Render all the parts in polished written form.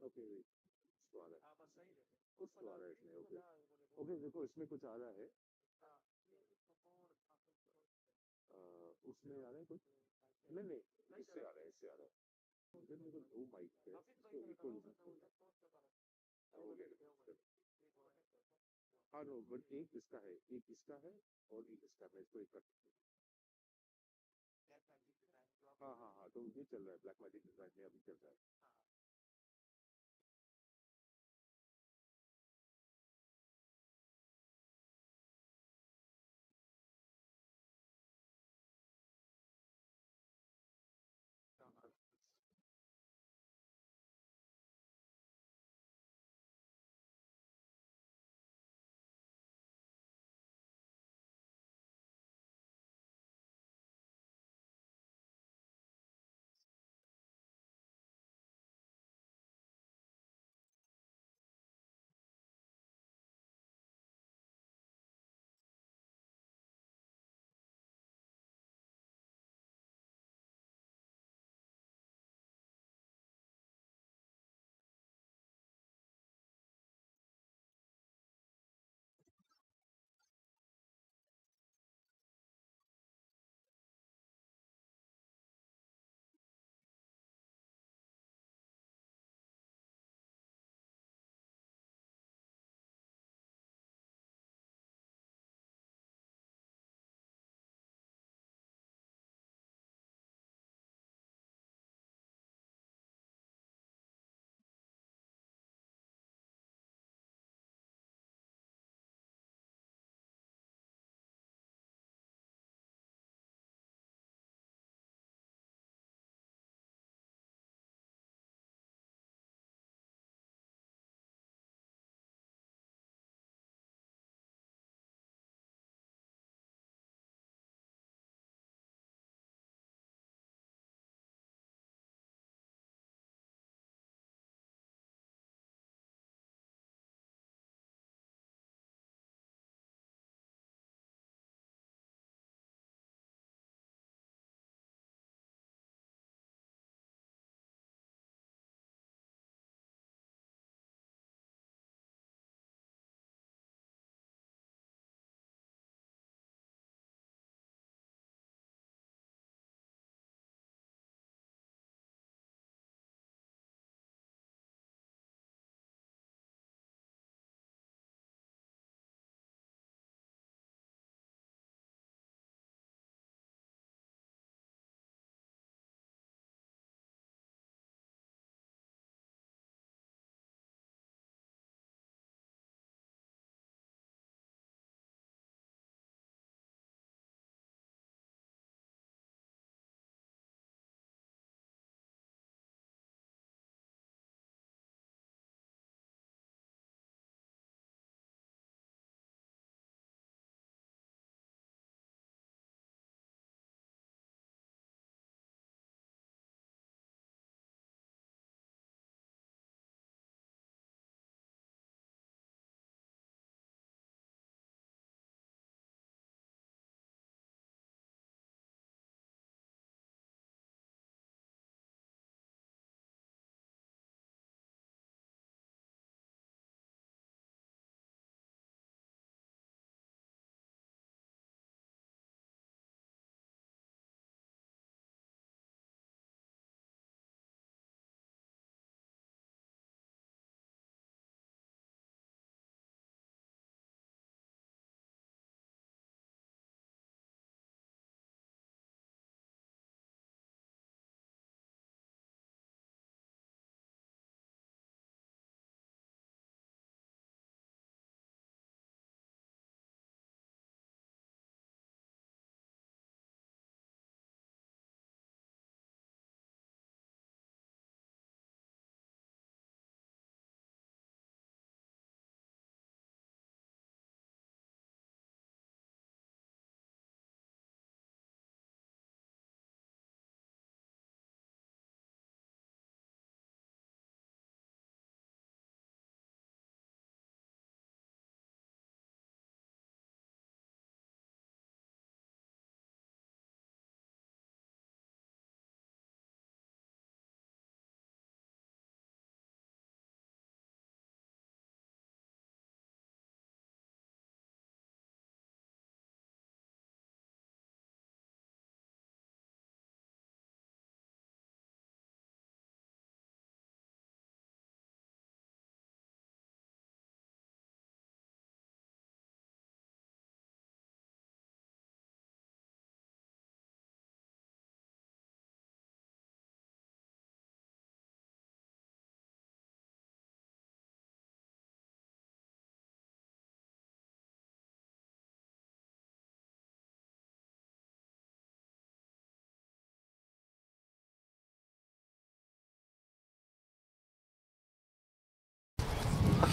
Okay wait, कुछ तो आ रहा है, कुछ तो आ रहा है इसमें। ओके ओके, देखो इसमें कुछ आ रहा है। उसमें आ रहा है कुछ, नहीं नहीं, इससे आ रहा है, इससे आ रहा है। फिर मेरे को दो माइक है, इसको इक्वल हो गया। हाँ नो, बट एक इसका है, एक इसका है, और एक इसका है, इसको एक कर। हाँ हाँ हाँ, तो ये चल रहा है, ब्लैक मैजिक डिजाइन में अभी चल रहा है। हाँ,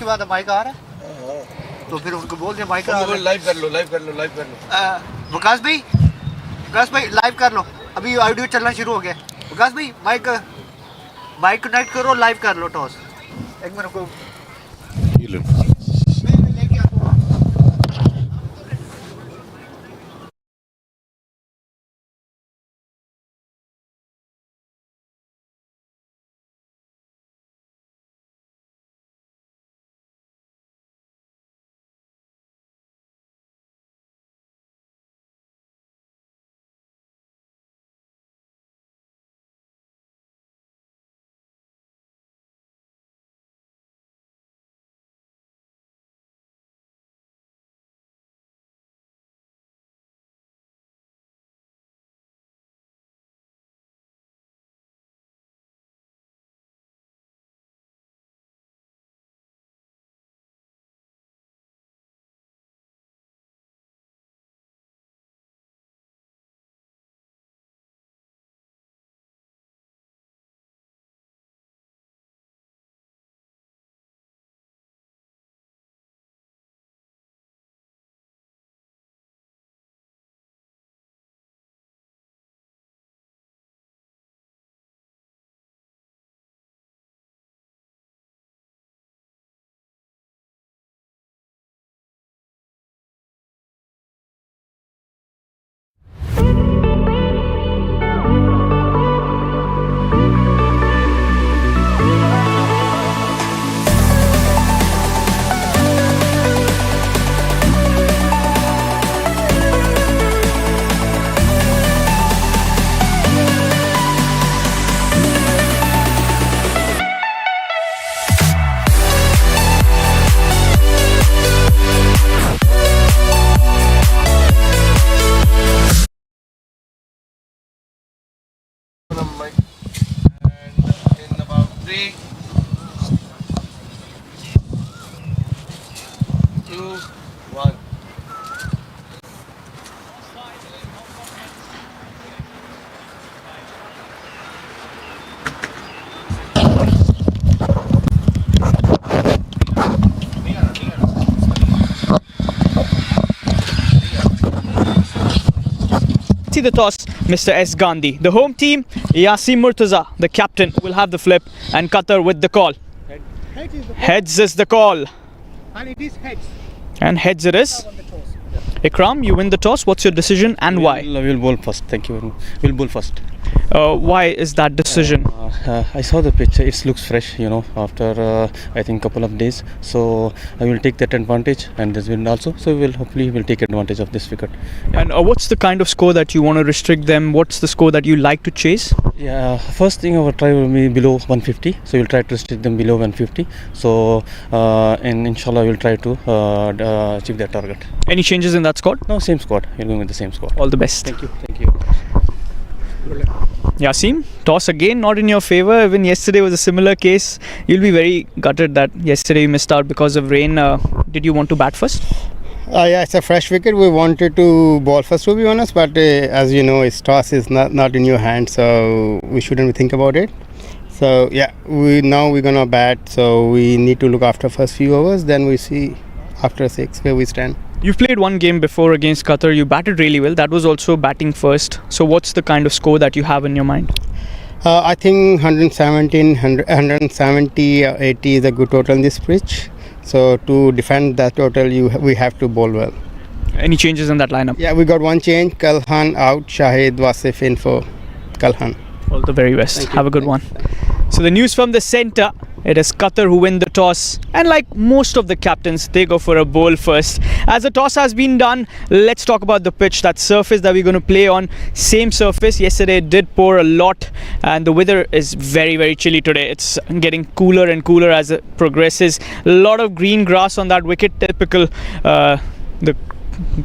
उसके बाद माइक आ रहा है तो फिर उनको बोल दिया माइक लाइव कर लो विकास भाई लाइव कर लो अभी ऑडियो चलना शुरू हो गया विकास भाई माइक कनेक्ट करो लाइव कर लो टॉस एक मिनट को The toss, Mr. S. Gandhi. The home team, Yasim Murtaza, the captain, will have the flip, and Qatar with the call. Heads is the call. and it is heads And heads it is. Ikram, you win the toss. What's your decision and why? We'll bowl first. Thank you very much. We'll bowl first. Why is that decision? I saw the pitch. It looks fresh, after I think couple of days. So I will take that advantage, and this win also. So we'll take advantage of this wicket. And what's the kind of score that you want to restrict them? What's the score that you like to chase? Yeah, first thing our try will be below 150. So we'll try to restrict them below 150. So and inshallah we'll try to achieve that target. Any changes in that squad? No, same squad. We're going with the same squad. All the best. Thank you. Thank you. Yasim, toss again not in your favor. Even yesterday was a similar case. You'll be very gutted that yesterday you missed out because of rain. Did you want to bat first? Yeah, it's a fresh wicket. We wanted to ball first, to be honest, but as you know, its toss is not in your hands, so we shouldn't think about it. So yeah, we're gonna bat. So we need to look after first few overs. Then we see after 6 where we stand. You've played one game before against Qatar. You batted really well. That was also batting first. So what's the kind of score that you have in your mind? I think 170 or 80 is a good total in this pitch. So to defend that total, we have to bowl well. Any changes in that lineup? Yeah, we got one change. Kalhan out, Shahid, Wasif in for Kalhan. All the very best. Have a good one. So the news from the centre, it is Qatar who win the toss, and like most of the captains, they go for a bowl first. As the toss has been done, let's talk about the pitch. That surface that we're going to play on, same surface. Yesterday it did pour a lot, and the weather is very, very chilly today. It's getting cooler and cooler as it progresses. A lot of green grass on that wicket, typical the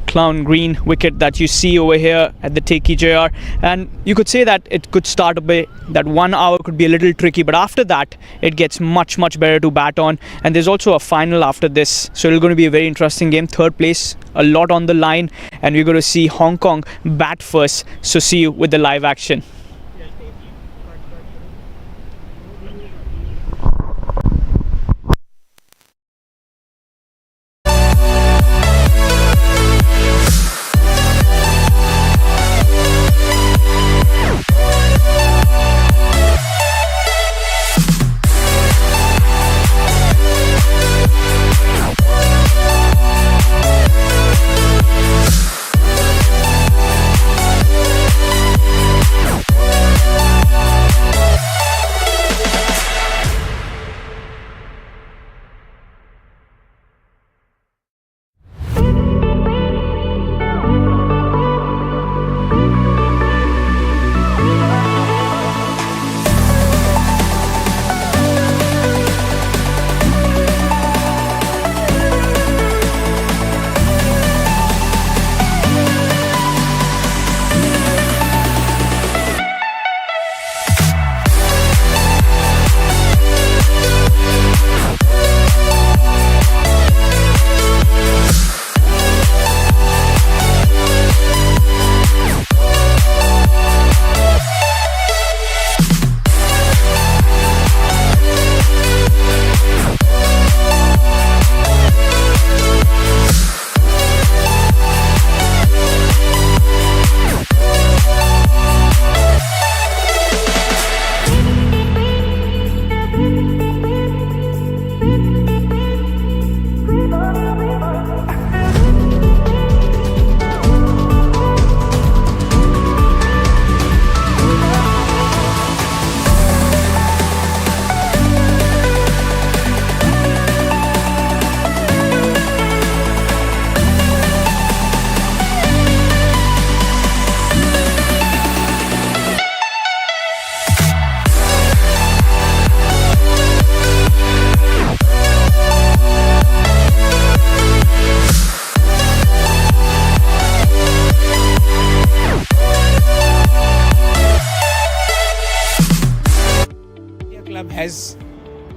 clown green wicket that you see over here at the Teki JR, and you could say that it could start a bit, that 1 hour could be a little tricky, but after that it gets much better to bat on, and there's also a final after this, so it's going to be a very interesting game. Third place, a lot on the line, and we're going to see Hong Kong bat first. So see you with the live action.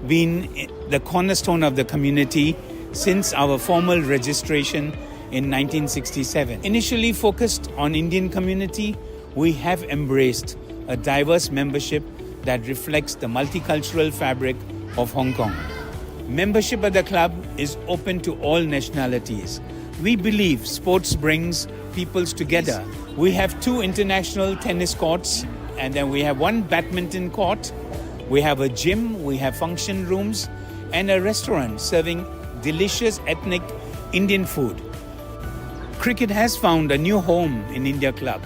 been the cornerstone of the community since our formal registration in 1967. Initially focused on Indian community, we have embraced a diverse membership that reflects the multicultural fabric of Hong Kong. Membership at the club is open to all nationalities. We believe sports brings peoples together. We have 2 international tennis courts, and then we have 1 badminton court. We have a gym, we have function rooms, and a restaurant serving delicious ethnic Indian food. Cricket has found a new home in India Club.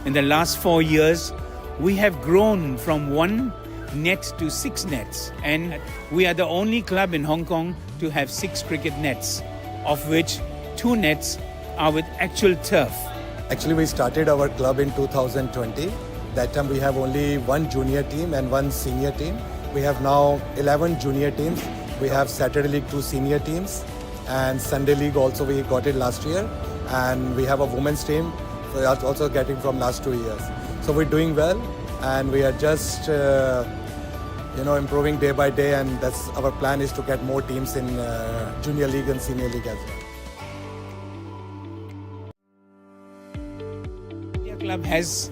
In the last 4 years, we have grown from 1 net to 6 nets, and we are the only club in Hong Kong to have 6 cricket nets, of which 2 nets are with actual turf. Actually, we started our club in 2020. That time we have only 1 junior team and 1 senior team. We have now 11 junior teams. We have Saturday League 2 senior teams, and Sunday League also we got it last year. And we have a women's team we are also getting from last 2 years. So we're doing well, and we are just improving day by day, and that's our plan is to get more teams in junior league and senior league as well. India Club has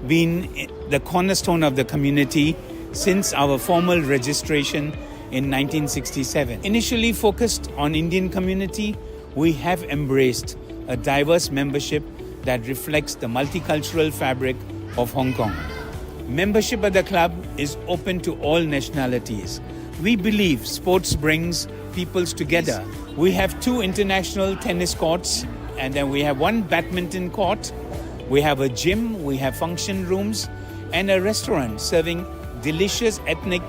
been the cornerstone of the community since our formal registration in 1967. Initially focused on Indian community, we have embraced a diverse membership that reflects the multicultural fabric of Hong Kong. Membership at the club is open to all nationalities. We believe sports brings peoples together. We have 2 international tennis courts, and then we have 1 badminton court. We have a gym, we have function rooms, and a restaurant serving delicious ethnic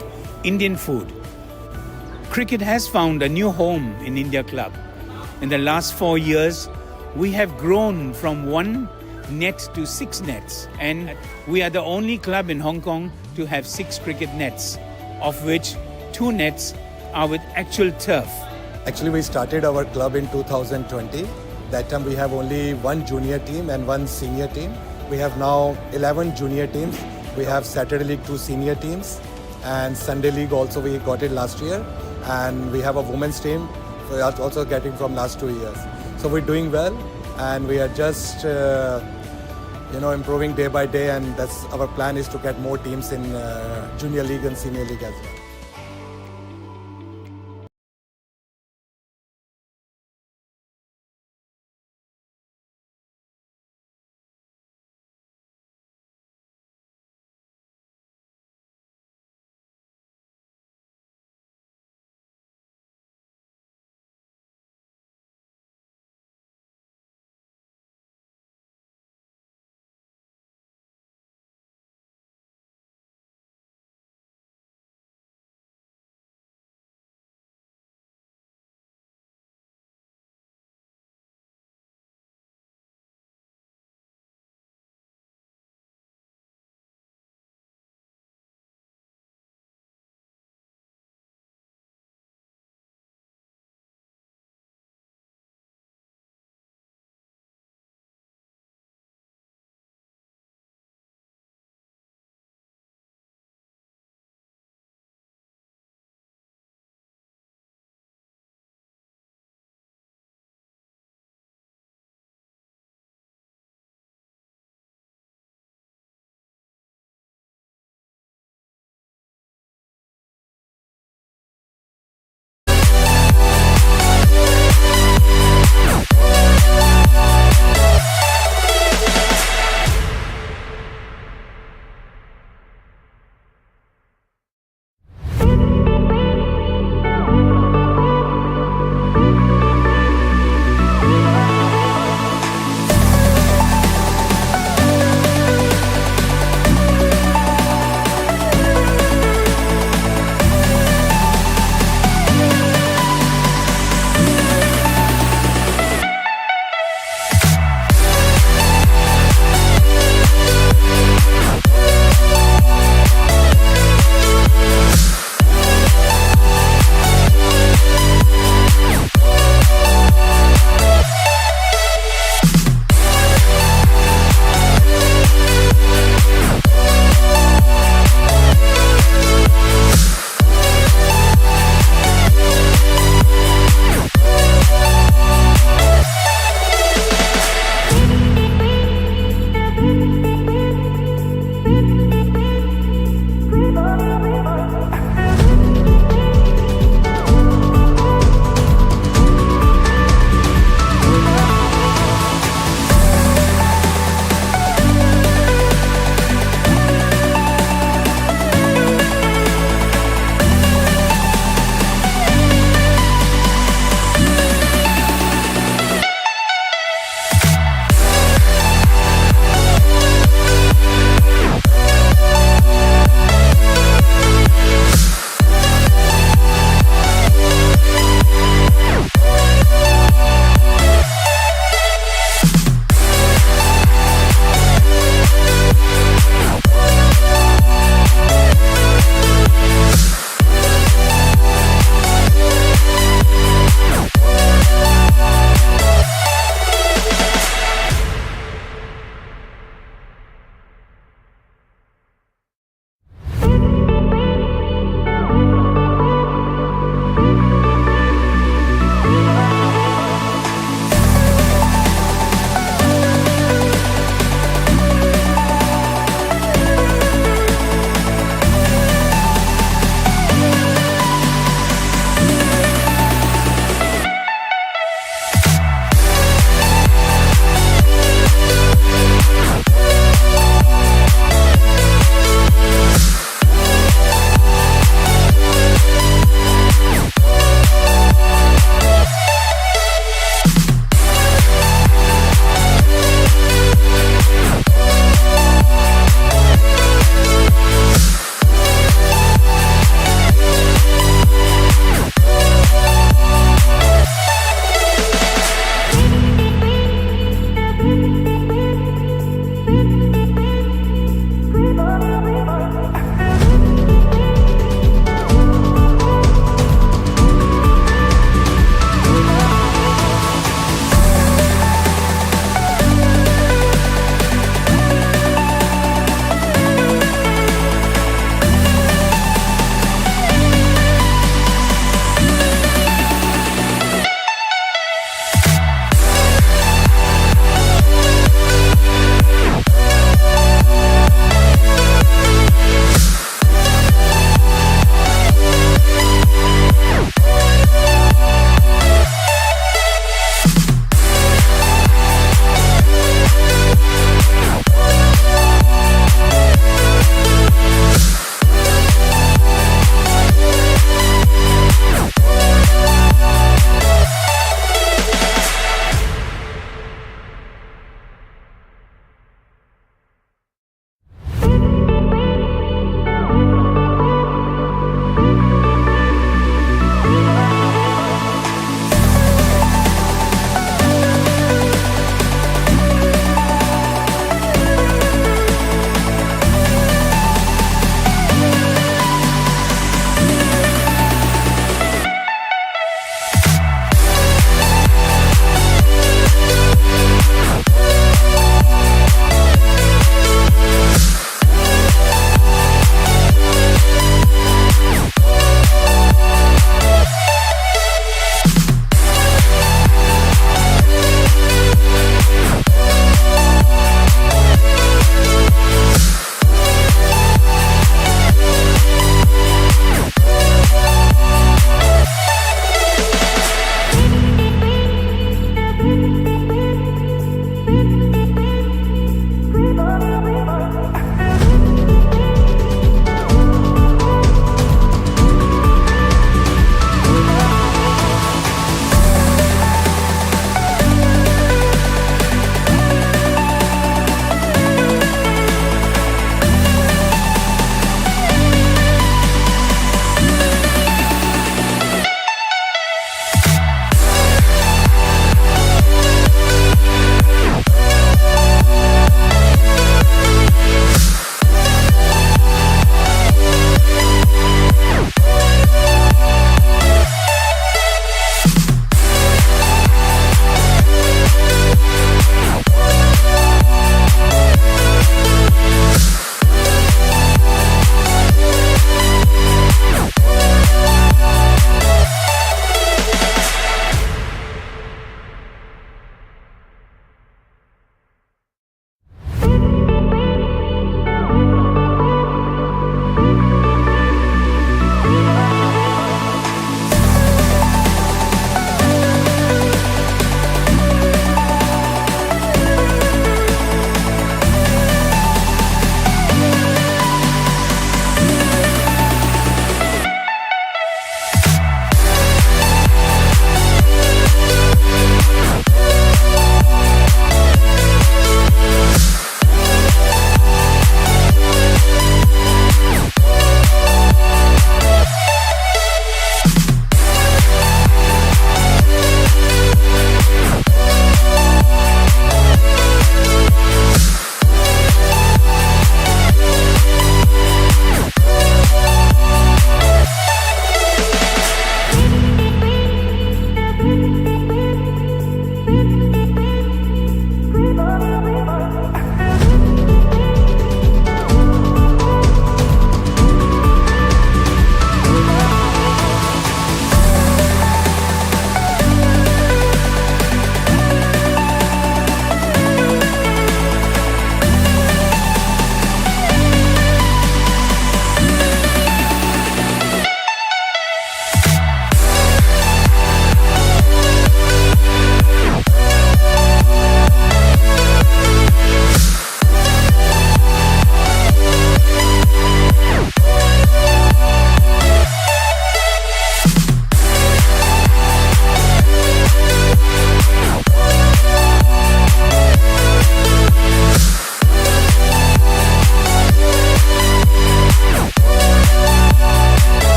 Indian food. Cricket has found a new home in India Club. In the last 4 years, we have grown from 1 net to 6 nets, and we are the only club in Hong Kong to have 6 cricket nets, of which 2 nets are with actual turf. Actually, we started our club in 2020. That time we have only 1 junior team and 1 senior team. We have now 11 junior teams. We have Saturday League 2 senior teams, and Sunday League also we got it last year. And we have a women's team we are also getting from last 2 years. So we're doing well, and we are just improving day by day, and that's our plan is to get more teams in junior league and senior league as well.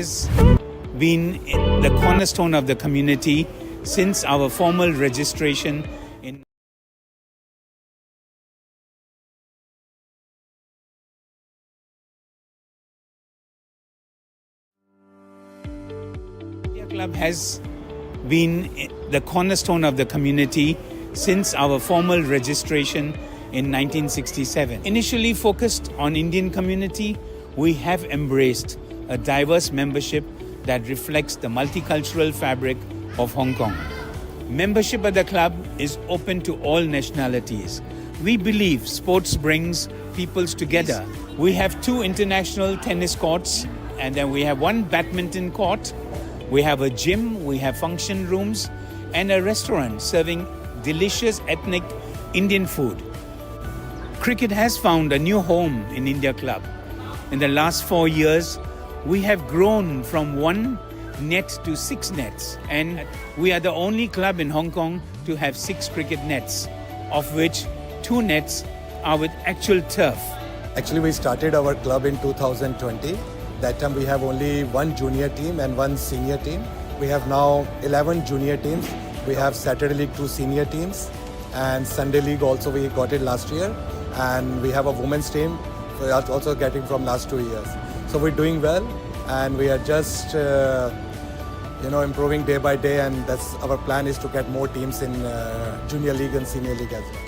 has been the cornerstone of the community since our formal registration in India Club has been the cornerstone of the community since our formal registration in 1967. Initially focused on Indian community, we have embraced a diverse membership that reflects the multicultural fabric of Hong Kong. Membership at the club is open to all nationalities. We believe sports brings peoples together. We have 2 international tennis courts, and then we have 1 badminton court. We have a gym, we have function rooms, and a restaurant serving delicious ethnic Indian food. Cricket has found a new home in India Club. In the last 4 years, we have grown from 1 net to 6 nets, and we are the only club in Hong Kong to have 6 cricket nets, of which 2 nets are with actual turf. Actually, we started our club in 2020. That time we have only 1 junior team and 1 senior team. We have now 11 junior teams. We have Saturday League 2 senior teams, and Sunday League also we got it last year. And we have a women's team we are also getting from last 2 years. So we're doing well, and we are just improving day by day, and that's our plan is to get more teams in junior league and senior league as well.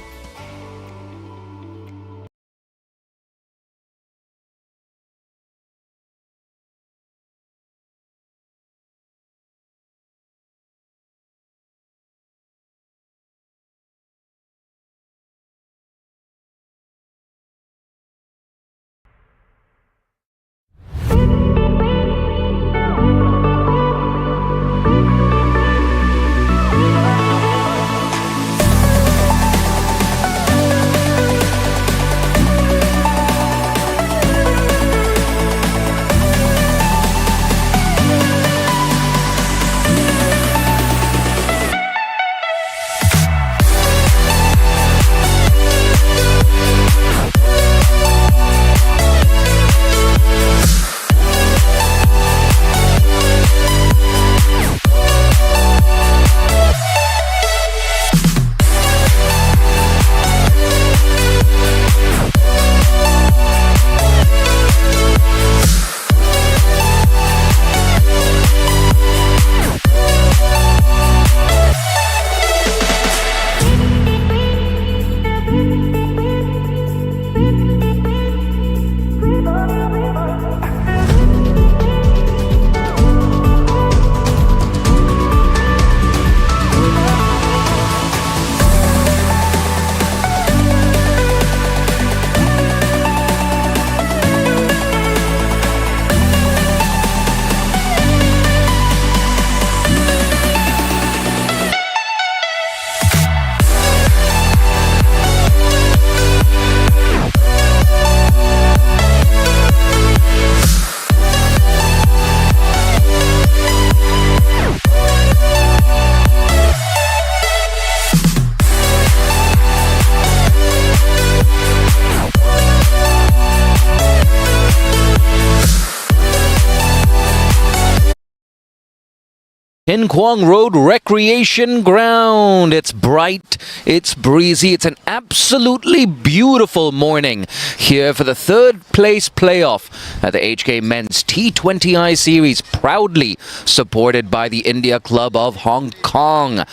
Hin Kwong Road Recreation Ground. It's bright, it's breezy, it's an absolutely beautiful morning here for the 3rd place playoff at the HK Men's T20I series, proudly supported by the India Club of Hong Kong.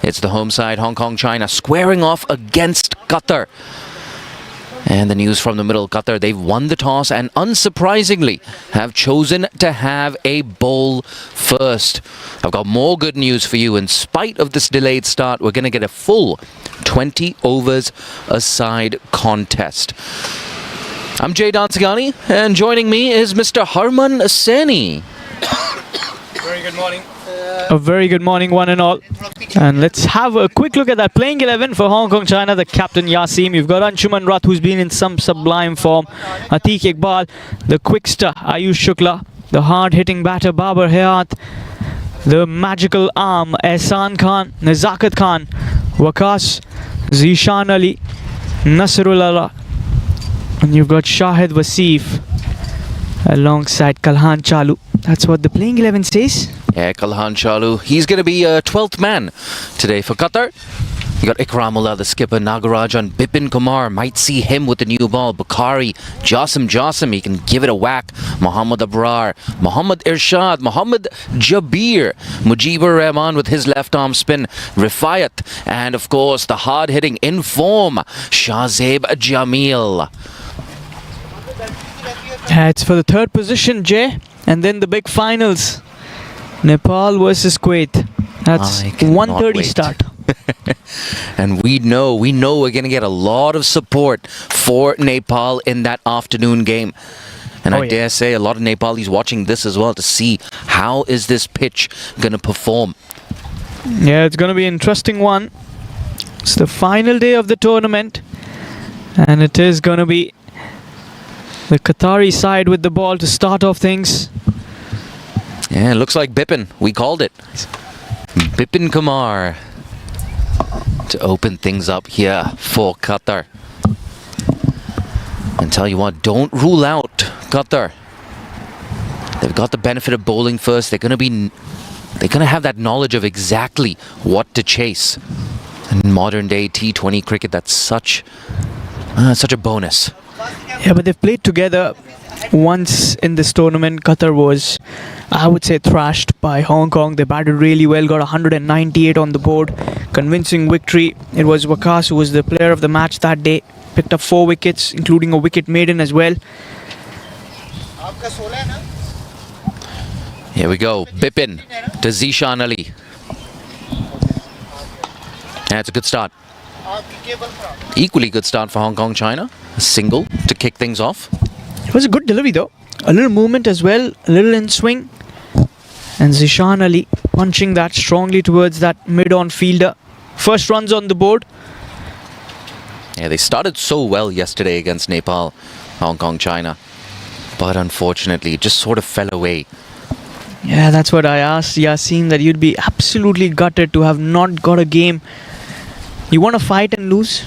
It's the home side, Hong Kong, China, squaring off against Qatar. And the news from the middle, Qatar, they've won the toss and unsurprisingly have chosen to have a bowl first. I've got more good news for you. In spite of this delayed start, we're going to get a full 20 overs a-side contest. I'm Jay Dansagani, and joining me is Mr. Harman Saini. Very good morning. A very good morning, one and all. And let's have a quick look at that playing 11 for Hong Kong, China. The captain Yasim. You've got Anshuman Rath, who's been in some sublime form. Atiq Iqbal, the quickster Ayush Shukla, the hard-hitting batter Babar Hayat, the magical arm Ehsan Khan, Nazakat Khan, Waqas, Zishan Ali, Nasrullah, and you've got Shahid Wasif alongside Kalhan Chalu. That's what the playing 11 says. Yeah, Kalhan Chalu. He's going to be a 12th man today for Qatar. You got Ikramullah, the skipper, Nagarajan, Bipin Kumar. Might see him with the new ball. Bukhari, Jasim, he can give it a whack. Mohammad Abrar, Mohammad Irshad, Mohammad Jabir, Mujibur Rahman with his left arm spin, Rifayat, and of course the hard-hitting in form, Shahzeb Jamil. It's for the third position, Jay. And then the big finals. Nepal versus Kuwait. That's 1:30 start. And we know we're going to get a lot of support for Nepal in that afternoon game. And I dare say a lot of Nepalis watching this as well to see how is this pitch going to perform. Yeah, it's going to be an interesting one. It's the final day of the tournament. And it is going to be the Qatari side with the ball to start off things. Yeah, it looks like Bipin. We called it. Bipin Kumar to open things up here for Qatar. And tell you what, don't rule out Qatar. They've got the benefit of bowling first. They're going to have that knowledge of exactly what to chase. In modern day T20 cricket, that's such a bonus. Yeah, but they've played together once in this tournament. Qatar was, I would say, thrashed by Hong Kong. They batted really well, got 198 on the board. Convincing victory. It was Waqas who was the player of the match that day. Picked up 4 wickets, including a wicket maiden as well. Here we go. Bipin to Zishan Ali. Yeah, it's a good start. Equally good start for Hong Kong, China. A single to kick things off. It was a good delivery though. A little movement as well, a little in swing. And Zishan Ali punching that strongly towards that mid-on fielder. First runs on the board. Yeah, they started so well yesterday against Nepal, Hong Kong, China. But unfortunately, it just sort of fell away. Yeah, that's what I asked Yasin, that you'd be absolutely gutted to have not got a game. You want to fight and lose.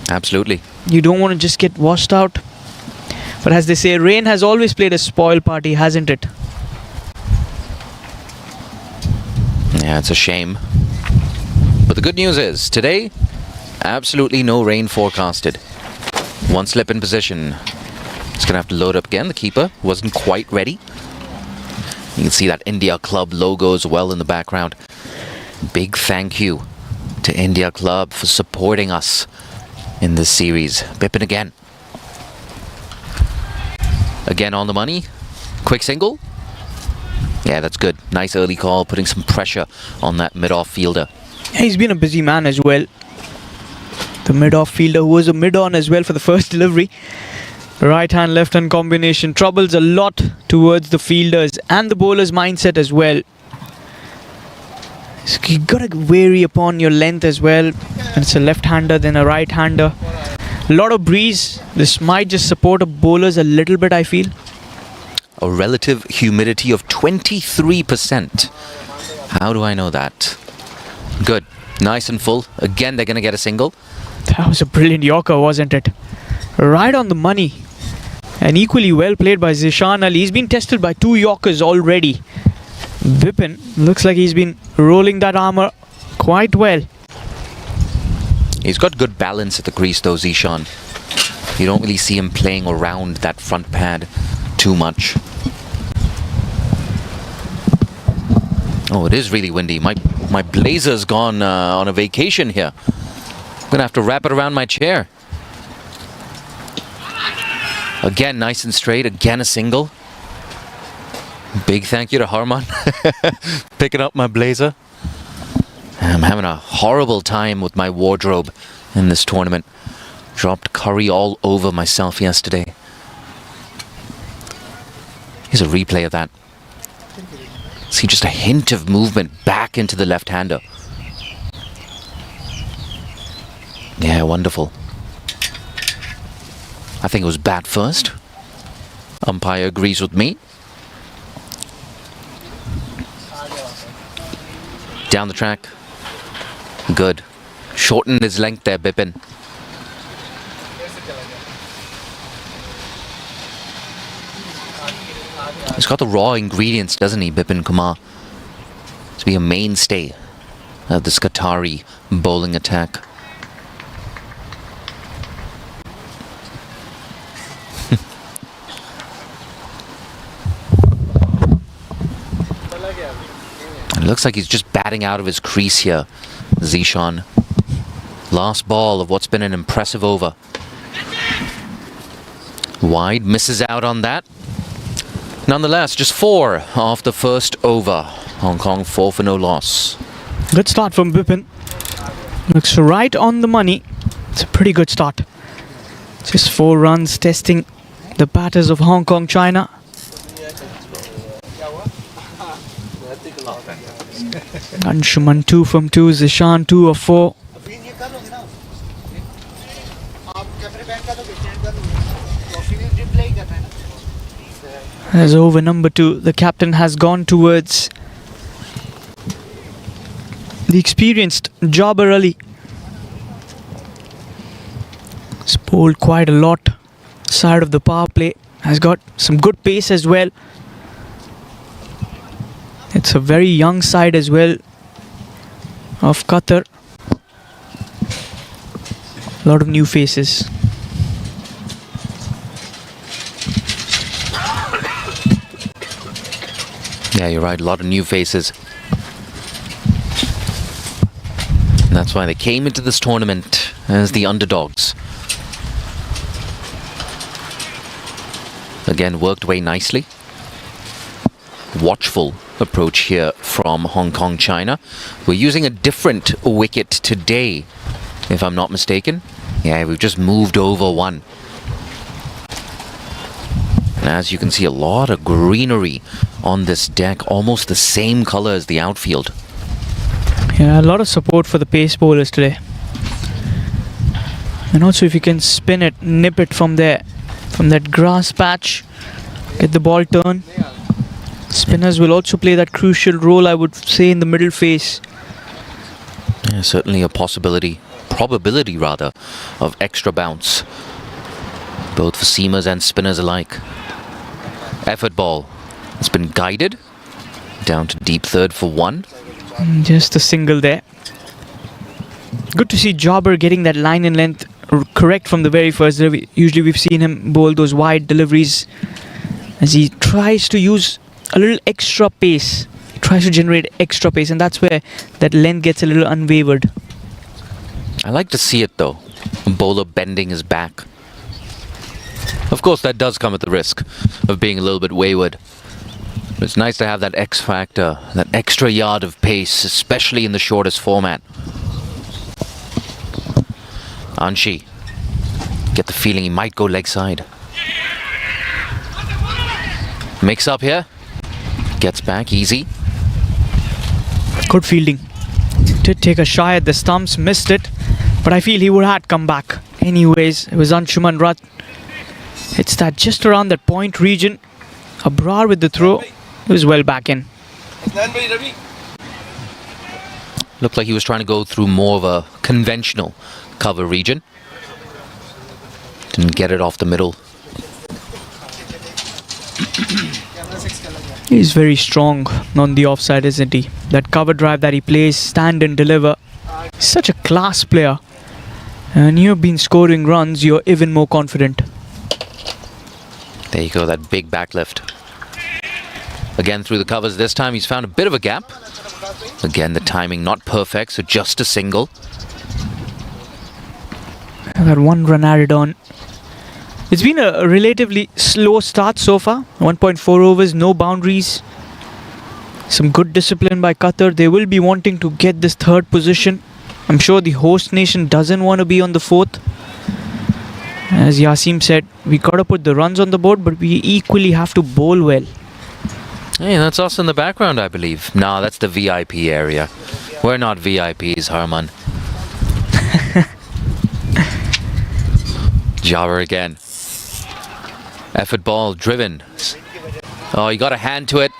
Absolutely. You don't want to just get washed out. But as they say, rain has always played a spoil party, hasn't it? Yeah, it's a shame. But the good news is, today, absolutely no rain forecasted. One slip in position. It's going to have to load up again. The keeper wasn't quite ready. You can see that India Club logo as well in the background. Big thank you to India Club for supporting us in this series. Bipin again. Again on the money. Quick single. Yeah, that's good. Nice early call, putting some pressure on that mid-off fielder. Yeah, he's been a busy man as well. The mid-off fielder who was a mid-on as well for the first delivery. Right hand, left hand combination troubles a lot towards the fielders and the bowler's mindset as well. So you gotta vary upon your length as well. And it's a left-hander, then a right-hander. A lot of breeze. This might just support a bowlers a little bit, I feel. A relative humidity of 23%. How do I know that? Good. Nice and full. Again, they're going to get a single. That was a brilliant Yorker, wasn't it? Right on the money. And equally well played by Zishan Ali. He's been tested by 2 Yorkers already. Bipin looks like he's been rolling that armour quite well. He's got good balance at the crease though, Zishan. You don't really see him playing around that front pad too much. Oh, it is really windy. My blazer's gone on a vacation here. I'm gonna have to wrap it around my chair. Again, nice and straight. Again, a single. Big thank you to Harman picking up my blazer. I'm having a horrible time with my wardrobe in this tournament. Dropped curry all over myself yesterday. Here's a replay of that. See just a hint of movement back into the left-hander. Yeah, wonderful. I think it was bat first. Umpire agrees with me. Down the track. Good. Shorten his length there, Bipin. He's got the raw ingredients, doesn't he, Bipin Kumar? To be a mainstay of this Qatari bowling attack. It looks like he's just batting out of his crease here, Zishan. Last ball of what's been an impressive over. Wide, misses out on that. Nonetheless, just 4 off the first over. Hong Kong 4 for no loss. Good start from Bipin. Looks right on the money. It's a pretty good start. Just 4 runs testing the batters of Hong Kong, China. Anshuman 2 from 2, Zishan 2 of 4. As over number 2, the captain has gone towards the experienced Jabbar Ali. He's bowled quite a lot. Side of the power play has got some good pace as well. It's a very young side as well of Qatar. A lot of new faces. Yeah, you're right. A lot of new faces. And that's why they came into this tournament as the underdogs. Again, worked away nicely. Watchful approach here from Hong Kong, China. We're using a different wicket today, if I'm not mistaken. Yeah, we've just moved over one. And as you can see, a lot of greenery on this deck, almost the same color as the outfield. Yeah, a lot of support for the pace bowlers today. And also if you can spin it, nip it from there, from that grass patch, get the ball turned. Spinners will also play that crucial role, I would say, in the middle phase. Yeah, certainly a possibility, probability rather, of extra bounce, both for seamers and spinners alike. Effort ball. It's been guided down to deep third for 1. Just a single there. Good to see Jabbar getting that line and length correct from the very first delivery. Usually we've seen him bowl those wide deliveries as he tries to use a little extra pace. He tries to generate extra pace, and that's where that length gets a little unwavered. I like to see it though. A bowler bending his back. Of course, that does come at the risk of being a little bit wayward. But it's nice to have that X factor, that extra yard of pace, especially in the shortest format. Anshi, get the feeling he might go leg side. Mix up here. Gets back easy. Good fielding. Did take a shy at the stumps, missed it, but I feel he would have come back. Anyways, it was Anshuman Rat. It's that just around that point region. Abrar with the throw. He was well back in. Looked like he was trying to go through more of a conventional cover region. Didn't get it off the middle. He's very strong on the offside, isn't he? That cover drive that he plays, stand and deliver. He's such a class player. And you've been scoring runs, you're even more confident. There you go, that big backlift. Again through the covers this time, he's found a bit of a gap. Again, the timing not perfect, so just a single. And that 1 run added on. It's been a relatively slow start so far. 1.4 overs, no boundaries. Some good discipline by Qatar. They will be wanting to get this 3rd position. I'm sure the host nation doesn't want to be on the 4th. As Yasim said, we got to put the runs on the board, but we equally have to bowl well. Hey, that's us in the background, I believe. No, that's the VIP area. We're not VIPs, Harman. Jabbar again. Effort ball driven. Oh, he got a hand to it.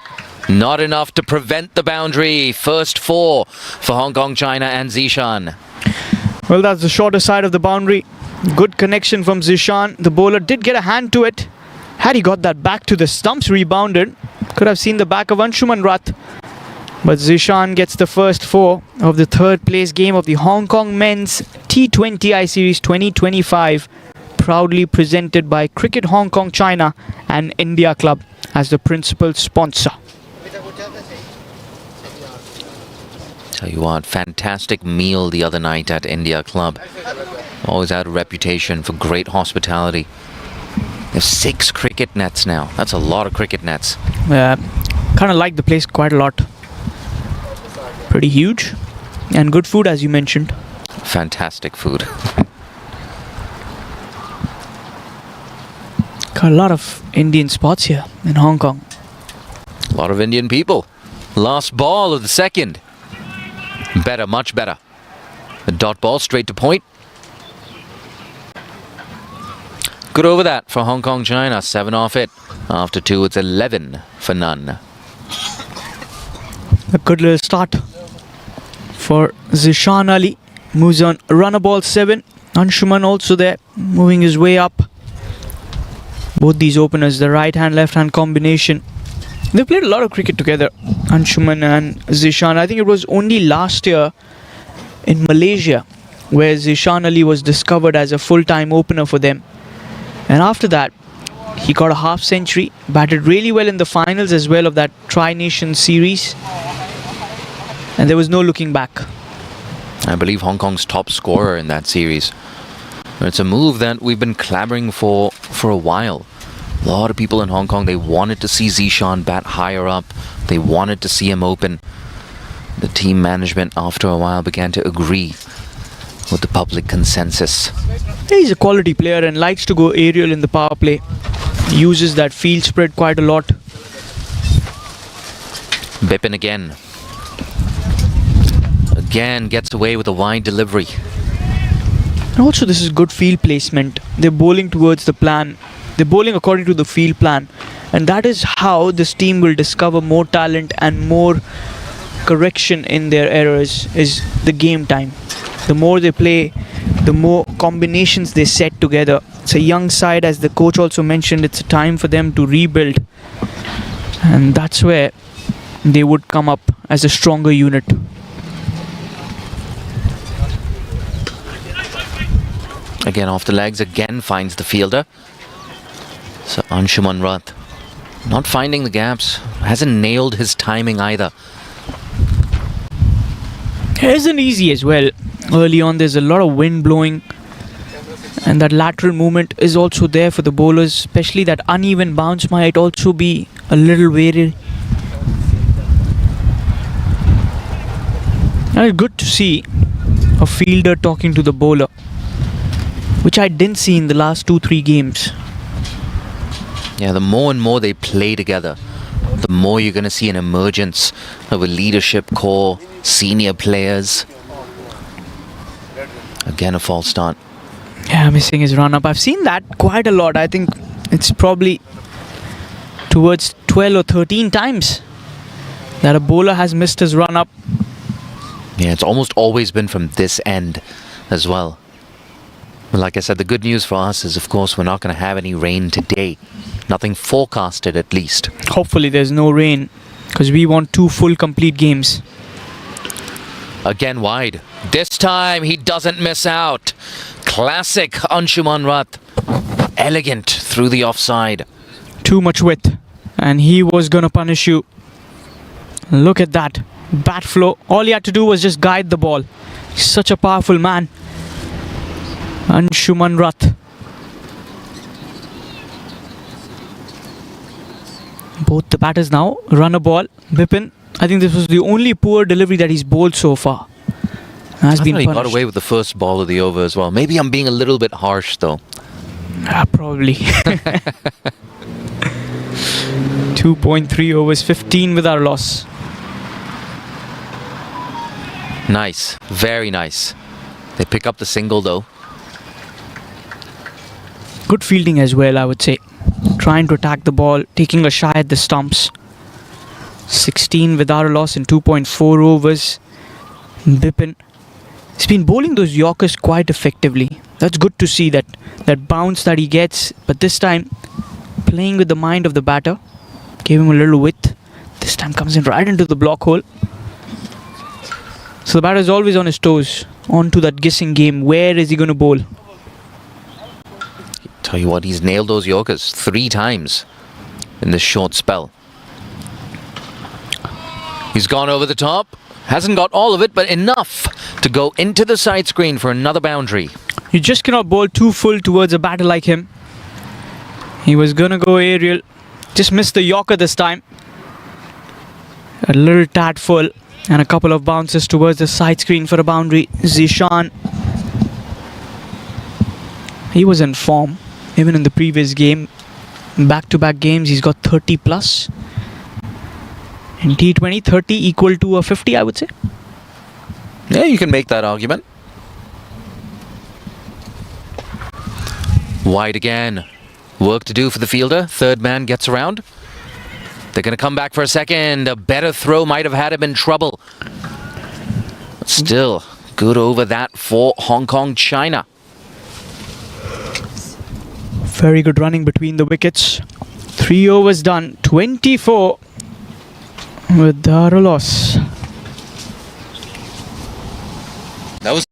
Not enough to prevent the boundary. First 4 for Hong Kong, China and Zishan. Well, that's the shorter side of the boundary. Good connection from Zishan. The bowler did get a hand to it. Had he got that back to the stumps, rebounded, could have seen the back of Anshuman Rath. But Zishan gets the first 4 of the third place game of the Hong Kong Men's T20I Series 2025, proudly presented by Cricket Hong Kong China and India Club as the principal sponsor. Tell you what, fantastic meal the other night at India Club. Always had a reputation for great hospitality. They have 6 cricket nets now. That's a lot of cricket nets. Kind of like the place quite a lot. Pretty huge. And good food, as you mentioned. Fantastic food. Got a lot of Indian spots here in Hong Kong. A lot of Indian people. Last ball of the second. Better, much better. The dot ball straight to point. Good over that for Hong Kong China. 7 off it. After 2, it's 11 for none. A good little start for Zishan Ali. Moves on runner ball 7. Anshuman also there, moving his way up. Both these openers, the right hand, left hand combination. They played a lot of cricket together, Anshuman and Zishan. I think it was only last year in Malaysia where Zishan Ali was discovered as a full-time opener for them. And after that, he got a half century, batted really well in the finals as well of that Tri-Nation series. And there was no looking back. I believe Hong Kong's top scorer in that series. It's a move that we've been clamoring for a while. A lot of people in Hong Kong, they wanted to see Zishan bat higher up. They wanted to see him open. The team management, after a while, began to agree with the public consensus. He's a quality player and likes to go aerial in the power play. He uses that field spread quite a lot. Bipin again. Again gets away with a wide delivery. And also this is good field placement. They're bowling towards the plan. They're bowling according to the field plan. And that is how this team will discover more talent and more correction in their errors, is the game time. The more they play, the more combinations they set together. It's a young side, as the coach also mentioned. It's a time for them to rebuild. And that's where they would come up as a stronger unit. Again off the legs, again finds the fielder. So Anshuman Rath not finding the gaps, hasn't nailed his timing either. It isn't easy as well. Early on there's a lot of wind blowing, and that lateral movement is also there for the bowlers, especially that uneven bounce might also be a little wary. And it's good to see a fielder talking to the bowler, which I didn't see in the last 2-3 games. Yeah, the more and more they play together, the more you're going to see an emergence of a leadership core, senior players. Again, a false start. Yeah, missing his run-up. I've seen that quite a lot. I think it's probably towards 12 or 13 times that a bowler has missed his run-up. Yeah, it's almost always been from this end as well. But like I said, the good news for us is, of course, we're not going to have any rain today. Nothing forecasted, at least. Hopefully there's no rain, because we want 2 full complete games. Again wide. This time he doesn't miss out. Classic Anshuman Rath. Elegant through the offside. Too much width, and he was going to punish you. Look at that. Bat flow. All he had to do was just guide the ball. He's such a powerful man. Anshuman Rath. Both the batters now run a ball. Bipin, I think this was the only poor delivery that he's bowled so far. Has been he punished. got away with the first ball of the over as well. Maybe I'm being a little bit harsh though. Probably. 2.3 overs, 15 with our loss. Nice. Very nice. They pick up the single though. Good fielding as well, I would say. Trying to attack the ball, taking a shot at the stumps. 16 without a loss in 2.4 overs. Bipin, he's been bowling those Yorkers quite effectively. That's good to see, that bounce that he gets. But this time, playing with the mind of the batter. Gave him a little width. This time comes in right into the block hole. So the batter is always on his toes, onto that guessing game. Where is he going to bowl? Tell you what, he's nailed those Yorkers 3 times in this short spell. He's gone over the top. Hasn't got all of it, but enough to go into the side screen for another boundary. You just cannot bowl too full towards a batter like him. He was going to go aerial. Just missed the Yorker this time. A little tad full. And a couple of bounces towards the side screen for a boundary. Zishan. He was in form. Even in the previous game. Back-to-back games, he's got 30 plus. In T20, 30 equal to a 50, I would say. Yeah, you can make that argument. Wide again. Work to do for the fielder. Third man gets around. They're going to come back for a second. A better throw might have had him in trouble. But still, good over that for Hong Kong, China. Very good running between the wickets. 3 overs done. 24 without a loss. That was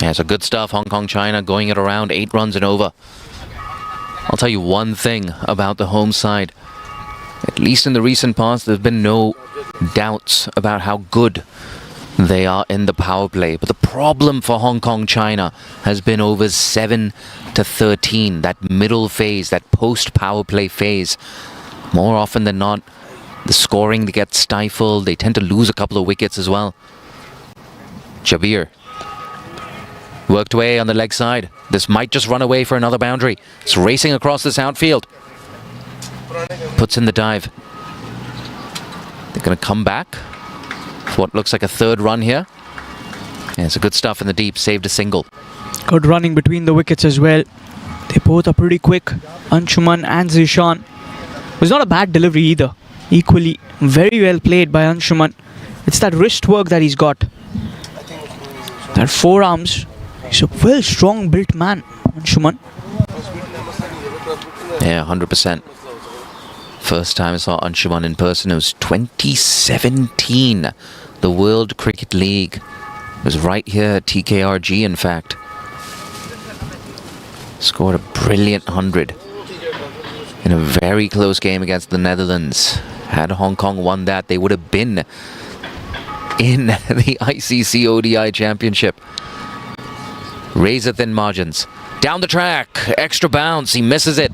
Yeah, so good stuff. Hong Kong, China going at around 8 runs and over. I'll tell you one thing about the home side. At least in the recent past, there's been no doubts about how good they are in the power play. But the problem for Hong Kong, China has been overs 7 to 13. That middle phase, that post-power play phase. More often than not, the scoring gets stifled. They tend to lose a couple of wickets as well. Jabir. Worked away on the leg side. This might just run away for another boundary. It's racing across this outfield. Puts in the dive. They're going to come back for what looks like a third run here. Yeah, it's a good stuff in the deep. Saved a single. Good running between the wickets as well. They both are pretty quick. Anshuman and Zishan. It was not a bad delivery either. Equally, very well played by Anshuman. It's that wrist work that he's got. That forearms. He's a well strong built man, Anshuman. Yeah, 100%. First time I saw Anshuman in person, it was 2017. The World Cricket League. It was right here at TKRG, in fact. Scored a brilliant 100 in a very close game against the Netherlands. Had Hong Kong won that, they would have been in the ICC ODI Championship. Razor thin margins. Down the track. Extra bounce. He misses it.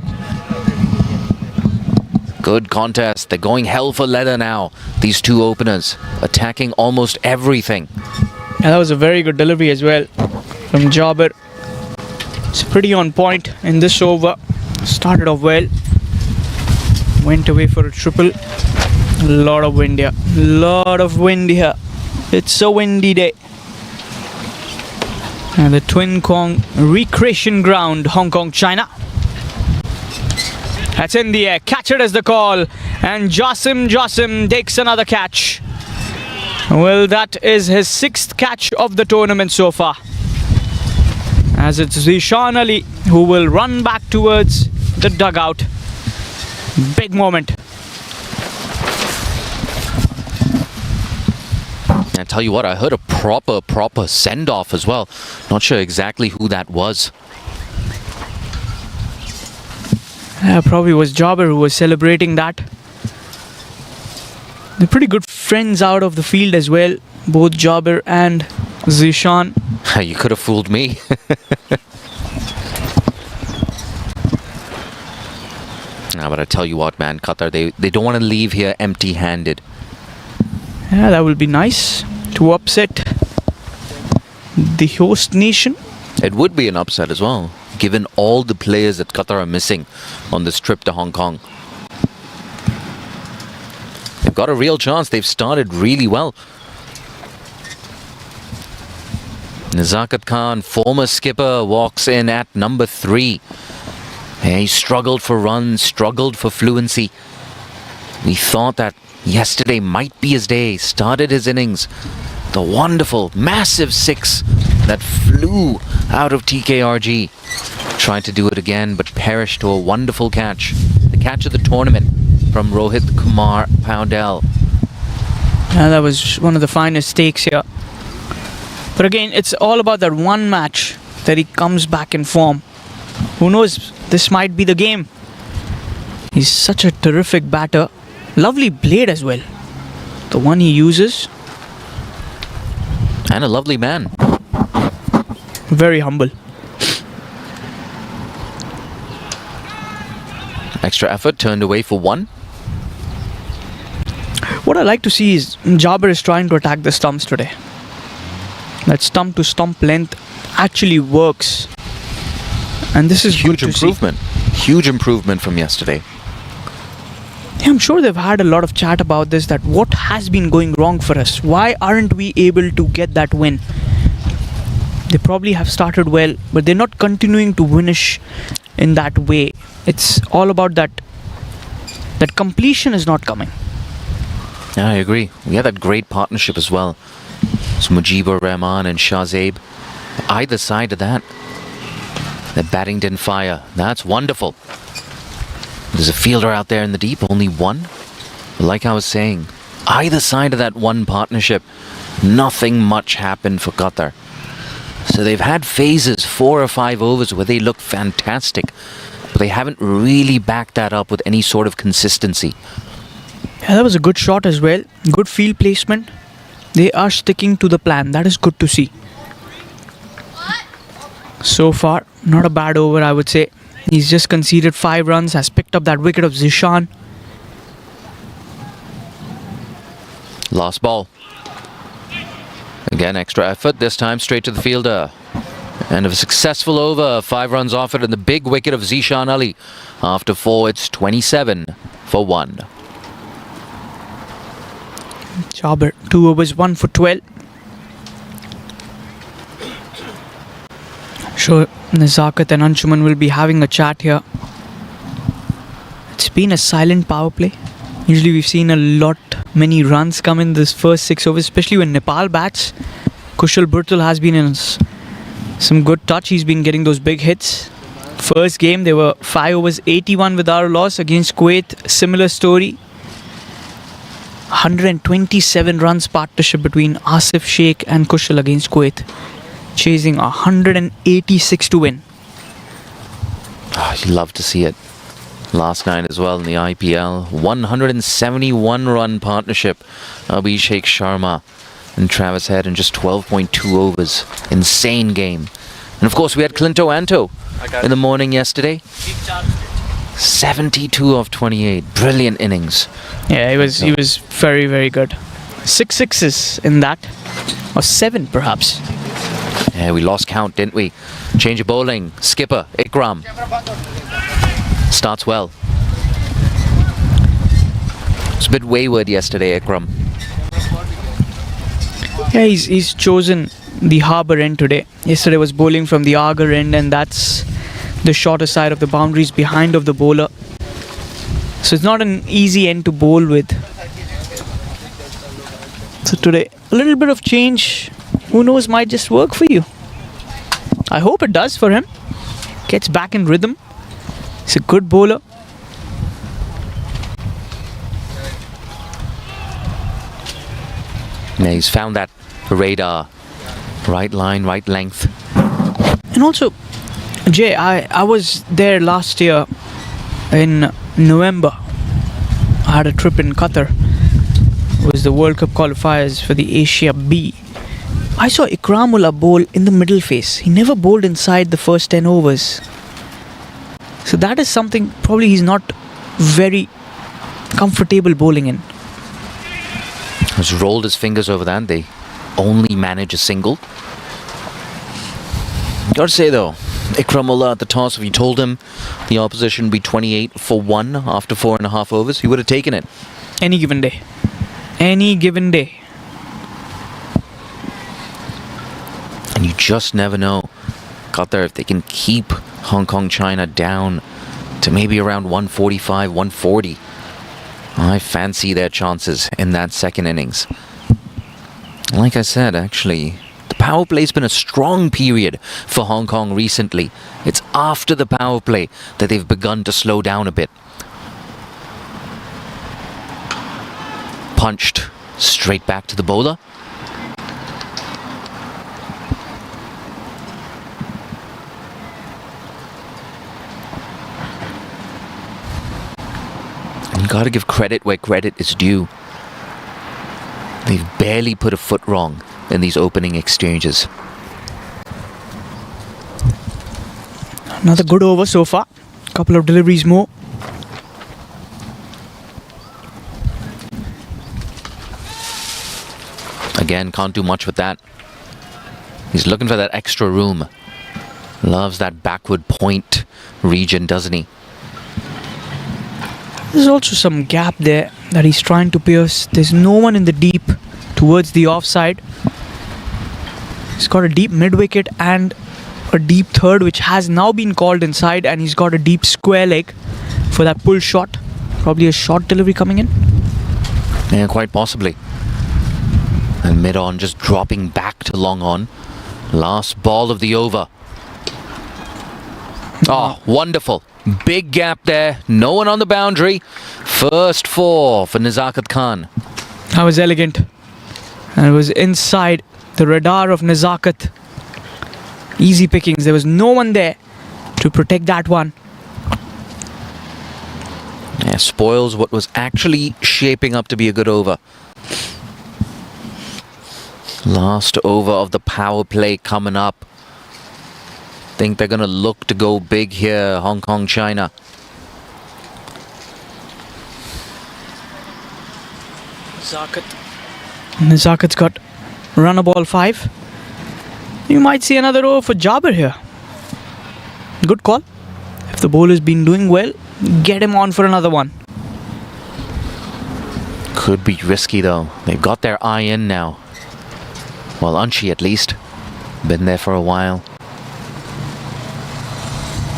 Good contest. They're going hell for leather now. These two openers attacking almost everything. And that was a very good delivery as well from Jabir. It's pretty on point in this over. Started off well. Went away for a triple. A lot of wind here. Lot of wind here. It's a windy day. And the Twin Kong Recreation Ground, Hong Kong, China. That's in the air. Catch it as the call. And Jasim takes another catch. Well, that is his 6th catch of the tournament so far. As it's Zishan Ali who will run back towards the dugout. Big moment. I tell you what, I heard a proper send-off as well. Not sure exactly who that was. Probably was Jabir who was celebrating that. They're pretty good friends out of the field as well. Both Jabir and Zishan. You could have fooled me. But I tell you what, man, Qatar, they don't want to leave here empty-handed. Yeah, that will be nice to upset the host nation. It would be an upset as well, given all the players that Qatar are missing on this trip to Hong Kong. they've got a real chance. They've started really well. Nazakat Khan, former skipper, walks in at number 3. He struggled for runs, struggled for fluency. We thought that yesterday might be his day. Started his innings. The wonderful, massive 6 that flew out of TKRG. Tried to do it again, but perished to a wonderful catch. The catch of the tournament from Rohit Kumar Poundell. Yeah, that was one of the finest stakes here. But again, it's all about that one match that he comes back in form. Who knows, this might be the game. He's such a terrific batter. Lovely blade as well. The one he uses. And a lovely man. Very humble. Extra effort turned away for 1. What I like to see is Jabir is trying to attack the stumps today. That stump to stump length actually works. And this is huge good to improvement. Huge improvement from yesterday. Yeah, I'm sure they've had a lot of chat about this, that what has been going wrong for us? Why aren't we able to get that win? They probably have started well, but they're not continuing to finish in that way. It's all about that completion is not coming. Yeah, I agree. We had that great partnership as well. So Mujibur Rahman and Shahzaib. Either side of that, the batting didn't fire. That's wonderful. There's a fielder out there in the deep, only 1. But like I was saying, either side of that one partnership, nothing much happened for Qatar. So they've had phases, 4 or 5 overs where they look fantastic, but they haven't really backed that up with any sort of consistency. Yeah, that was a good shot as well. Good field placement. They are sticking to the plan. That is good to see. So far, not a bad over, I would say. He's just conceded 5 runs, has picked up that wicket of Zishan. Last ball. Again, extra effort, this time straight to the fielder. And a successful over, 5 runs off it, and the big wicket of Zishan Ali. After 4, it's 27 for 1. Jabir, 2 overs, 1 for 12. Sure, Nazakat and Anshuman will be having a chat here. It's been a silent power play. Usually we've seen many runs come in this first 6 overs, especially when Nepal bats. Kushal Burtal has been in some good touch. He's been getting those big hits. First game, there were 5 overs, 81 without a loss against Kuwait. Similar story. 127 runs partnership between Asif Sheikh and Kushal against Kuwait. Chasing 186 to win. You love to see it. Last night as well in the IPL. 171 run partnership. Abhishek Sharma and Travis Head in just 12.2 overs. Insane game. And of course we had Clinto Anto in the morning yesterday. 72 of 28. Brilliant innings. Yeah, he was very, very good. 6 sixes in that. Or 7 perhaps. Yeah, we lost count, didn't we? Change of bowling. Skipper, Ikram. Starts well. It's a bit wayward yesterday, Ikram. Yeah, he's chosen the harbour end today. Yesterday was bowling from the Agar end, and that's the shorter side of the boundaries behind of the bowler. So it's not an easy end to bowl with. So today, a little bit of change, who knows, might just work for you. I hope it does for him. Gets back in rhythm. He's a good bowler. Yeah, he's found that radar. Right line, right length. And also, Jay, I was there last year in November. I had a trip in Qatar. It was the World Cup qualifiers for the Asia B. I saw Ikramullah bowl in the middle face. He never bowled inside the first 10 overs. So that is something probably he's not very comfortable bowling in. Has rolled his fingers over that. They only manage a single. Gotta say though, Ikramullah at the toss, if you told him the opposition would be 28 for 1 after 4.5 overs, he would have taken it. Any given day. Any given day. And you just never know, Qatar, if they can keep Hong Kong, China down to maybe around 145, 140. I fancy their chances in that second innings. Like I said, actually, the power play's been a strong period for Hong Kong recently. It's after the power play that they've begun to slow down a bit. Punched straight back to the bowler. And you gotta give credit where credit is due. They've barely put a foot wrong in these opening exchanges. Another good over so far. Couple of deliveries more. Again, can't do much with that. He's looking for that extra room. Loves that backward point region, doesn't he? There's also some gap there that he's trying to pierce. There's no one in the deep towards the offside. He's got a deep mid-wicket and a deep third, which has now been called inside, and he's got a deep square leg for that pull shot. Probably a short delivery coming in. Yeah, quite possibly. And mid-on just dropping back to long on. Last ball of the over. Oh, wonderful. Big gap there. No one on the boundary. First four for Nizakat Khan. That was elegant. And it was inside the radar of Nizakat. Easy pickings. There was no one there to protect that one. Yeah, spoils what was actually shaping up to be a good over. Last over of the power play coming up. Think they're going to look to go big here, Hong Kong, China. Nizakat's got run a ball 5. You might see another over for Jabir here. Good call. If the bowler's been doing well, get him on for another one. Could be risky though. They've got their eye in now. Well, Anshi at least. Been there for a while.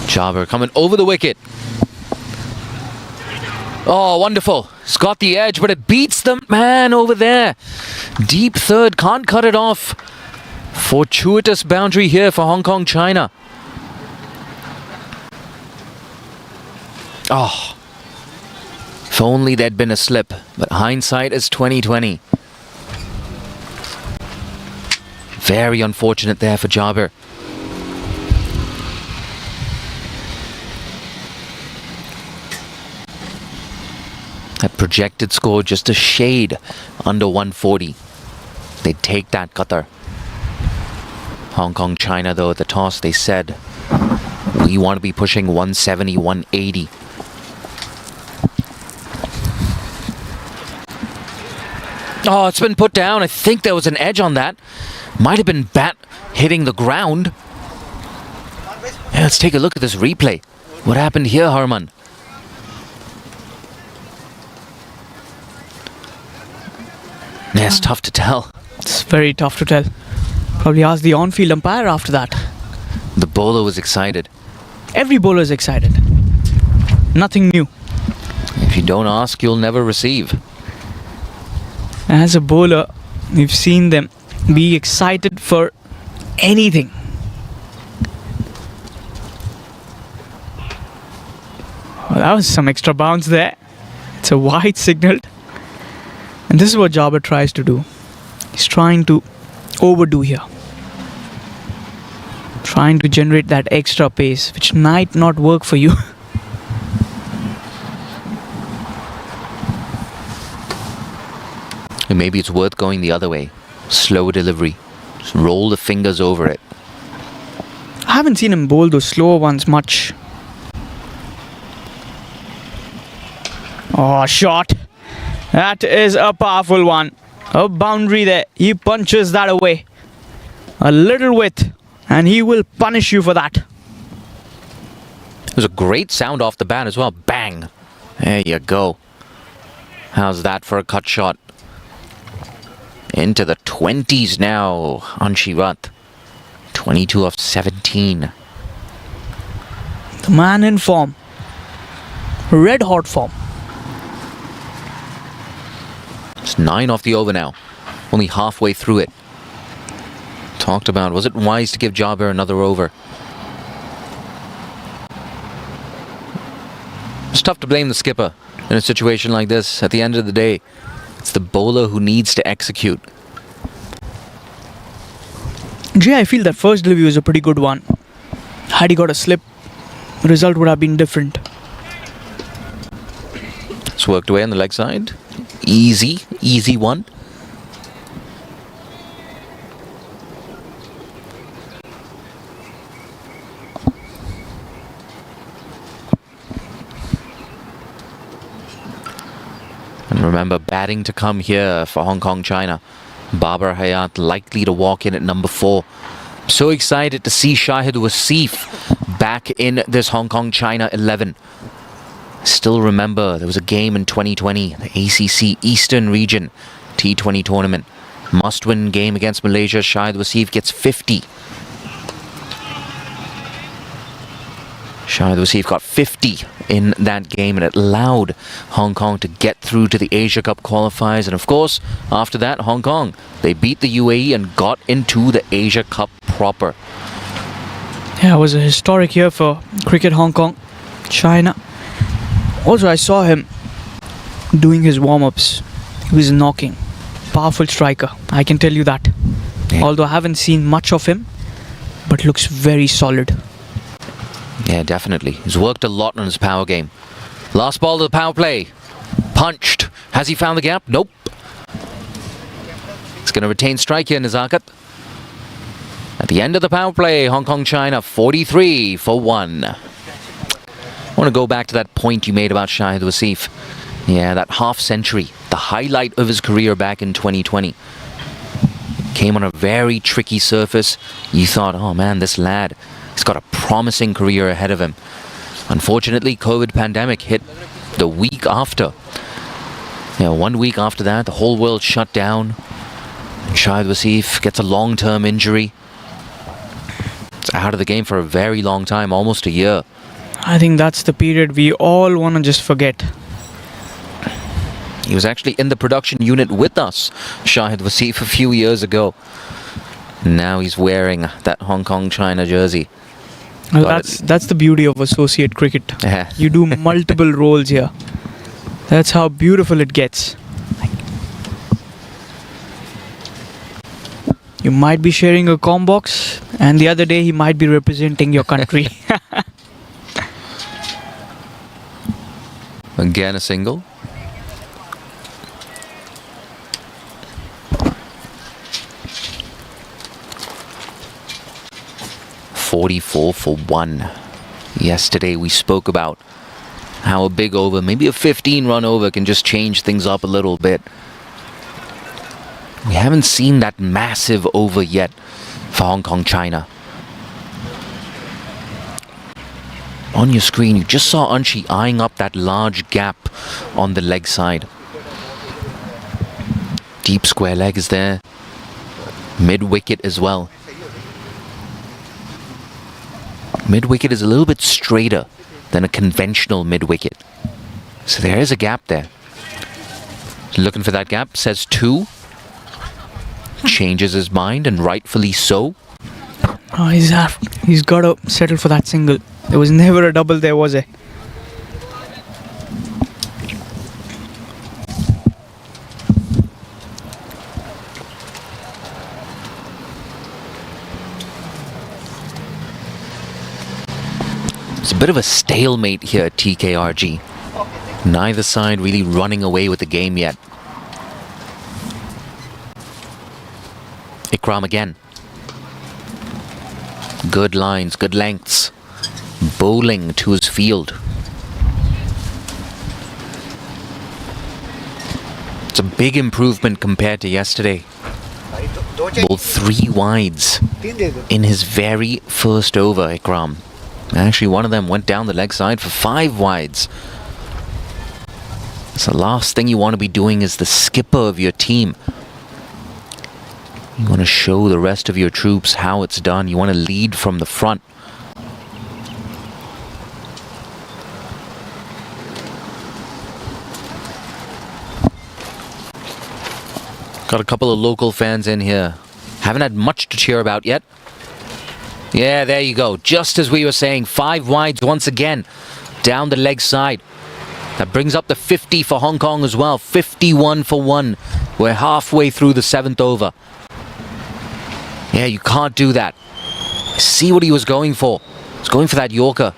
Jabir coming over the wicket. Oh, wonderful. It's got the edge, but it beats the man over there. Deep third, can't cut it off. Fortuitous boundary here for Hong Kong, China. Oh. If only there'd been a slip, but hindsight is 20/20. Very unfortunate there for Jabir. That projected score just a shade under 140. They'd take that, Qatar. Hong Kong, China though, at the toss they said, we want to be pushing 170, 180. Oh, it's been put down. I think there was an edge on that. Might have been bat hitting the ground. Yeah, let's take a look at this replay. What happened here, Harman? Yeah, it's tough to tell. It's very tough to tell. Probably ask the on-field umpire after that. The bowler was excited. Every bowler is excited. Nothing new. If you don't ask, you'll never receive. As a bowler, we've seen them be excited for anything. Well, that was some extra bounce there. It's a wide signal. And this is what Jabir tries to do. He's trying to overdo here. Trying to generate that extra pace, which might not work for you. And maybe it's worth going the other way. Slow delivery. Just roll the fingers over it. I haven't seen him bowl those slower ones much. Oh, shot. That is a powerful one. A boundary there. He punches that away. A little width. And he will punish you for that. It was a great sound off the bat as well. Bang. There you go. How's that for a cut shot? Into the 20s now, Anshirat. 22 of 17. The man in form. Red hot form. It's 9 off the over now. Only halfway through it. Talked about, was it wise to give Jabir another over? It's tough to blame the skipper in a situation like this. At the end of the day, it's the bowler who needs to execute. Jay, I feel that first delivery was a pretty good one. Had he got a slip, the result would have been different. It's worked away on the leg side. Easy one. And remember, batting to come here for Hong Kong, China. Babar Hayat likely to walk in at number 4. So excited to see Shahid Wasif back in this Hong Kong, China 11. Still remember, there was a game in 2020, the ACC Eastern Region T20 tournament. Must-win game against Malaysia. Shahid Wasif gets 50. Shahid Wasif got 50 in that game, and it allowed Hong Kong to get through to the Asia Cup qualifiers. And of course, after that, Hong Kong, they beat the UAE and got into the Asia Cup proper. Yeah, it was a historic year for cricket Hong Kong, China. Also, I saw him doing his warm-ups. He was knocking. Powerful striker, I can tell you that. Yeah. Although I haven't seen much of him, but looks very solid. Yeah, definitely. He's worked a lot on his power game. Last ball of the power play. Punched. Has he found the gap? Nope. He's going to retain strike here, Nazakat. At the end of the power play, Hong Kong, China, 43 for 1. I want to go back to that point you made about Shahid Wasif. Yeah, that half century, the highlight of his career back in 2020. Came on a very tricky surface. You thought, oh man, this lad, he's got a promising career ahead of him. Unfortunately, COVID pandemic hit the week after. Yeah, 1 week after that, the whole world shut down. Shahid Wasif gets a long-term injury. It's out of the game for a very long time, almost a year. I think that's the period we all want to just forget. He was actually in the production unit with us, Shahid Wasif, a few years ago. Now he's wearing that Hong Kong China jersey. Well, that's the beauty of associate cricket. Yeah. You do multiple roles here. That's how beautiful it gets. You might be sharing a comm box, and the other day he might be representing your country. Again a single. $44 for 1. Yesterday we spoke about how a big over, maybe a 15-run over, can just change things up a little bit. We haven't seen that massive over yet for Hong Kong, China. On your screen, you just saw Anshi eyeing up that large gap on the leg side. Deep square leg is there. Mid-wicket as well. Mid-wicket is a little bit straighter than a conventional mid-wicket. So there is a gap there. Looking for that gap, says 2. Changes his mind, and rightfully so. Oh, he's got to settle for that single. There was never a double there, was there? It's a bit of a stalemate here at TKRG. Neither side really running away with the game yet. Ikram again. Good lines, good lengths. Bowling to his field. It's a big improvement compared to yesterday. Bowled 3 wides in his very first over, Ikram. Actually, one of them went down the leg side for 5 wides. So the last thing you want to be doing as the skipper of your team. You want to show the rest of your troops how it's done. You want to lead from the front. Got a couple of local fans in here. Haven't had much to cheer about yet. Yeah, there you go. Just as we were saying, 5 wides once again down the leg side. That brings up the 50 for Hong Kong as well. 51 for 1. We're halfway through the 7th over. Yeah, you can't do that. See what he was going for. He was going for that Yorker.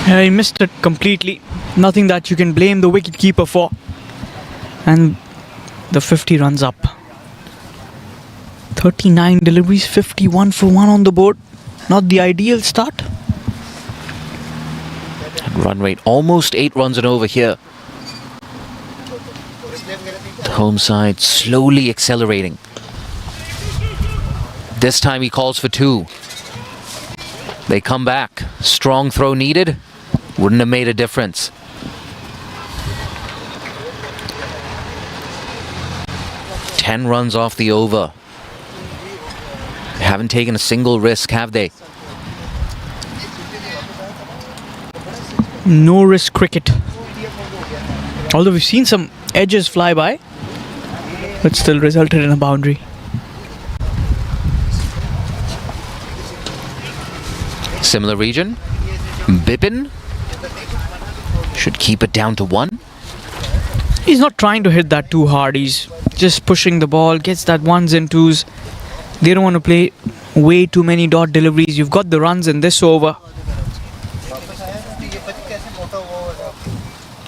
Yeah, he missed it completely. Nothing that you can blame the wicketkeeper for. And the 50 runs up. 39 deliveries, 51 for 1 on the board. Not the ideal start. Run rate almost 8 runs and over here. The home side slowly accelerating. This time he calls for 2. They come back. Strong throw needed. Wouldn't have made a difference. Ten runs off the over. They haven't taken a single risk, have they? No risk cricket. Although we've seen some edges fly by, but still resulted in a boundary. Similar region. Bipin should keep it down to 1. He's not trying to hit that too hard. He's just pushing the ball, gets that 1s and 2s. They don't want to play way too many dot deliveries. You've got the runs in this over.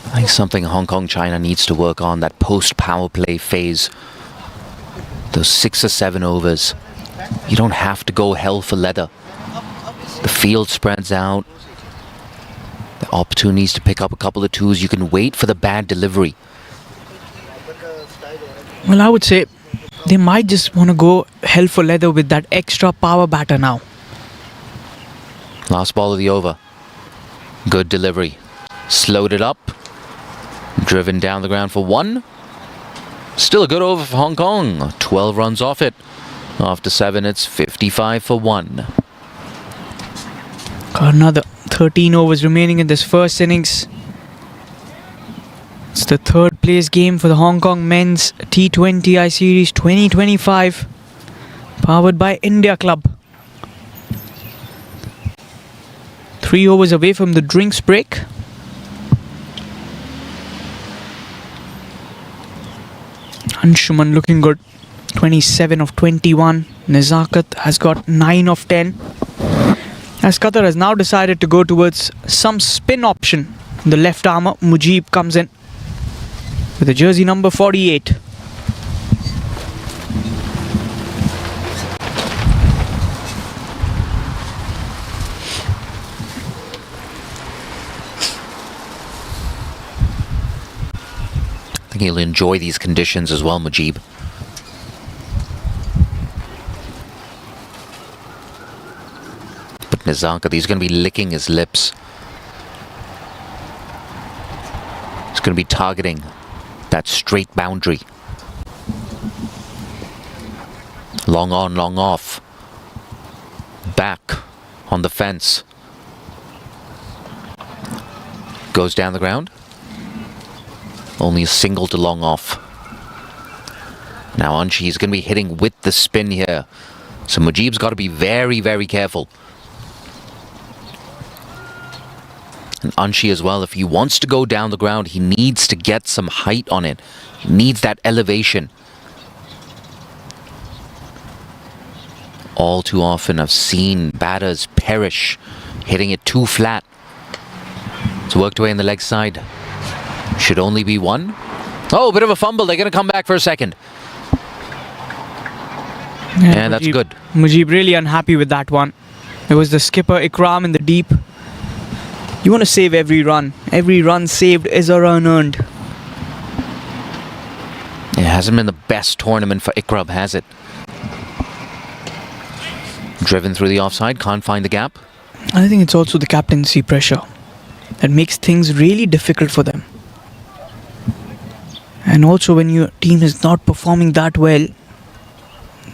I think something Hong Kong China needs to work on, that post power play phase. Those 6 or 7 overs. You don't have to go hell for leather. The field spreads out. The opportunities to pick up a couple of 2s. You can wait for the bad delivery. Well, I would say they might just want to go hell for leather with that extra power batter now. Last ball of the over. Good delivery. Slowed it up. Driven down the ground for 1. Still a good over for Hong Kong. 12 runs off it. After 7, it's 55 for 1. Got another 13 overs remaining in this first innings. It's the 3rd place game for the Hong Kong Men's T20I Series 2025. Powered by India Club. 3 overs away from the drinks break. Anshuman looking good. 27 of 21. Nezakat has got 9 of 10. As Qatar has now decided to go towards some spin option. The left armer, Mujib, comes in with the jersey number 48. I think he'll enjoy these conditions as well, Mujib. But Nezakat, he's going to be licking his lips. He's going to be targeting that straight boundary. Long on, long off. Back on the fence. Goes down the ground. Only a single to long off. Now Anshi is going to be hitting with the spin here. So Mujib's got to be very, very careful. And Anshi as well, if he wants to go down the ground, he needs to get some height on it. He needs that elevation. All too often I've seen batters perish, hitting it too flat. It's worked away on the leg side. Should only be 1. Oh, a bit of a fumble. They're going to come back for a second. Yeah, that's good. Mujib really unhappy with that one. It was the skipper Ikram in the deep. You want to save every run. Every run saved is a run earned. It hasn't been the best tournament for Ikram, has it? Driven through the offside, can't find the gap. I think it's also the captaincy pressure. that makes things really difficult for them. And also when your team is not performing that well,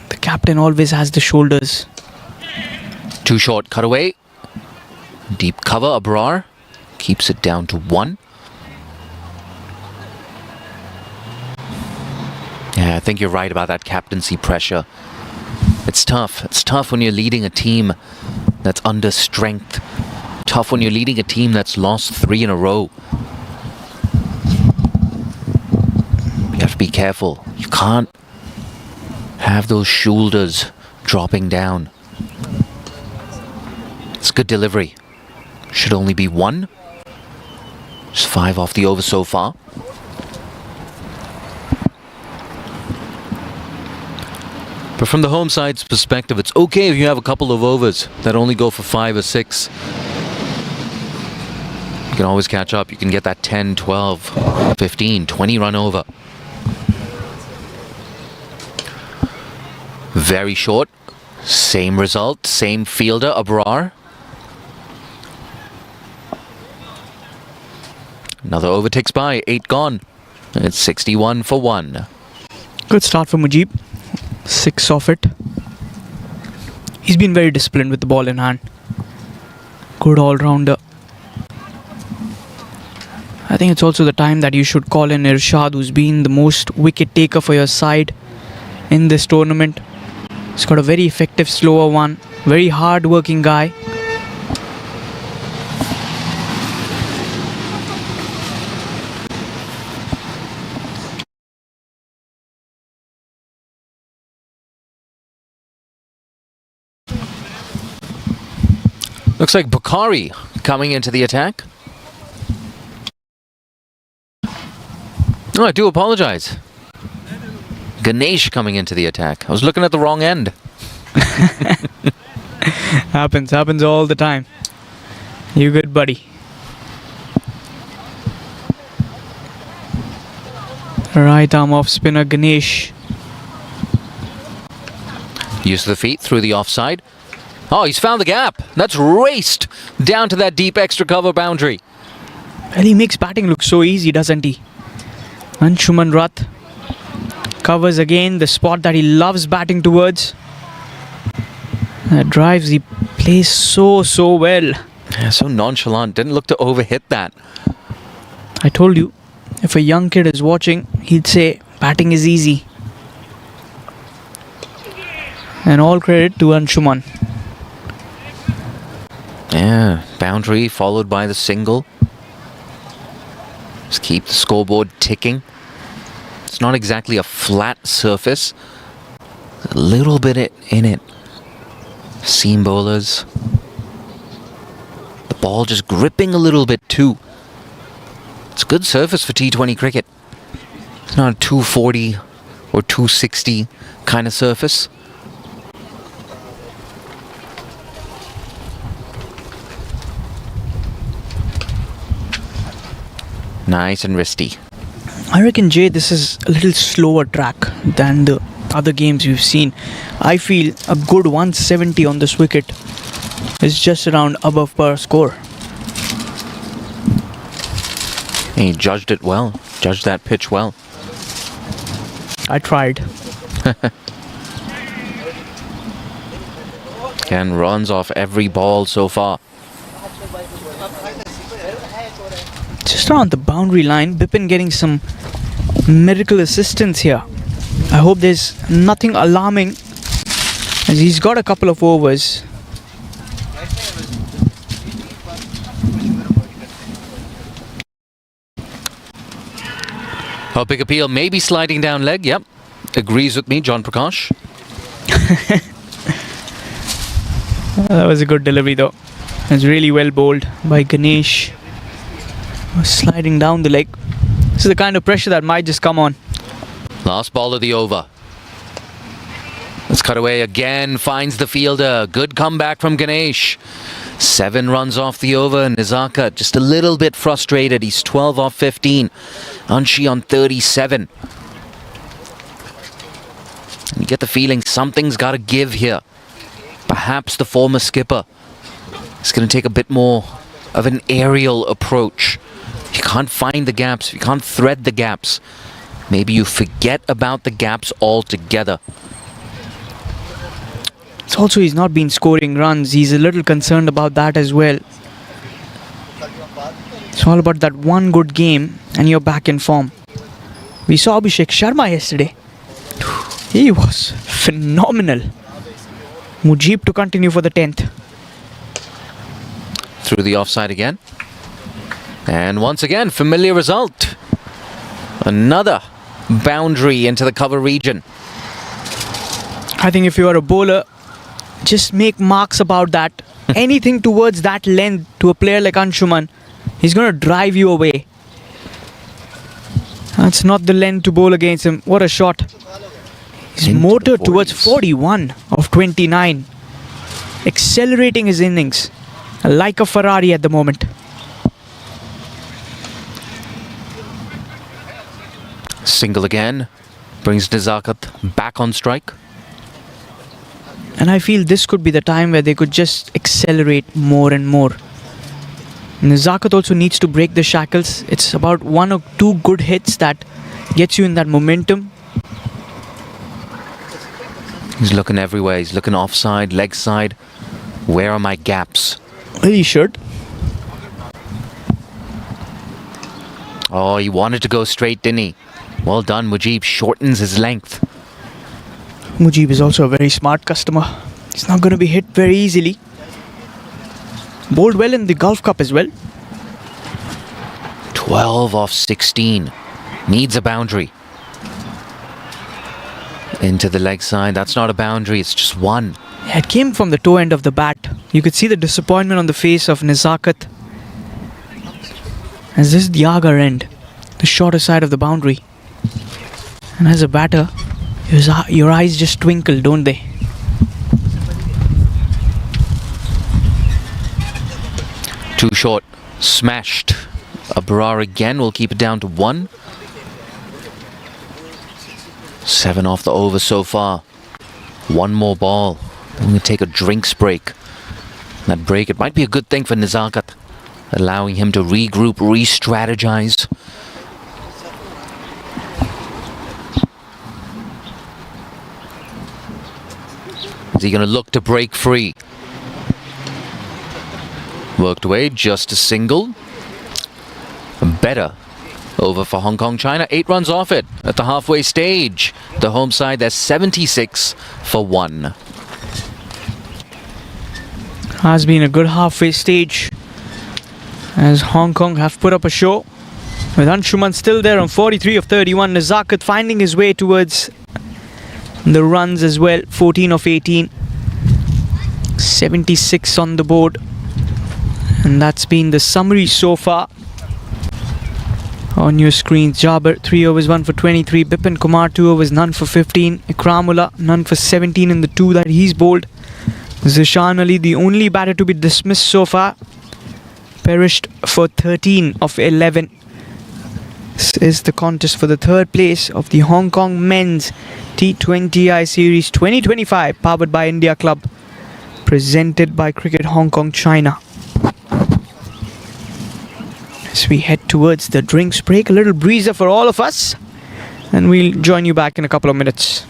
the captain always has the shoulders. Too short cutaway. Deep cover, Abrar. Keeps it down to 1. Yeah, I think you're right about that captaincy pressure. It's tough. It's tough when you're leading a team that's under strength. Tough when you're leading a team that's lost 3 in a row. You have to be careful. You can't have those shoulders dropping down. It's good delivery. Should only be 1. Just 5 off the over so far. But from the home side's perspective, it's okay if you have a couple of overs that only go for 5 or 6. You can always catch up. You can get that 10, 12, 15, 20 run over. Very short. Same result, same fielder, Abrar. Another over ticks by, 8 gone. It's 61 for 1. Good start for Mujib. 6 off it. He's been very disciplined with the ball in hand. Good all-rounder. I think it's also the time that you should call in Irshad, who's been the most wicket taker for your side in this tournament. He's got a very effective slower one. Very hard-working guy. Looks like Bukhari coming into the attack. Oh, I do apologize. Ganesh coming into the attack. I was looking at the wrong end. Happens all the time. You good, buddy. Right arm off spinner Ganesh. Use of the feet through the offside. Oh, he's found the gap. That's raced down to that deep extra cover boundary. Well, he makes batting look so easy, doesn't he? Anshuman Rath covers again the spot that he loves batting towards. That drives, he plays so well. Yeah, so nonchalant. Didn't look to overhit that. I told you, if a young kid is watching, he'd say batting is easy. And all credit to Anshuman. Yeah, boundary followed by the single. Just keep the scoreboard ticking. It's not exactly a flat surface. There's a little bit in it. Seam bowlers. The ball just gripping a little bit too. It's a good surface for T20 cricket. It's not a 240 or 260 kind of surface. Nice and wristy. I reckon, Jay, this is a little slower track than the other games we've seen. I feel a good 170 on this wicket is just around above par score. He judged it well. Judged that pitch well. I tried. Ken runs off every ball so far. Just around the boundary line, Bipin getting some miracle assistance here. I hope there's nothing alarming, as he's got a couple of overs. Oh, big appeal, maybe sliding down leg. Yep, agrees with me, John Prakash. That was a good delivery though. It was really well bowled by Ganesh. Sliding down the leg. This is the kind of pressure that might just come on. Last ball of the over. Let's cut away again. Finds the fielder. Good comeback from Ganesh. 7 runs off the over. Nizaka just a little bit frustrated. He's 12 off 15. Anshi on 37. And you get the feeling something's got to give here. Perhaps the former skipper is going to take a bit more of an aerial approach. If you can't find the gaps, if you can't thread the gaps, maybe you forget about the gaps altogether. It's also he's not been scoring runs. He's a little concerned about that as well. It's all about that one good game and you're back in form. We saw Abhishek Sharma yesterday. He was phenomenal. Mujib to continue for the 10th. Through the offside again. And once again, familiar result. Another boundary into the cover region. I think if you are a bowler, just make marks about that. Anything towards that length to a player like Anshuman, he's going to drive you away. That's not the length to bowl against him. What a shot. He's Into motored the towards 40s. 41 of 29. Accelerating his innings like a Ferrari at the moment. Single again. Brings Nizakat back on strike. And I feel this could be the time where they could just accelerate more and more. Nizakat also needs to break the shackles. It's about one or two good hits that gets you in that momentum. He's looking everywhere. He's looking offside, leg side. Where are my gaps? He should. Oh, he wanted to go straight, didn't he? Well done, Mujib. Shortens his length. Mujib is also a very smart customer. He's not going to be hit very easily. Bowled well in the Gulf Cup as well. 12 off 16. Needs a boundary. Into the leg side. That's not a boundary. It's just one. Yeah, it came from the toe end of the bat. You could see the disappointment on the face of Nizakat. As this is the Agar end, the shorter side of the boundary. And as a batter, your eyes just twinkle, don't they? Too short. Smashed. Abrar again will keep it down to 1. 7 off the over so far. One more ball. Then we're going to take a drinks break. That break, it might be a good thing for Nizakat. Allowing him to regroup, re-strategize. Is he going to look to break free? Worked away, just a single. Better over for Hong Kong China. 8 runs off it at the halfway stage. The home side, they're 76 for 1. Has been a good halfway stage as Hong Kong have put up a show. With Anshuman still there on 43 of 31. Nizakat finding his way towards the runs as well. 14 of 18. 76 on the board. And that's been the summary so far. On your screen, Jabir 3 overs 1 for 23. Bipin Kumar 2 overs none for 15. Ikramullah none for 17 in the 2 that he's bowled. Zishan Ali, the only batter to be dismissed so far, perished for 13 of 11. This is the contest for the 3rd place of the Hong Kong Men's T20I Series 2025, powered by India Club, presented by Cricket Hong Kong China. As we head towards the drinks break, a little breezer for all of us, and we'll join you back in a couple of minutes.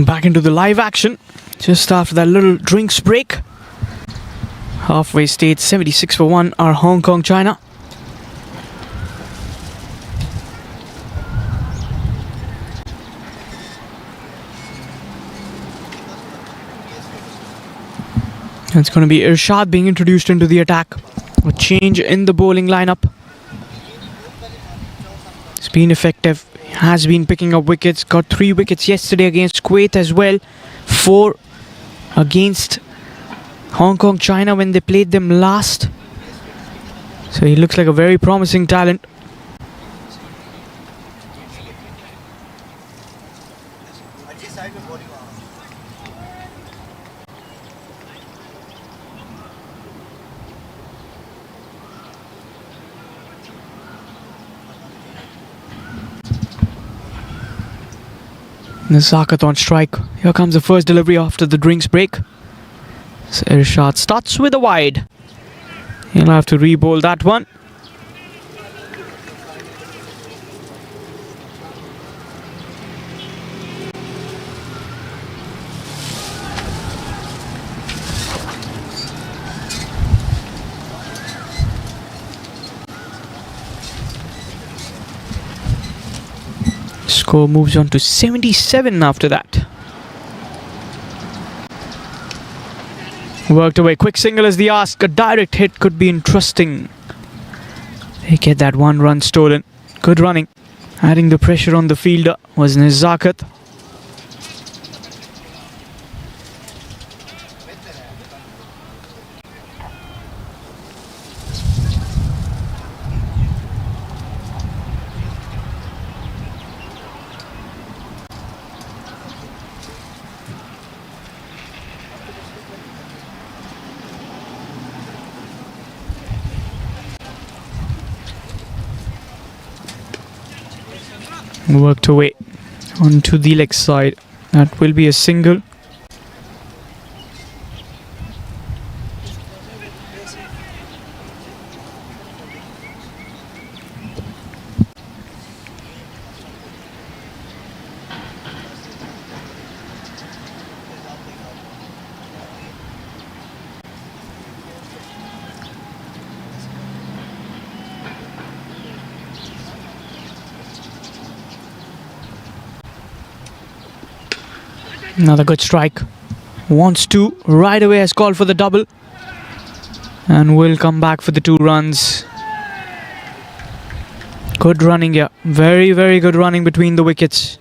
Back into the live action just after that little drinks break. Halfway stage 76 for 1 are Hong Kong, China. It's going to be Irshad being introduced into the attack. A change in the bowling lineup. It's been effective. Has been picking up wickets. Got 3 wickets yesterday against Kuwait as well. 4 against Hong Kong, China when they played them last. So he looks like a very promising talent. Nazakat on strike. Here comes the first delivery after the drinks break. So Irshad starts with a wide. He'll have to re-bowl that one. Score moves on to 77 after that. Worked away. Quick single is the ask. A direct hit could be interesting. They get that 1 run stolen. Good running. Adding the pressure on the fielder was Nazakat. Worked away onto the leg side. That will be a single. Another good strike. Wants to. Right away has called for the double. And will come back for the 2 runs. Good running here. Very, very good running between the wickets.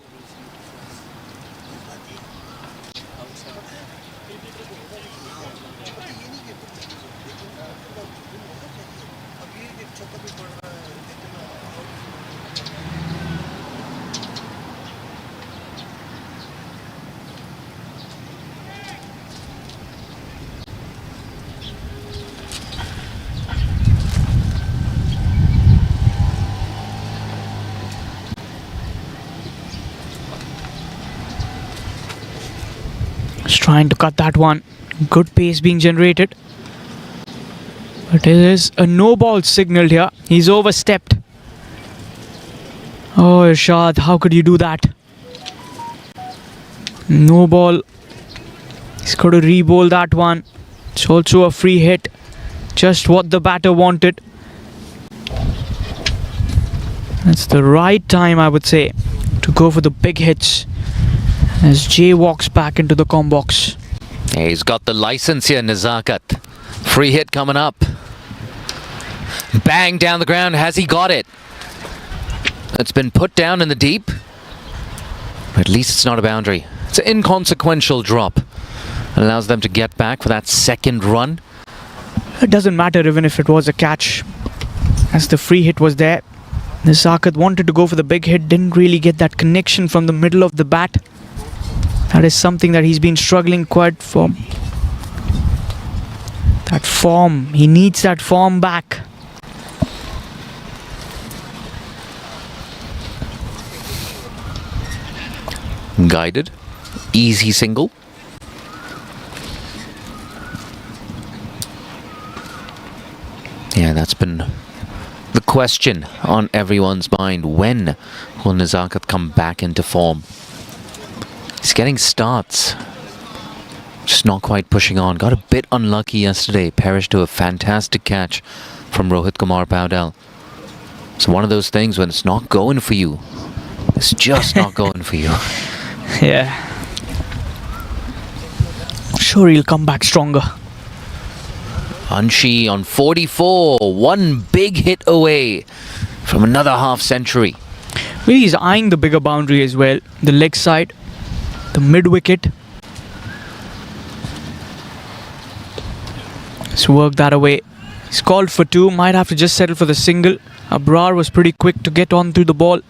Trying to cut that one. Good pace being generated. But it is a no ball signaled here. He's overstepped. Oh, Irshad, how could you do that? No ball. He's got to re-bowl that one. It's also a free hit. Just what the batter wanted. That's the right time, I would say, to go for the big hits. As Jay walks back into the comm box. Yeah, he's got the license here, Nazakat. Free hit coming up. Bang down the ground. Has he got it? It's been put down in the deep. But at least it's not a boundary. It's an inconsequential drop. It allows them to get back for that 2nd run. It doesn't matter even if it was a catch, as the free hit was there. Nazakat wanted to go for the big hit. Didn't really get that connection from the middle of the bat. That is something that he's been struggling quite for. That form. He needs that form back. Guided. Easy single. Yeah, that's been the question on everyone's mind. When will Nazakat come back into form? He's getting starts. Just not quite pushing on. Got a bit unlucky yesterday. Perished to a fantastic catch from Rohit Kumar Paudel. It's one of those things when it's not going for you. It's just not going for you. Yeah. Sure, he'll come back stronger. Anshi on 44. One big hit away from another half century. Really, he's eyeing the bigger boundary as well. The leg side, the mid wicket. Let's work that away. He's called for 2. Might have to just settle for the single. Abrar was pretty quick to get on to the ball.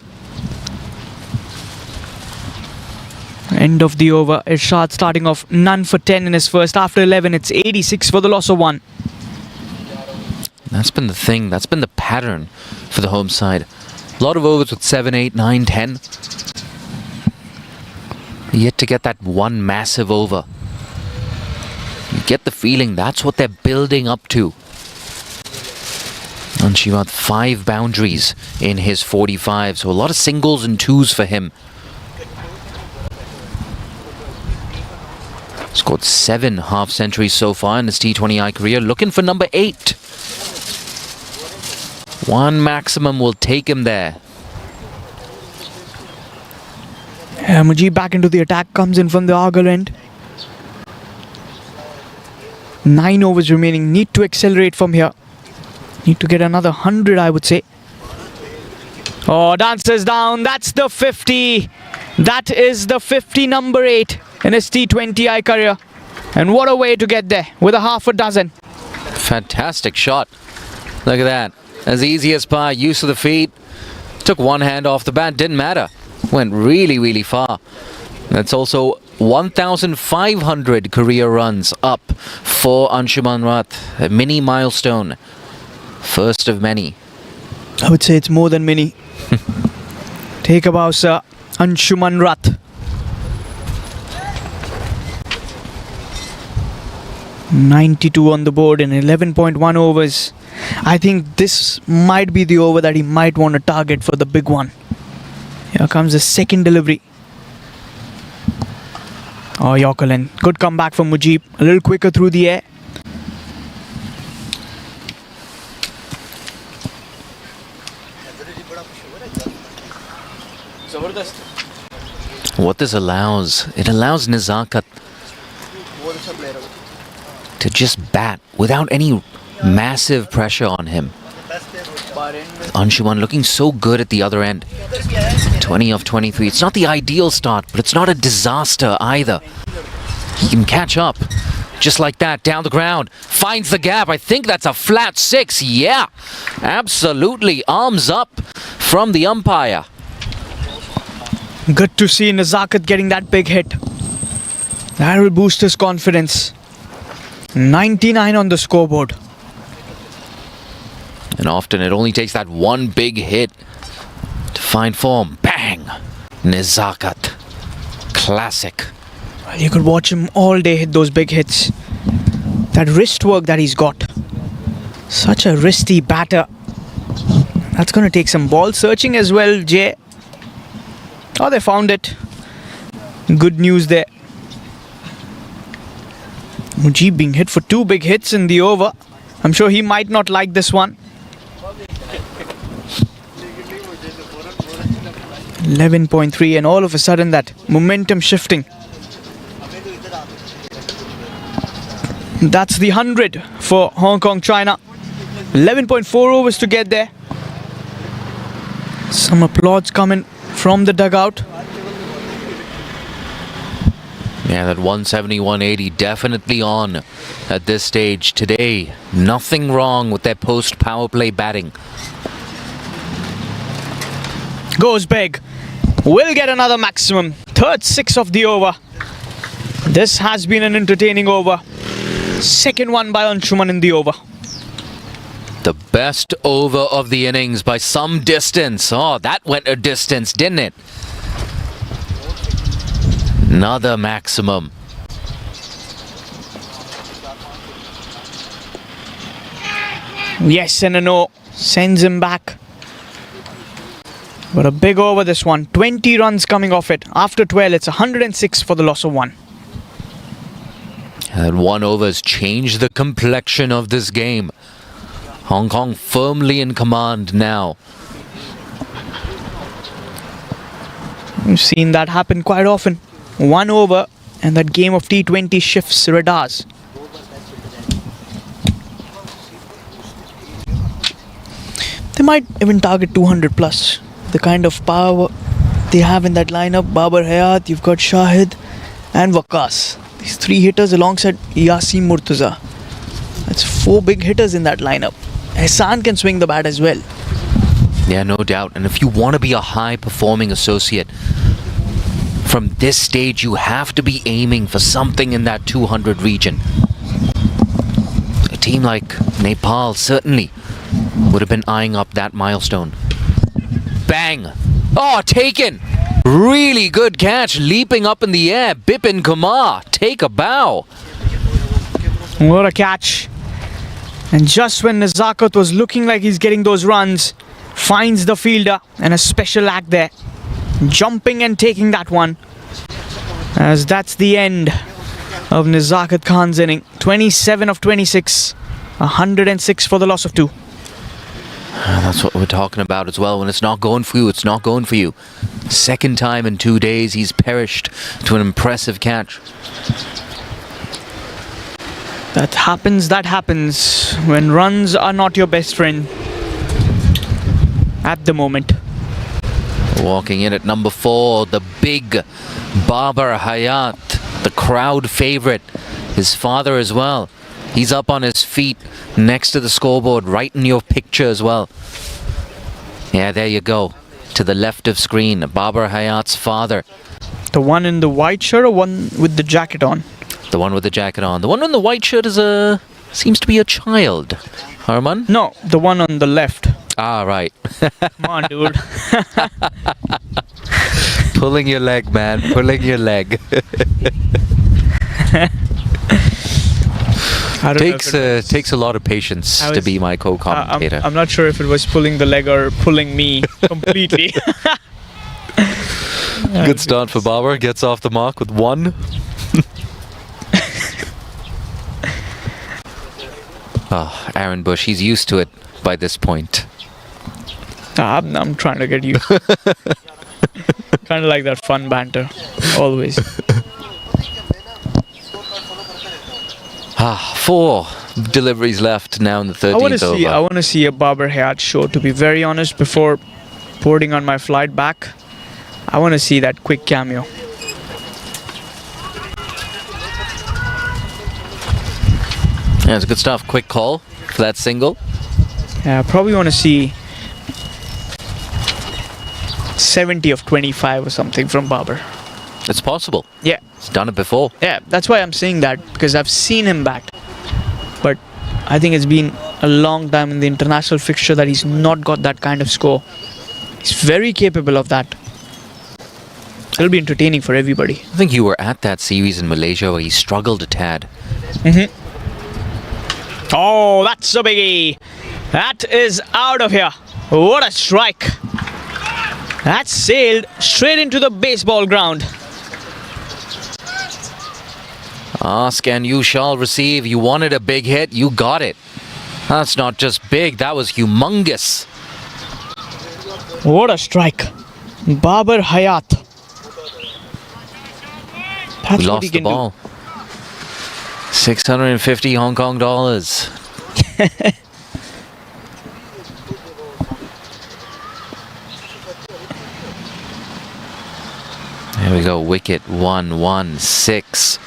End of the over. Irshad starting off none for 10 in his first. After 11, it's 86 for the loss of 1. That's been the thing. That's been the pattern for the home side. A lot of overs with 7, 8, 9, 10. Yet to get that one massive over. You get the feeling that's what they're building up to. Anshivad 5 boundaries in his 45. So a lot of singles and 2s for him. Scored 7 half centuries so far in his T20I career. Looking for number 8. One maximum will take him there. Mujib back into the attack. Comes in from the Argal end. 9 overs remaining. Need to accelerate from here. Need to get another 100, I would say. Oh, dances down. That's the 50. That is the 50, number 8 in his T20I career. And what a way to get there with a half a dozen. Fantastic shot. Look at that. As easy as pie. Use of the feet. Took one hand off the bat. Didn't matter. Went really, really far. That's also 1,500 career runs up for Anshuman Rath. A mini milestone. First of many. I would say it's more than many. Take a bow, sir. Anshuman Rath. 92 on the board in 11.1 overs. I think this might be the over that he might want to target for the big one. Here comes the second delivery. Oh, Yorkerland. Good comeback from Mujib. A little quicker through the air. What this allows, it allows Nizakat to just bat without any massive pressure on him. Anshuman looking so good at the other end. 20 of 23. It's not the ideal start, but it's not a disaster either. He can catch up. Just like that, down the ground. Finds the gap. I think that's a flat 6. Yeah, absolutely. Arms up from the umpire. Good to see Nizakat getting that big hit. That will boost his confidence. 99 on the scoreboard. And often it only takes that one big hit to find form. Bang! Nizakat. Classic. You could watch him all day hit those big hits. That wrist work that he's got. Such a wristy batter. That's going to take some ball searching as well, Jay. Oh, they found it. Good news there. Mujib being hit for 2 big hits in the over. I'm sure he might not like this one. 11.3, and all of a sudden that momentum shifting. That's the 100 for Hong Kong, China. 11.4 overs to get there. Some applause coming from the dugout. Yeah, that 170, 180 definitely on at this stage today. Nothing wrong with their post-power play batting. Goes big. Will get another maximum. Third 6 of the over. This has been an entertaining over. Second one by Anshuman in the over. The best over of the innings by some distance. Oh, that went a distance, didn't it? Another maximum. Yes and a no. Sends him back. But a big over this one. 20 runs coming off it. After 12, it's 106 for the loss of 1. And 1 over's changed the complexion of this game. Hong Kong firmly in command now. We've seen that happen quite often. 1 over and that game of T20 shifts radars. They might even target 200 plus. The kind of power they have in that lineup. Babar Hayat, you've got Shahid and Waqas. These 3 hitters alongside Yasin Murtaza. That's 4 big hitters in that lineup. Hassan can swing the bat as well. Yeah, no doubt. And if you want to be a high-performing associate, from this stage, you have to be aiming for something in that 200 region. A team like Nepal certainly would have been eyeing up that milestone. Bang! Oh, taken! Really good catch, leaping up in the air. Bipin Kumar, take a bow. What a catch. And just when Nazakat was looking like he's getting those runs, finds the fielder and a special act there. Jumping and taking that one. As that's the end of Nazakat Khan's inning. 27 of 26. 106 for the loss of 2. That's what we're talking about as well. When it's not going for you, it's not going for you. Second time in 2 days, he's perished to an impressive catch. That happens when runs are not your best friend at the moment. Walking in at number 4, the big Babar Hayat, the crowd favorite. His father as well. He's up on his feet next to the scoreboard, right in your picture as well. Yeah, there you go. To the left of screen, Babar Hayat's father. The one in the white shirt or one with the jacket on? The one with the jacket on. The one in the white shirt seems to be a child. Harman? No, the one on the left. Ah, right. Come on, dude. Pulling your leg, man. Pulling your leg. Takes a lot of patience to be my co-commentator. I'm not sure if it was pulling the leg or pulling me completely. Good start for Babar. Gets off the mark with 1. Aaron Bush, he's used to it by this point. I'm trying to get you. Kind of like that fun banter. Always. 4 deliveries left now in the 13th over. I want to see a Babar Hayat show, to be very honest, before boarding on my flight back. I want to see that quick cameo. Yeah, it's good stuff. Quick call for that single. Yeah, I probably want to see 70 of 25 or something from Babar. It's possible. Yeah. He's done it before. Yeah, that's why I'm saying that, because I've seen him bat. But I think it's been a long time in the international fixture that he's not got that kind of score. He's very capable of that. It'll be entertaining for everybody. I think you were at that series in Malaysia where he struggled a tad. Oh, that's a biggie. That is out of here. What a strike. That sailed straight into the baseball ground. Ask and you shall receive. You wanted a big hit, you got it. That's not just big, that was humongous. What a strike. Babar Hayat. That's We what he lost the can ball. 650 Hong Kong dollars. There we go, wicket 1-1-6.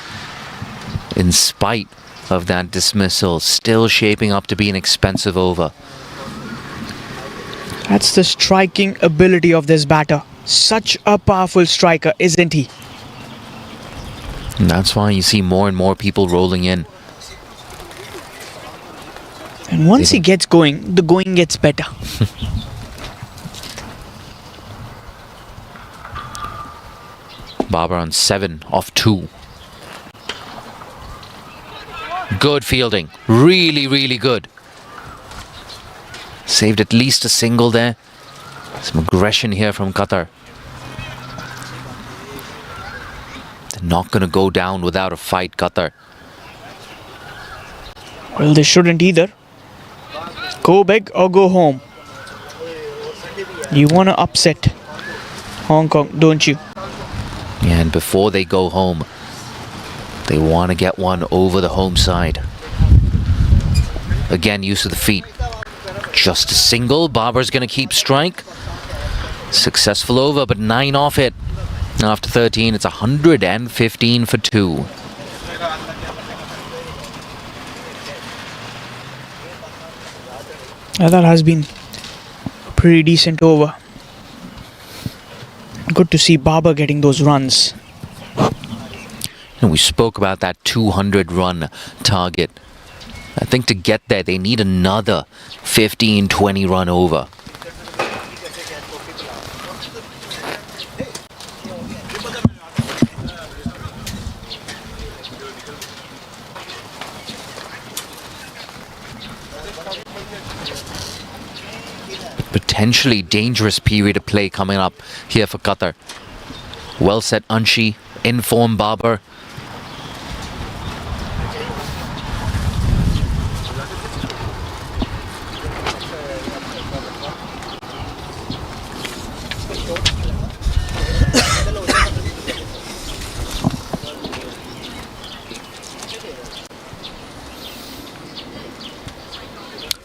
In spite of that dismissal, still shaping up to be an expensive over. That's the striking ability of this batter. Such a powerful striker, isn't he? And that's why you see more and more people rolling in. And once he gets going, the going gets better. Babar on 7 off 2. Good fielding. Really, really good. Saved at least a single there. Some aggression here from Qatar. They're not going to go down without a fight, Qatar. Well, they shouldn't either. Go big or go home. You want to upset Hong Kong, don't you? And before they go home, they want to get one over the home side. Again, use of the feet. Just a single. Babar's going to keep strike. Successful over, but 9 off it. After 13, it's 115 for 2. That has been a pretty decent over. Good to see Babar getting those runs. And we spoke about that 200-run target. I think to get there, they need another 15-20 run over. Potentially dangerous period of play coming up here for Qatar. Well set Anshi, in form Babar.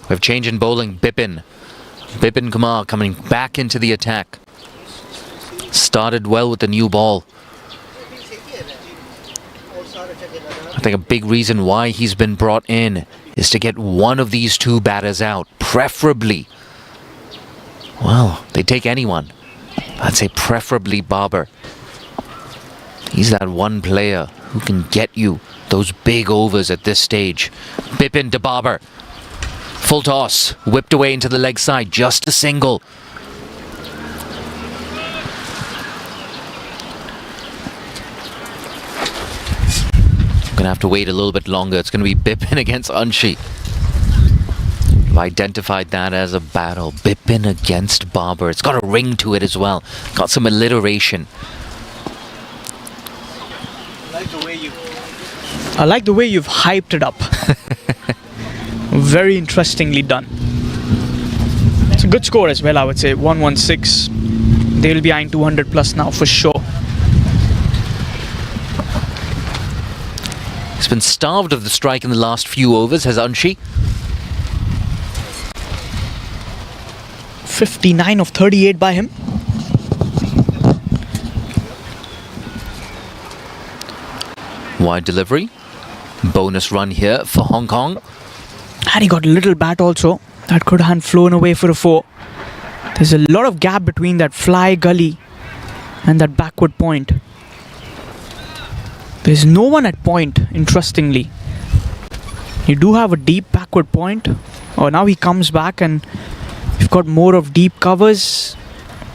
We have change in bowling. Bipin Kumar coming back into the attack. Started well with the new ball. I think a big reason why he's been brought in is to get one of these two batters out, preferably. Well, they take anyone. I'd say preferably Babar. He's that one player who can get you those big overs at this stage. Bipin to Babar. Full toss, whipped away into the leg side, just a single. Gonna have to wait a little bit longer. It's gonna be Bipin against Anshi. I've identified that as a battle. Bipin against Babar. It's got a ring to it as well. Got some alliteration. I like the way you've hyped it up. Very interestingly done. It's a good score as well, I would say. 116. They'll be eyeing 200 plus now for sure. He's been starved of the strike in the last few overs, has Anshi. 59 of 38 by him. Wide delivery. Bonus run here for Hong Kong. And he got a little bat also. That could have flown away for a 4. There's a lot of gap between that fly gully and that backward point. There's no one at point, interestingly. You do have a deep backward point. Oh, now he comes back and you've got more of deep covers.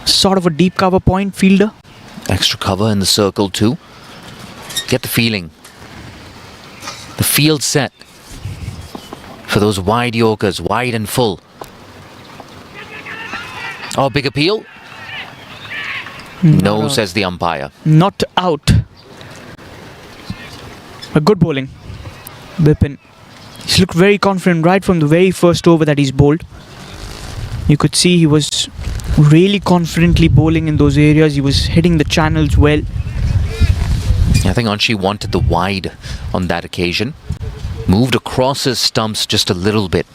Sort of a deep cover point fielder. Extra cover in the circle too. Get the feeling. The field set for those wide Yorkers, wide and full. Oh, big appeal? No, says the umpire. Not out. But good bowling. Bipin. He's looked very confident right from the very first over that he's bowled. You could see he was really confidently bowling in those areas. He was hitting the channels well. I think Anshi wanted the wide on that occasion. Moved across his stumps just a little bit.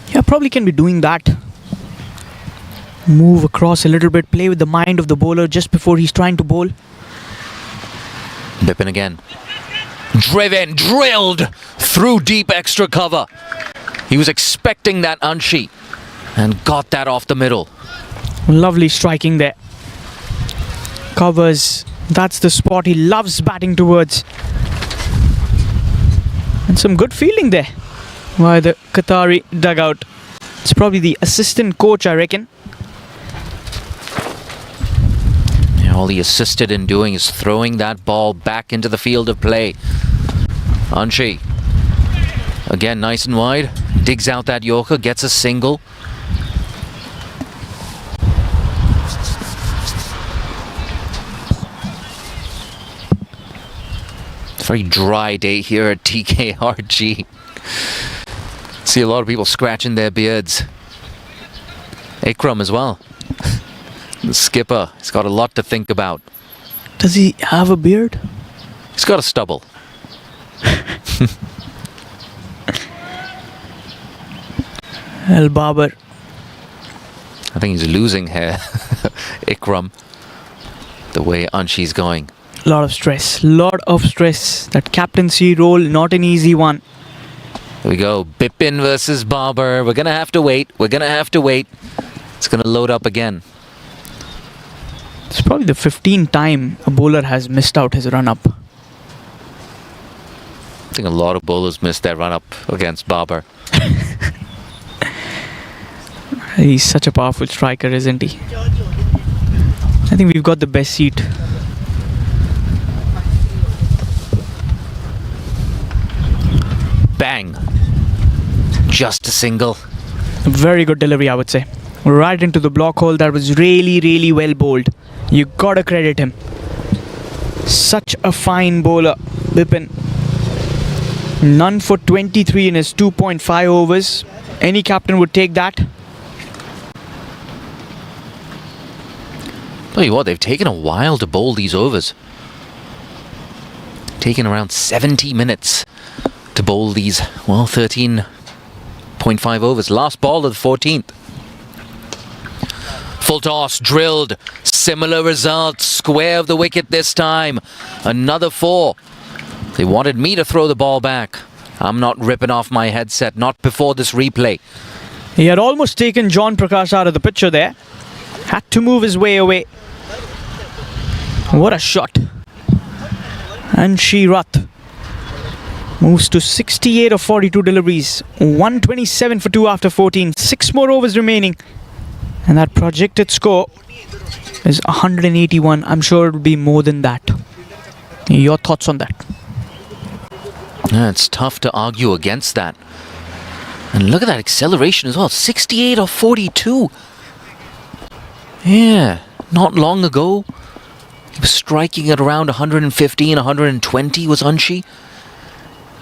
Yeah, probably can be doing that. Move across a little bit, play with the mind of the bowler just before he's trying to bowl. Bipin again. Driven, drilled through deep extra cover. He was expecting that Anshi and got that off the middle. Lovely striking there. Covers. That's the spot he loves batting towards. And some good fielding there by the Qatari dugout. It's probably the assistant coach, I reckon. Yeah, all he assisted in doing is throwing that ball back into the field of play. Anshi. Again, nice and wide. Digs out that Yorker, gets a single. Very dry day here at TKRG. See a lot of people scratching their beards. Ikram as well. The skipper. He's got a lot to think about. Does he have a beard? He's got a stubble. El Babar. I think he's losing hair. Ikram. The way Anshi's going. Lot of stress. That captaincy role, not an easy one. Here we go. Bipin versus Babar. We're going to have to wait. It's going to load up again. It's probably the 15th time a bowler has missed out his run-up. I think a lot of bowlers missed their run-up against Babar. He's such a powerful striker, isn't he? I think we've got the best seat. Bang. Just a single. Very good delivery, I would say. Right into the block hole. That was really, really well bowled. You gotta credit him. Such a fine bowler, Bipin. None for 23 in his 2.5 overs. Any captain would take that. Tell you what, they've taken a while to bowl these overs. Taken around 70 minutes to bowl these, 13.5 overs. Last ball of the 14th. Full toss, drilled. Similar result. Square of the wicket this time. Another 4. They wanted me to throw the ball back. I'm not ripping off my headset. Not before this replay. He had almost taken John Prakash out of the picture there. Had to move his way away. What a shot. And Shirath moves to 68 of 42 deliveries. 127 for 2 after 14. 6 more overs remaining. And that projected score is 181. I'm sure it will be more than that. Your thoughts on that? Yeah, it's tough to argue against that. And look at that acceleration as well. 68 of 42. Yeah, not long ago, he was striking at around 115, 120 was Anshi.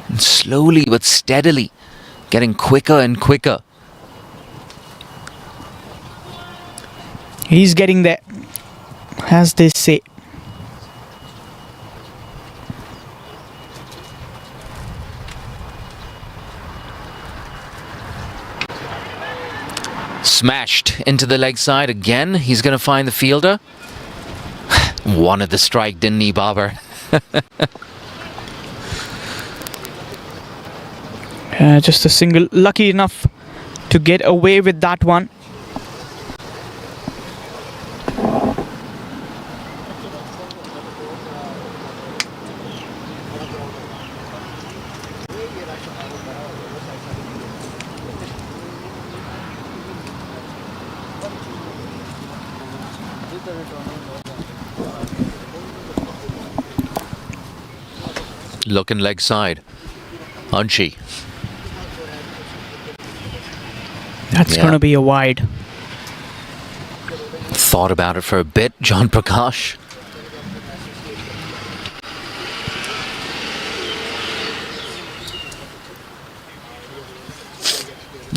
And slowly but steadily, getting quicker and quicker. He's getting there, as they say. Smashed into the leg side again. He's going to find the fielder. Wanted the strike, didn't he, Babar? Just a single. Lucky enough to get away with that one. Looking leg side. Anshi. That's going to be a wide. Thought about it for a bit, John Prakash.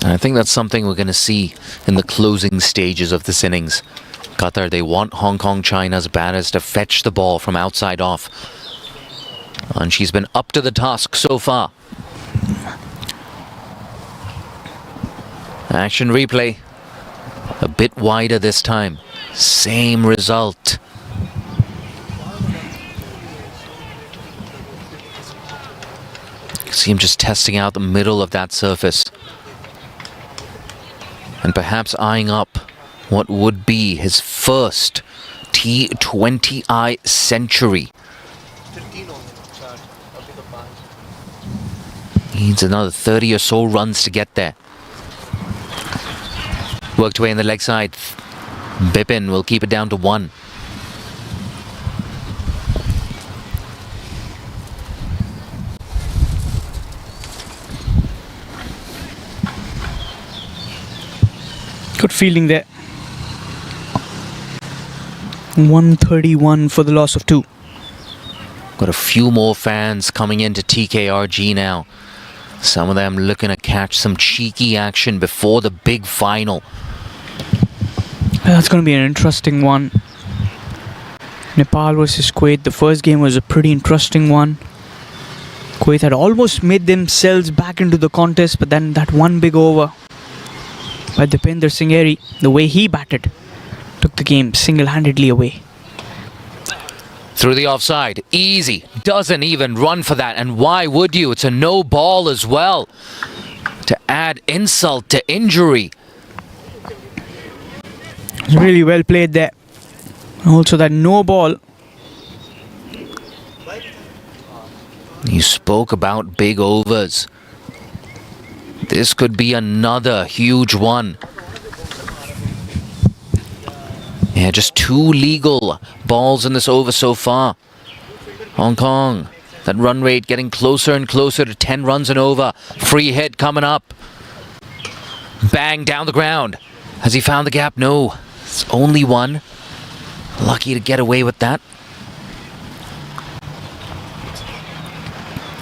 And I think that's something we're going to see in the closing stages of this innings. Qatar, they want Hong Kong China's batters to fetch the ball from outside off. And she's been up to the task so far. Action replay. A bit wider this time. Same result. See him just testing out the middle of that surface. And perhaps eyeing up what would be his first T20I century. Needs another 30 or so runs to get there. Worked away in the leg side. Bipin will keep it down to 1. Good fielding there. 131 for the loss of 2. Got a few more fans coming into TKRG now. Some of them looking to catch some cheeky action before the big final. That's going to be an interesting one. Nepal versus Kuwait. The first game was a pretty interesting one. Kuwait had almost made themselves back into the contest, but then that one big over by Dipinder Singh Eri, the way he batted, took the game single-handedly away. Through the offside, easy, doesn't even run for that, and why would you? It's a no ball as well, to add insult to injury. Really well played there. Also that no ball. You spoke about big overs. This could be another huge one. Yeah, just 2 legal balls in this over so far. Hong Kong, that run rate getting closer and closer to 10 runs and over. Free hit coming up. Bang down the ground. Has he found the gap? No. It's only one. Lucky to get away with that.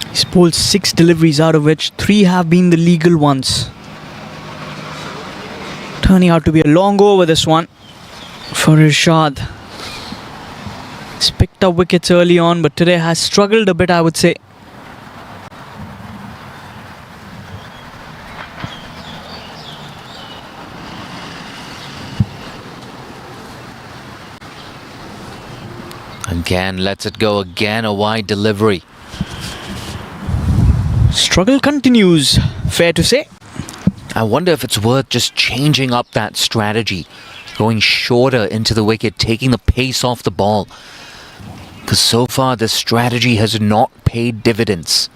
He's pulled 6 deliveries, out of which 3 have been the legal ones. Turning out to be a long over, this one for Irshad. He's picked up wickets early on, but today has struggled a bit, I would say. Again, lets it go again, a wide delivery. Struggle continues, fair to say. I wonder if it's worth just changing up that strategy. Going shorter into the wicket, taking the pace off the ball. Because so far this strategy has not paid dividends.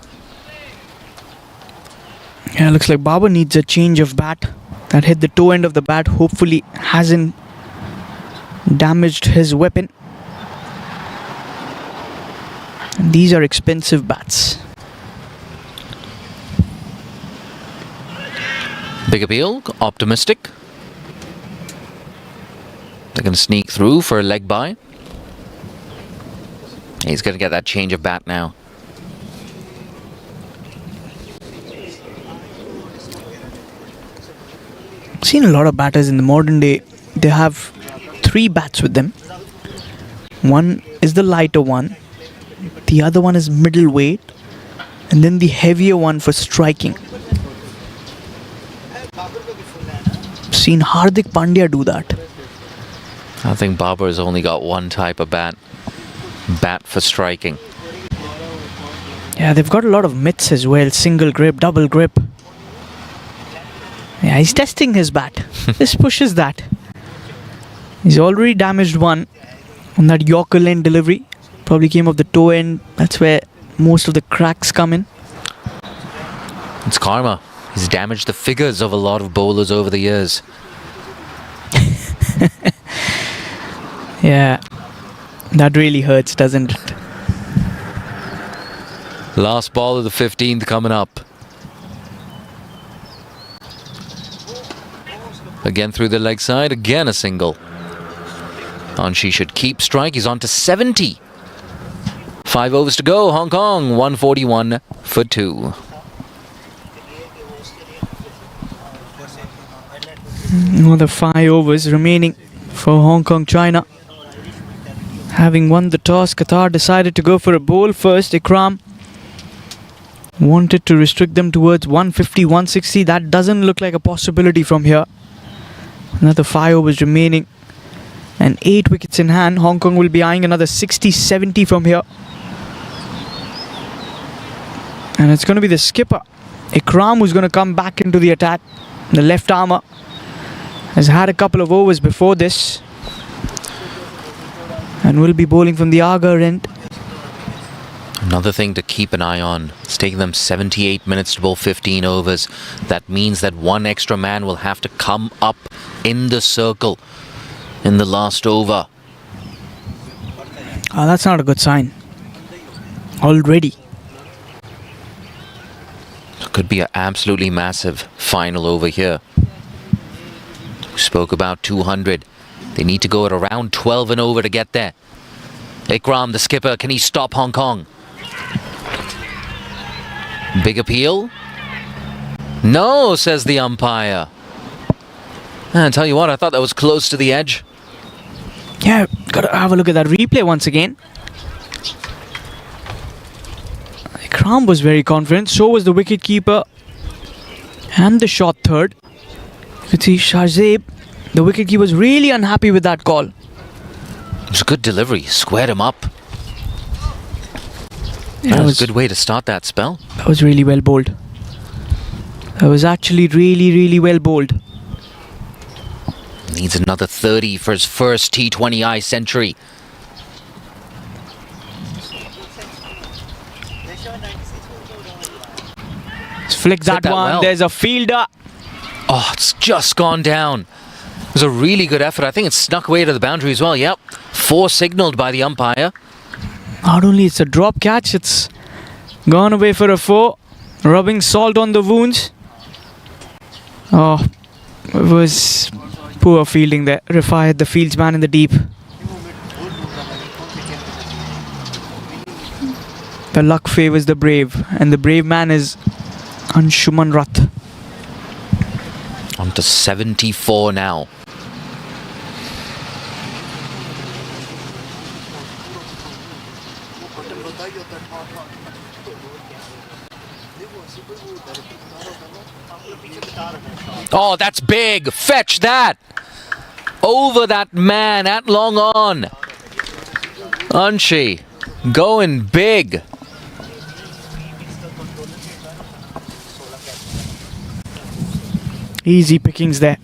Yeah, looks like Babar needs a change of bat. That hit the toe end of the bat, hopefully hasn't damaged his weapon. And these are expensive bats. Big appeal, optimistic. They're going to sneak through for a leg by. He's going to get that change of bat now. Seen a lot of batters in the modern day. They have 3 bats with them. One is the lighter one. The other one is middleweight. And then the heavier one for striking. Seen Hardik Pandya do that. I think Babar's only got one type of bat. Bat for striking. Yeah, they've got a lot of mitts as well. Single grip, double grip. Yeah, he's testing his bat. This pushes that. He's already damaged one on that Yorker lane delivery. Probably came off the toe end. That's where most of the cracks come in. It's karma. He's damaged the figures of a lot of bowlers over the years. Yeah, that really hurts, doesn't it? Last ball of the 15th coming up. Again through the leg side, again a single. Anshi should keep strike, he's on to 70. 5 overs to go, Hong Kong, 141 for 2. Another 5 overs remaining for Hong Kong, China. Having won the toss, Qatar decided to go for a bowl first. Ikram wanted to restrict them towards 150, 160. That doesn't look like a possibility from here. Another 5 overs remaining and 8 wickets in hand. Hong Kong will be eyeing another 60, 70 from here. And it's going to be the skipper, Ikram, who's going to come back into the attack. The left armour has had a couple of overs before this and will be bowling from the Agar end. Another thing to keep an eye on. It's taking them 78 minutes to bowl 15 overs. That means that one extra man will have to come up in the circle in the last over. That's not a good sign. Already. It could be an absolutely massive final over here. We spoke about 200. They need to go at around 12 and over to get there. Ikram, the skipper, can he stop Hong Kong? Big appeal? No, says the umpire. And tell you what, I thought that was close to the edge. Yeah, gotta have a look at that replay once again. Ikram was very confident, so was the wicketkeeper and the shot third. You could see Shahzeb, the wicketkeeper, was really unhappy with that call. It was a good delivery, squared him up. Yeah, That was a good way to start that spell. That was really well bowled. That was actually really well bowled. Needs another 30 for his first T20I century. Let's flick that that one. well. There's a fielder. Oh, it's just gone down. It was a really good effort. I think it snuck away to the boundary as well. Yep. 4 signalled by the umpire. Not only it's a drop catch, it's gone away for a 4. Rubbing salt on the wounds. Oh, it was poor fielding there. Rifai had the fieldsman in the deep. The luck favours the brave, and the brave man is Anshuman Rath. On to 74 now. Oh, that's big. Fetch that. Over that man at long on. Anshi going big. Easy pickings there.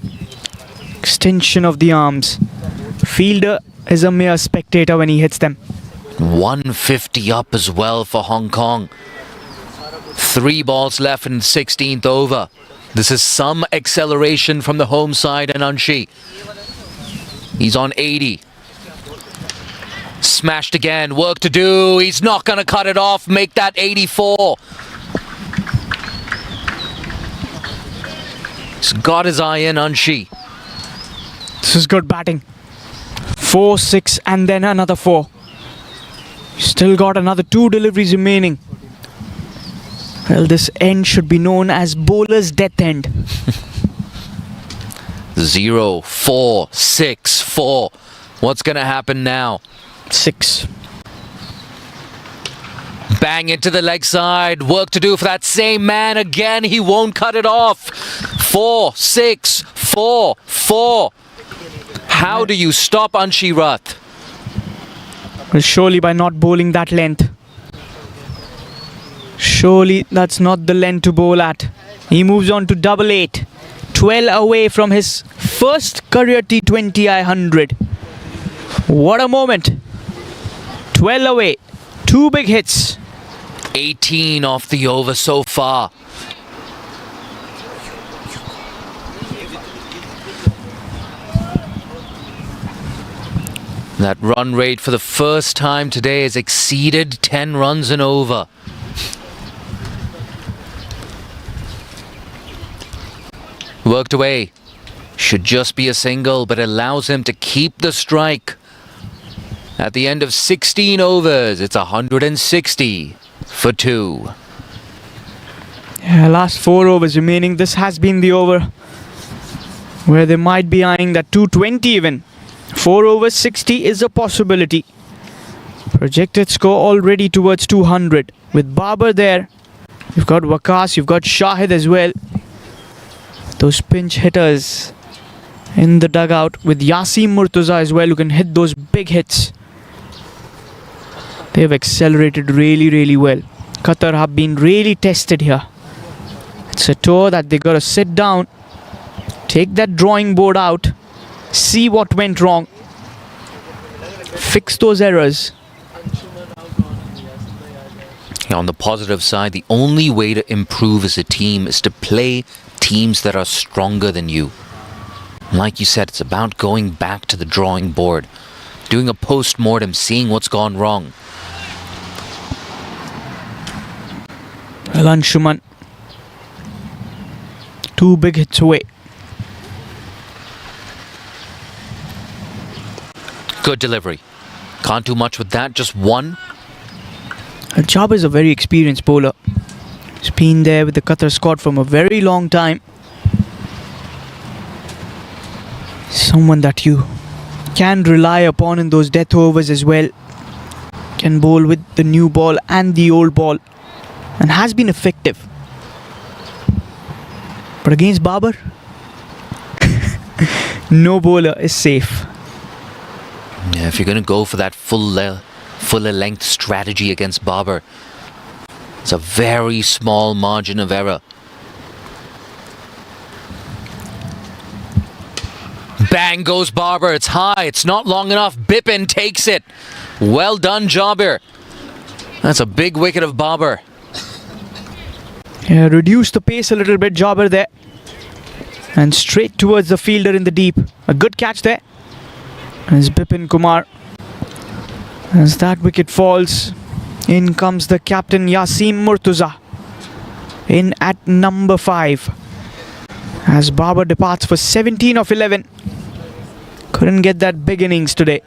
Extension of the arms. Fielder is a mere spectator when he hits them. 150 up as well for Hong Kong. 3 balls left in the 16th over. This is some acceleration from the home side and Anshi. He's on 80. Smashed again. Work to do. He's not going to cut it off. Make that 84. He's got his eye in Anshi. This is good batting. 4, 6 and then another 4. Still got another 2 deliveries remaining. Well, this end should be known as bowler's death end. 0, 4, 6, 4. What's going to happen now? 6. Bang into the leg side. Work to do for that same man again. He won't cut it off. 4, 6, 4, 4. How do you stop Anshi Rath? Well, surely by not bowling that length. Surely that's not the length to bowl at. He moves on to double 8. 12 away from his first career T20I 100. What a moment. 12 away. 2 big hits. 18 off the over so far. That run rate for the first time today has exceeded 10 runs and over. Worked away. Should just be a single, but allows him to keep the strike. At the end of 16 overs, it's 160 for 2. Yeah, last 4 overs remaining. This has been the over where they might be eyeing that 220 even. 4 overs 60 is a possibility. Projected score already towards 200. With Babar there, you've got Waqas, you've got Shahid as well. Those pinch hitters in the dugout with Yaseem Murtaza as well, who can hit those big hits. They've accelerated really well. Qatar have been really tested here. It's a tour that they gotta sit down, take that drawing board out, see what went wrong, fix those errors. On the positive side, the only way to improve as a team is to play teams that are stronger than you. Like you said, it's about going back to the drawing board, doing a post-mortem, seeing what's gone wrong. Well, Anshuman, 2 big hits away. Good delivery. Can't do much with that, just one. Jabir is a very experienced bowler. He's been there with the Qatar squad from a very long time. Someone that you can rely upon in those death overs as well. Can bowl with the new ball and the old ball, and has been effective. But against Babar, no bowler is safe. Yeah, if you're going to go for that fuller length strategy against Babar, it's a very small margin of error. Bang goes Babar. It's high. It's not long enough. Bipin takes it. Well done, Jabir. That's a big wicket of Babar. Yeah, reduce the pace a little bit, Jabir there. And straight towards the fielder in the deep. A good catch there. As Bipin Kumar. As that wicket falls, in comes the captain Yaseem Murtuza. In at number 5. As Babar departs for 17 of 11. Couldn't get that big innings today.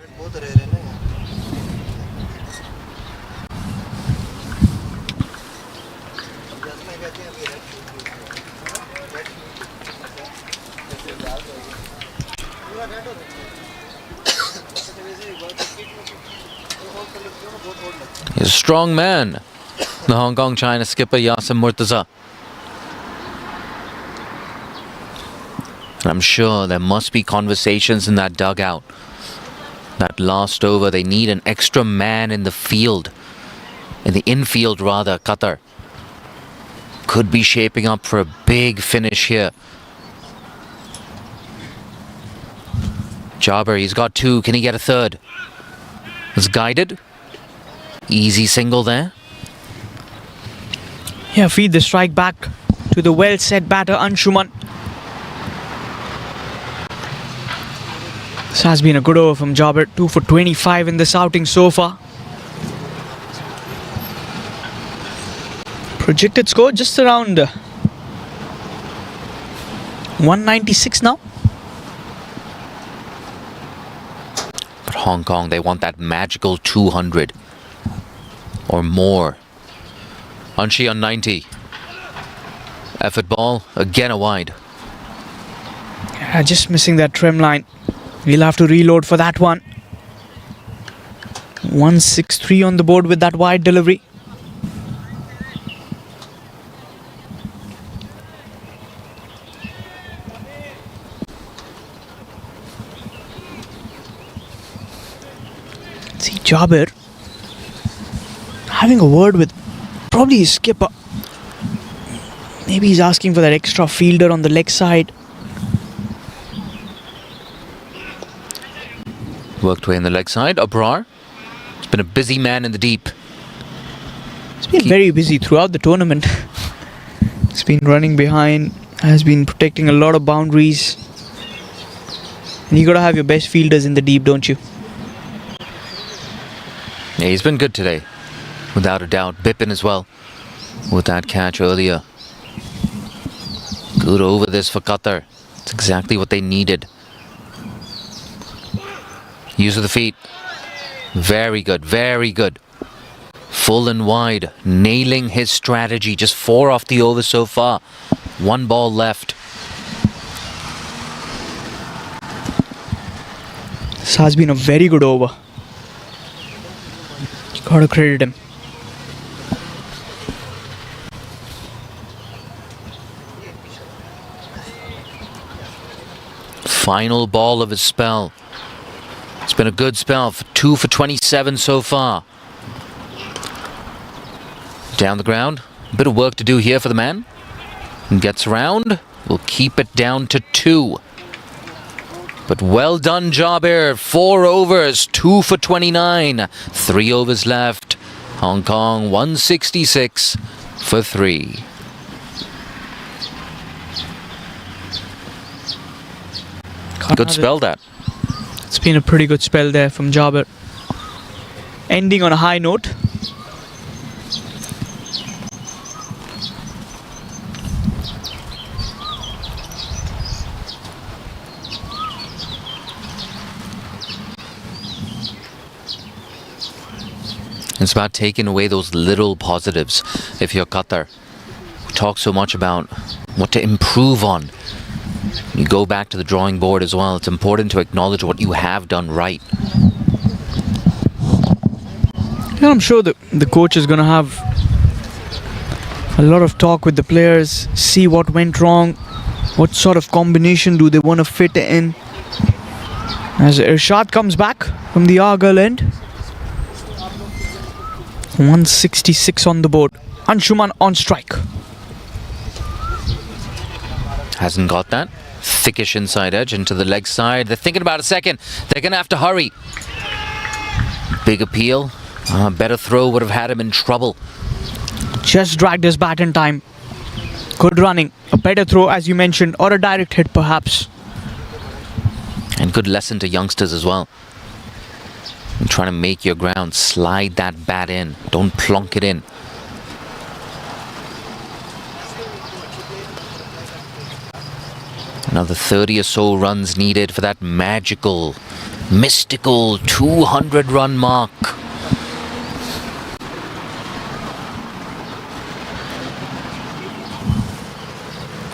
He's a strong man, the Hong Kong China skipper Yaseem Murtuza. I'm sure there must be conversations in that dugout. That last over, they need an extra man in the field. In the infield rather, Qatar. Could be shaping up for a big finish here. Jabir, he's got 2. Can he get a third? It's guided. Easy single there. Yeah, feed the strike back to the well-set batter Anshuman. This has been a good over from Jabir. 2 for 25 in this outing so far. Projected score just around 196 now. But Hong Kong, they want that magical 200 or more. Anshi on 90. Effort ball, again a wide. Yeah, just missing that trim line. We'll have to reload for that one. 163 on the board with that wide delivery. See Jabir having a word with probably his skipper. Maybe he's asking for that extra fielder on the leg side. Worked away in the leg side. Abrar. He's been a busy man in the deep. He's been very busy throughout the tournament. He's been running behind, has been protecting a lot of boundaries. And you gotta have your best fielders in the deep, don't you? Yeah, he's been good today. Without a doubt. Bipin as well. With that catch earlier. Good over this for Qatar. It's exactly what they needed. Use of the feet. Very good, very good. Full and wide. Nailing his strategy. Just 4 off the over so far. 1 ball left. This has been a very good over. Gotta credit him. Final ball of his spell. It's been a good spell. 2 for 27 so far. Down the ground. A bit of work to do here for the man. And gets around. We'll keep it down to 2. But well done, Jabir. 4 overs. 2 for 29. 3 overs left. Hong Kong 166 for 3. Good spell that. It's been a pretty good spell there from Jabir. Ending on a high note. It's about taking away those little positives. If you're Qatar, we talk so much about what to improve on. You go back to the drawing board as well. It's important to acknowledge what you have done right. Yeah, I'm sure the coach is going to have a lot of talk with the players, see what went wrong, what sort of combination do they want to fit in. As Irshad comes back from the Argyle end. 166 on the board. Anshuman on strike. Hasn't got that. Thickish inside edge into the leg side. They're thinking about a second. They're going to have to hurry. Big appeal. Better throw would have had him in trouble. Just dragged his bat in time. Good running. A better throw, as you mentioned, or a direct hit perhaps. And good lesson to youngsters as well. You're trying to make your ground. Slide that bat in. Don't plonk it in. Another 30 or so runs needed for that magical, mystical 200-run mark.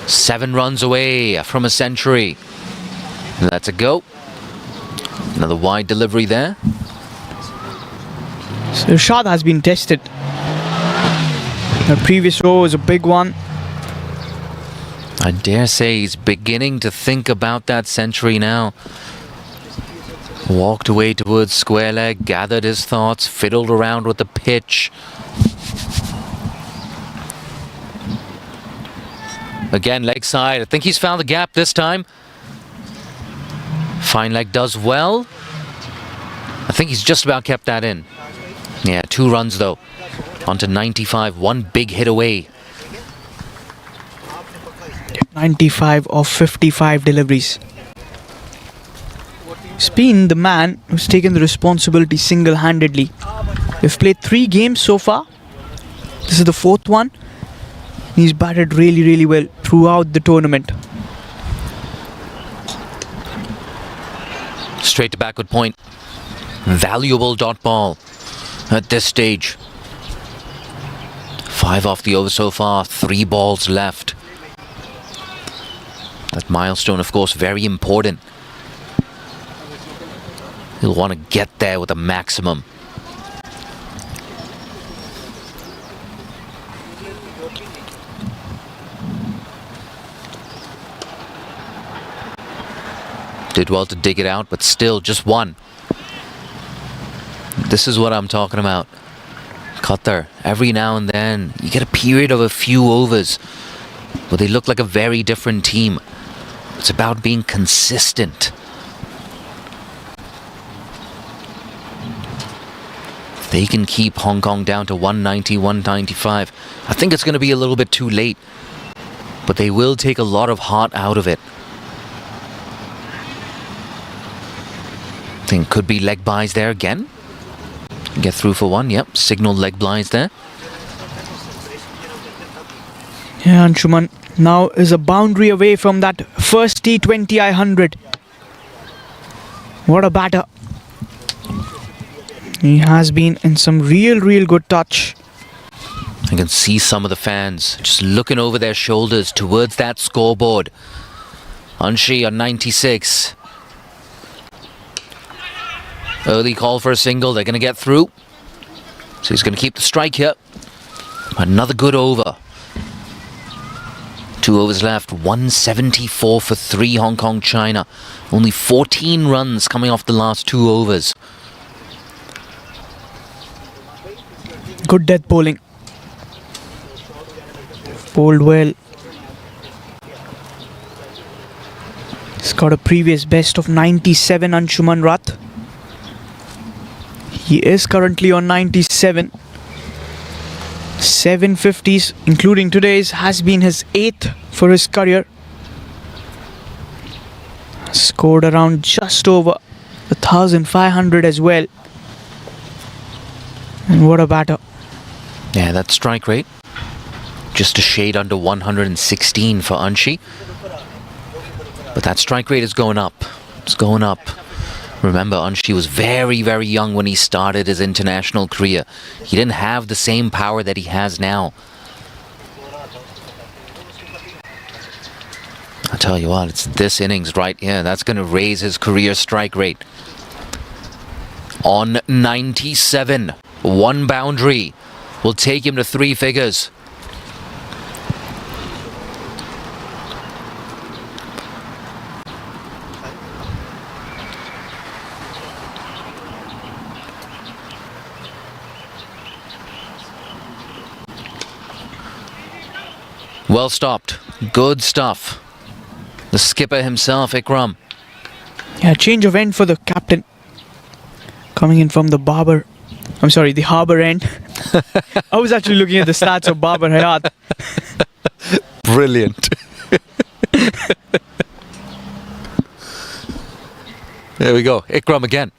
Seven runs away from a century. That's a go. Another wide delivery there. So Irshad has been tested. The previous row was a big one. I dare say he's beginning to think about that century now. Walked away towards square leg, gathered his thoughts, fiddled around with the pitch. Again, leg side. I think he's found the gap this time. Fine leg does well. I think he's just about kept that in. Yeah, 2 runs though. On to 95, one big hit away. 95 of 55 deliveries. He's been the man who's taken the responsibility single-handedly. They've played 3 games so far. This is the 4th one. He's batted really, really well throughout the tournament. Straight to backward point. Valuable dot ball at this stage. 5 off the over so far, 3 balls left. That milestone, of course, very important. He'll want to get there with a maximum. Did well to dig it out, but still just 1. This is what I'm talking about. Qatar, every now and then, you get a period of a few overs where they look like a very different team. It's about being consistent. If they can keep Hong Kong down to 190, 195, I think it's going to be a little bit too late. But they will take a lot of heart out of it. I think could be leg buys there again. Get through for 1, yep. Signal leg buys there. Yeah, Anshuman now is a boundary away from that first T20I 100. What a batter. He has been in some real good touch. I can see some of the fans just looking over their shoulders towards that scoreboard. Anshi on 96. Early call for a single. They're going to get through. So he's going to keep the strike here. Another good over. 2 overs left. 174 for 3 Hong Kong China. Only 14 runs coming off the last 2 overs. Good death bowling. Bowled well. He's got a previous best of 97, Anshuman Rath. He is currently on 97. 750s, including today's, has been his 8th for his career. Scored around just over 1,500 as well. And what a batter. Yeah, that strike rate. Just a shade under 116 for Anshi. But that strike rate is going up. It's going up. Remember, Anshi was very, very young when he started his international career. He didn't have the same power that he has now. I tell you what, it's this innings right here that's going to raise his career strike rate. On 97, one boundary will take him to 3 figures. Well stopped. Good stuff. The skipper himself, Ikram. Yeah, change of end for the captain. Coming in from the the harbour end. I was actually looking at the stats of Babar Hayat. Brilliant. There we go. Ikram again.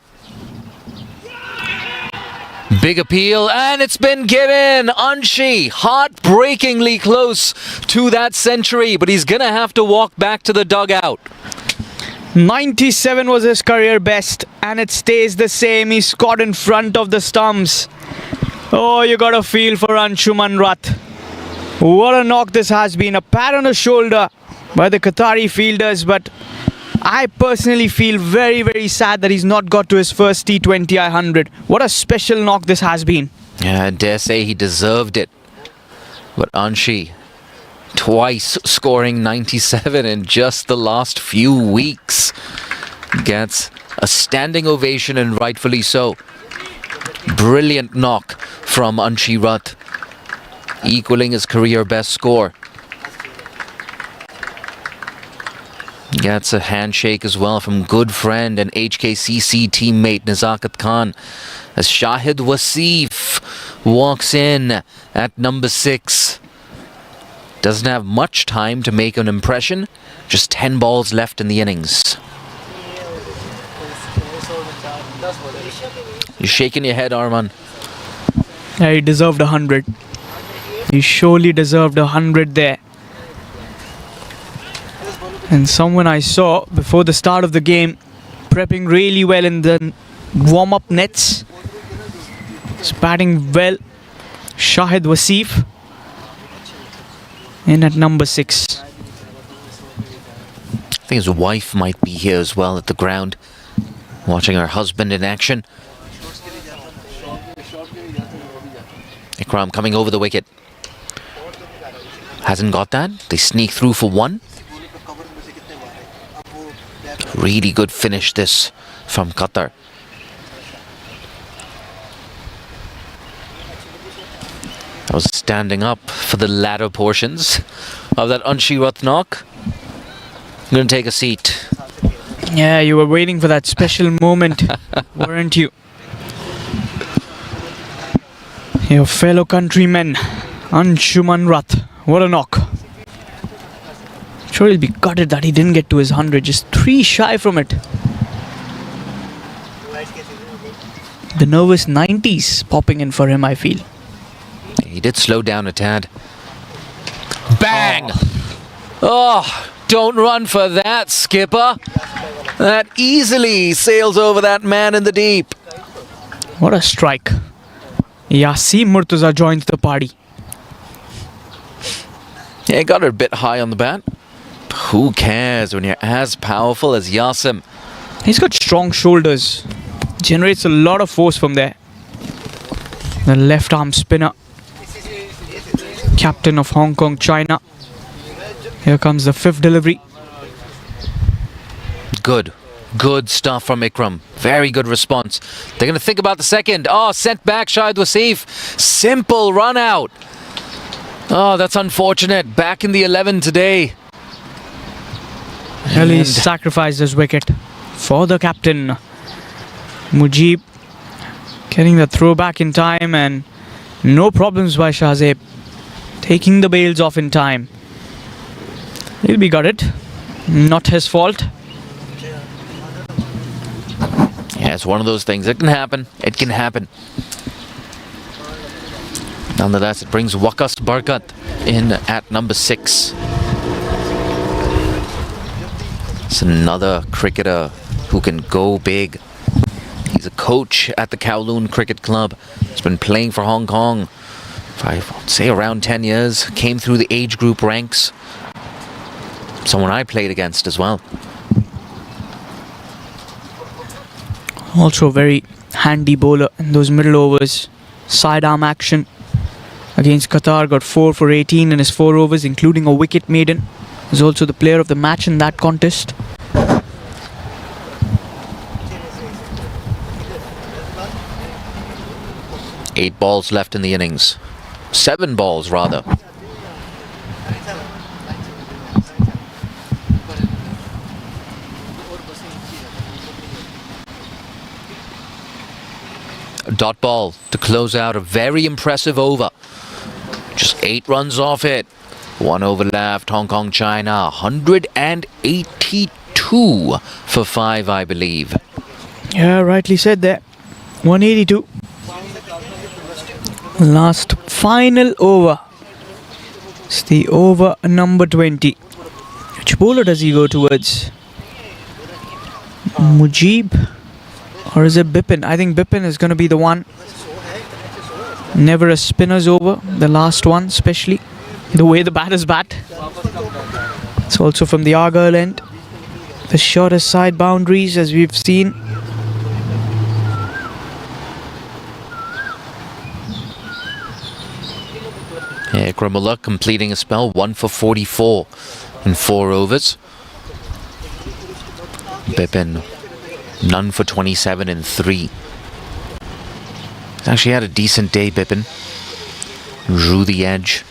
Big appeal, and it's been given. Anshi, heartbreakingly close to that century, but he's going to have to walk back to the dugout. 97 was his career best, and it stays the same. He scored in front of the stumps. Oh, you got a feel for Anshuman Rath. What a knock this has been. A pat on the shoulder by the Qatari fielders, but I personally feel very, very sad that he's not got to his first T20I 100. What a special knock this has been. Yeah, I dare say he deserved it. But Anshi, twice scoring 97 in just the last few weeks, gets a standing ovation, and rightfully so. Brilliant knock from Anshi Rath, equaling his career best score. Gets a handshake as well from good friend and HKCC teammate Nazakat Khan as Shahid Wasif walks in at number 6. Doesn't have much time to make an impression. Just 10 balls left in the innings. You're shaking your head, Arman. Yeah, he deserved 100. He surely deserved 100 there. And someone I saw before the start of the game prepping really well in the warm-up nets. He's batting well. Shahid Wasif in at number 6. I think his wife might be here as well at the ground, watching her husband in action. Ikram coming over the wicket. Hasn't got that. They sneak through for 1. Really good finish this from Qatar. I was standing up for the latter portions of that Anshi Rath knock. I'm going to take a seat. Yeah, you were waiting for that special moment, weren't you? Your fellow countrymen, Anshuman Rath. What a knock. Sure, he'll be gutted that he didn't get to his 100, just 3 shy from it. The nervous 90s popping in for him, I feel. He did slow down a tad. Bang! Oh, don't run for that, skipper. That easily sails over that man in the deep. What a strike. Yaseem Murtaza joins the party. Yeah, he got it a bit high on the bat. Who cares when you're as powerful as Yasim? He's got strong shoulders. Generates a lot of force from there. The left arm spinner. Captain of Hong Kong, China. Here comes the 5th delivery. Good stuff from Ikram. Very good response. They're going to think about the second. Oh, sent back Shahid Wasif. Simple run out. Oh, that's unfortunate. Back in the 11 today. Well, he sacrificed his wicket for the captain. Mujib getting the throw back in time, and no problems by Shahzeb. Taking the bails off in time. He'll be gutted. Not his fault. Yeah, it's one of those things. It can happen. It can happen. Nonetheless, it brings Waqas Barkat in at number 6. It's another cricketer who can go big. He's a coach at the Kowloon Cricket Club. He's been playing for Hong Kong for, I would say, around 10 years. Came through the age group ranks. Someone I played against as well. Also very handy bowler in those middle overs. Sidearm action against Qatar. Got 4 for 18 in his 4 overs, including a wicket maiden. He's also the player of the match in that contest. Eight balls left in the innings. 7 balls, rather. A dot ball to close out a very impressive over. Just 8 runs off it. 1 over left. Hong Kong, China. 182 for 5, I believe. Yeah, rightly said there. 182. Last final over. It's the over number 20. Which bowler does he go towards? Mujib? Or is it Bipin? I think Bipin is going to be the one. Never a spinner's over. The last one, especially. The way the batters bat. It's also from the Argyle end. The shortest side boundaries, as we've seen. Ikramullah completing a spell, 1 for 44 in 4 overs. Bipin, none for 27 in 3. He's actually had a decent day, Bipin. Drew the edge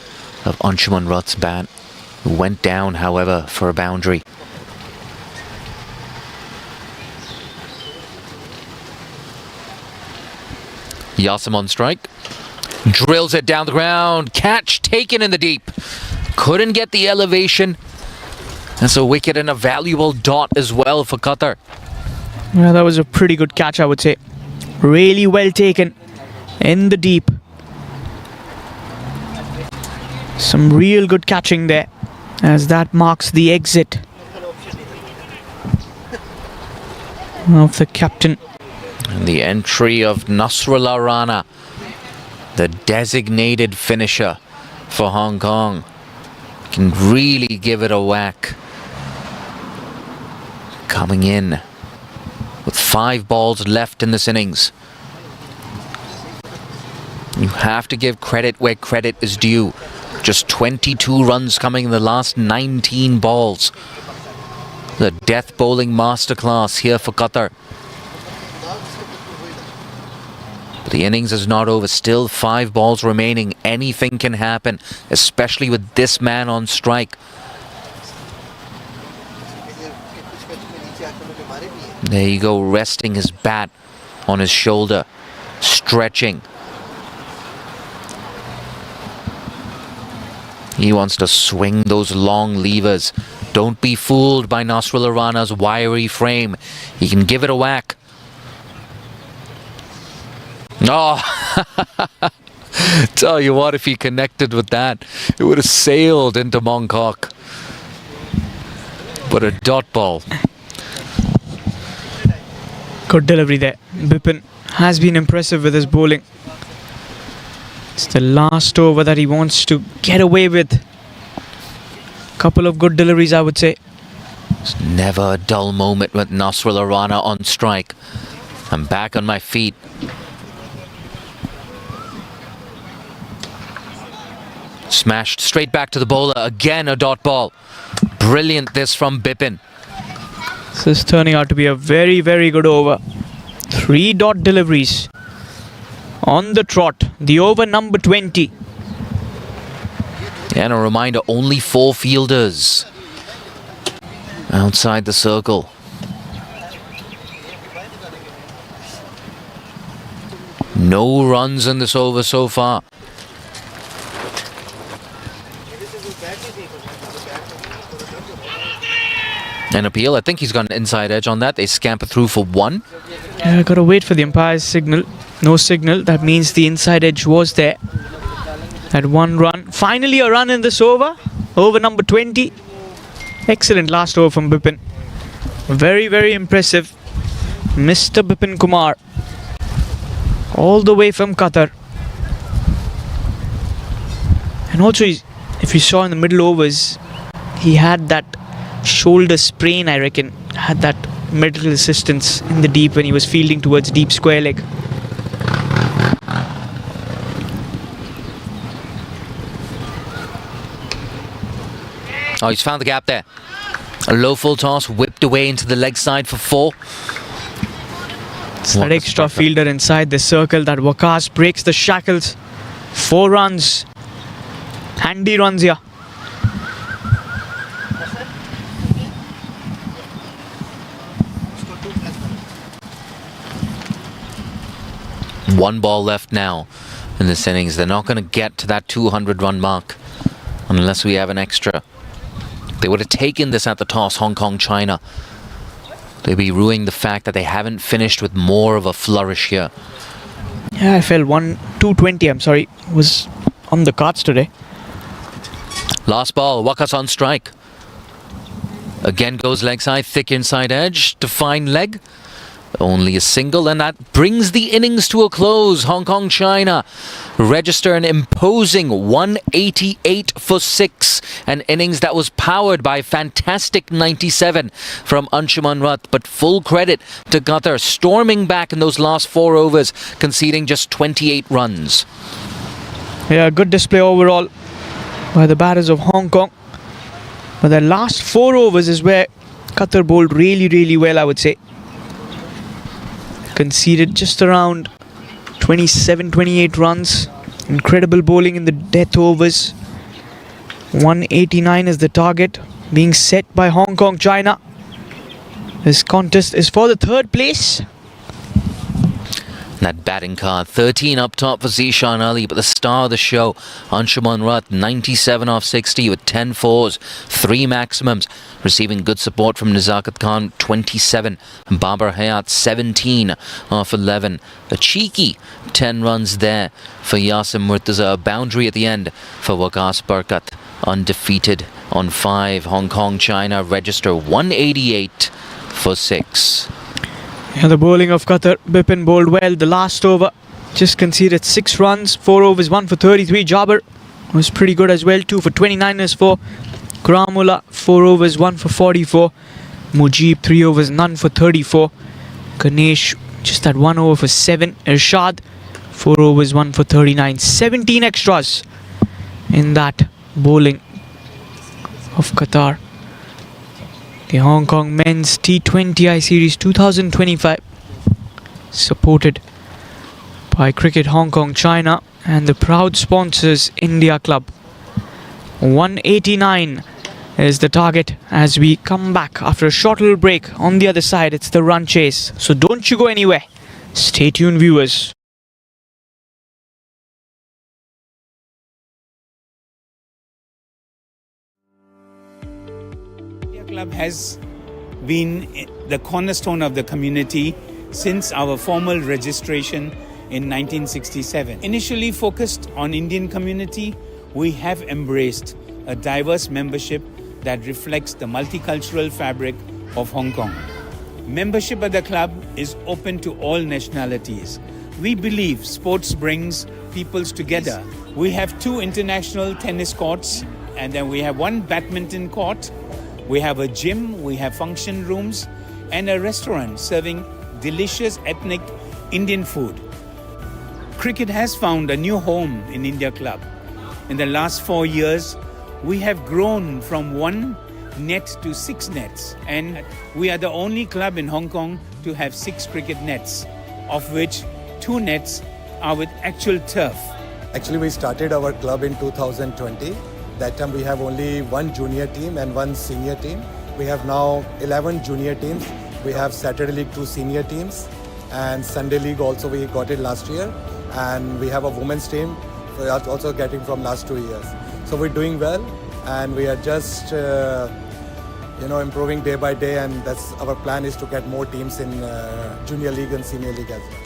of Anshuman Rutt's bat, who went down, however, for a boundary. Yasim on strike. Drills it down the ground. Catch taken in the deep. Couldn't get the elevation. That's a wicket and a valuable dot as well for Qatar. Yeah, that was a pretty good catch, I would say. Really well taken in the deep. Some real good catching there, as that marks the exit of the captain. And the entry of Nasrullah Rana, the designated finisher for Hong Kong, can really give it a whack. Coming in with 5 balls left in this innings. You have to give credit where credit is due. Just 22 runs coming in the last 19 balls. The death bowling masterclass here for Qatar. But the innings is not over. Still 5 balls remaining. Anything can happen, especially with this man on strike. There you go, resting his bat on his shoulder, stretching. He wants to swing those long levers. Don't be fooled by Nasrullah Rana's wiry frame. He can give it a whack. Oh, tell you what, if he connected with that, it would have sailed into Mongkok. But a dot ball. Good delivery there. Bipin has been impressive with his bowling. It's the last over that he wants to get away with. Couple of good deliveries, I would say. It's never a dull moment with Nasrullah Rana on strike. I'm back on my feet. Smashed straight back to the bowler. Again a dot ball. Brilliant this from Bipin. This is turning out to be a very, very good over. 3 dot deliveries on the trot. The over number 20. And a reminder, only 4 fielders outside the circle. No runs in this over so far. An appeal. I think he's got an inside edge on that. They scamper through for 1. Yeah, gotta wait for the umpire's signal. No signal. That means the inside edge was there. At 1 run. Finally a run in this over. Over number 20. Excellent last over from Bipin. Very, very impressive. Mr. Bipin Kumar, all the way from Qatar. And also, if you saw in the middle overs, he had that shoulder sprain, I reckon. Had that medical assistance in the deep when he was fielding towards deep square leg. Oh, he's found the gap there. A low full toss whipped away into the leg side for 4. It's that extra fielder inside the circle that Waqas breaks the shackles. 4 runs. Handy runs here. One ball left now in this innings. They're not going to get to that 200-run mark unless we have an extra. They would have taken this at the toss, Hong Kong, China. They'd be ruining the fact that they haven't finished with more of a flourish here. Yeah, I felt 220, I'm sorry, was on the cards today. Last ball, Waqas on strike. Again goes leg side, thick inside edge to fine leg. Only a single, and that brings the innings to a close. Hong Kong, China register an imposing 188 for 6. An innings that was powered by fantastic 97 from Anshuman Rath. But full credit to Qatar, storming back in those last 4 overs, conceding just 28 runs. Yeah, good display overall by the batters of Hong Kong. But the last 4 overs is where Qatar bowled really, really well, I would say. Conceded just around 27-28 runs. Incredible bowling in the death overs. 189 is the target being set by Hong Kong, China. This contest is for the 3rd place. That batting card, 13 up top for Zishan Ali, but the star of the show, Anshuman Rath, 97 off 60 with 10 fours, 3 maximums, receiving good support from Nazakat Khan, 27, and Babar Hayat, 17 off 11. A cheeky 10 runs there for Yasim Murtaza, a boundary at the end for Waqas Barkat, undefeated on 5. Hong Kong, China register 188 for 6. Yeah, the bowling of Qatar, Bipin bowled well. The last over just conceded 6 runs, 4 overs, 1 for 33. Jabir was pretty good as well, 2 for 29 is for Gramula, 4 overs, 1 for 44. Mujib, 3 overs, none for 34. Ganesh, just that 1 over for 7. Irshad, 4 overs, 1 for 39. 17 extras in that bowling of Qatar. The Hong Kong Men's T20I Series 2025, supported by Cricket Hong Kong, China, and the proud sponsors India Club. 189 is the target as we come back after a short little break. On the other side, it's the run chase. So don't you go anywhere. Stay tuned, viewers. India Club has been the cornerstone of the community since our formal registration in 1967. Initially focused on Indian community, we have embraced a diverse membership that reflects the multicultural fabric of Hong Kong. Membership at the club is open to all nationalities. We believe sports brings peoples together. We have 2 international tennis courts, and then we have 1 badminton court. We have a gym, we have function rooms, and a restaurant serving delicious ethnic Indian food. Cricket has found a new home in India Club. In the last 4 years, we have grown from 1 net to 6 nets, and we are the only club in Hong Kong to have 6 cricket nets, of which 2 nets are with actual turf. Actually, we started our club in 2020. That time we have only 1 junior team and 1 senior team. We have now 11 junior teams. We have Saturday League 2 senior teams, and Sunday League also we got it last year. And we have a women's team we are also getting from last 2 years. So we're doing well, and we are just improving day by day, and that's our plan is to get more teams in junior league and senior league as well.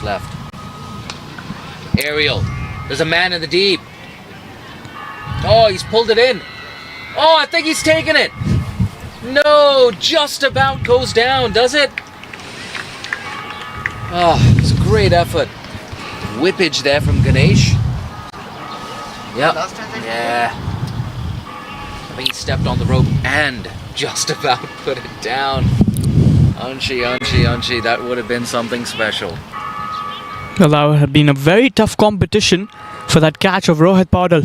balls left. Aerial. There's a man in the deep. Oh, he's pulled it in. Oh, I think he's taken it. No, just about goes down, does it? Oh, it's a great effort. Whippage there from Ganesh. Yep. Yeah. I think he stepped on the rope and just about put it down. Anshi, that would have been something special. Well, that would have been a very tough competition for that catch of Rohit Paudal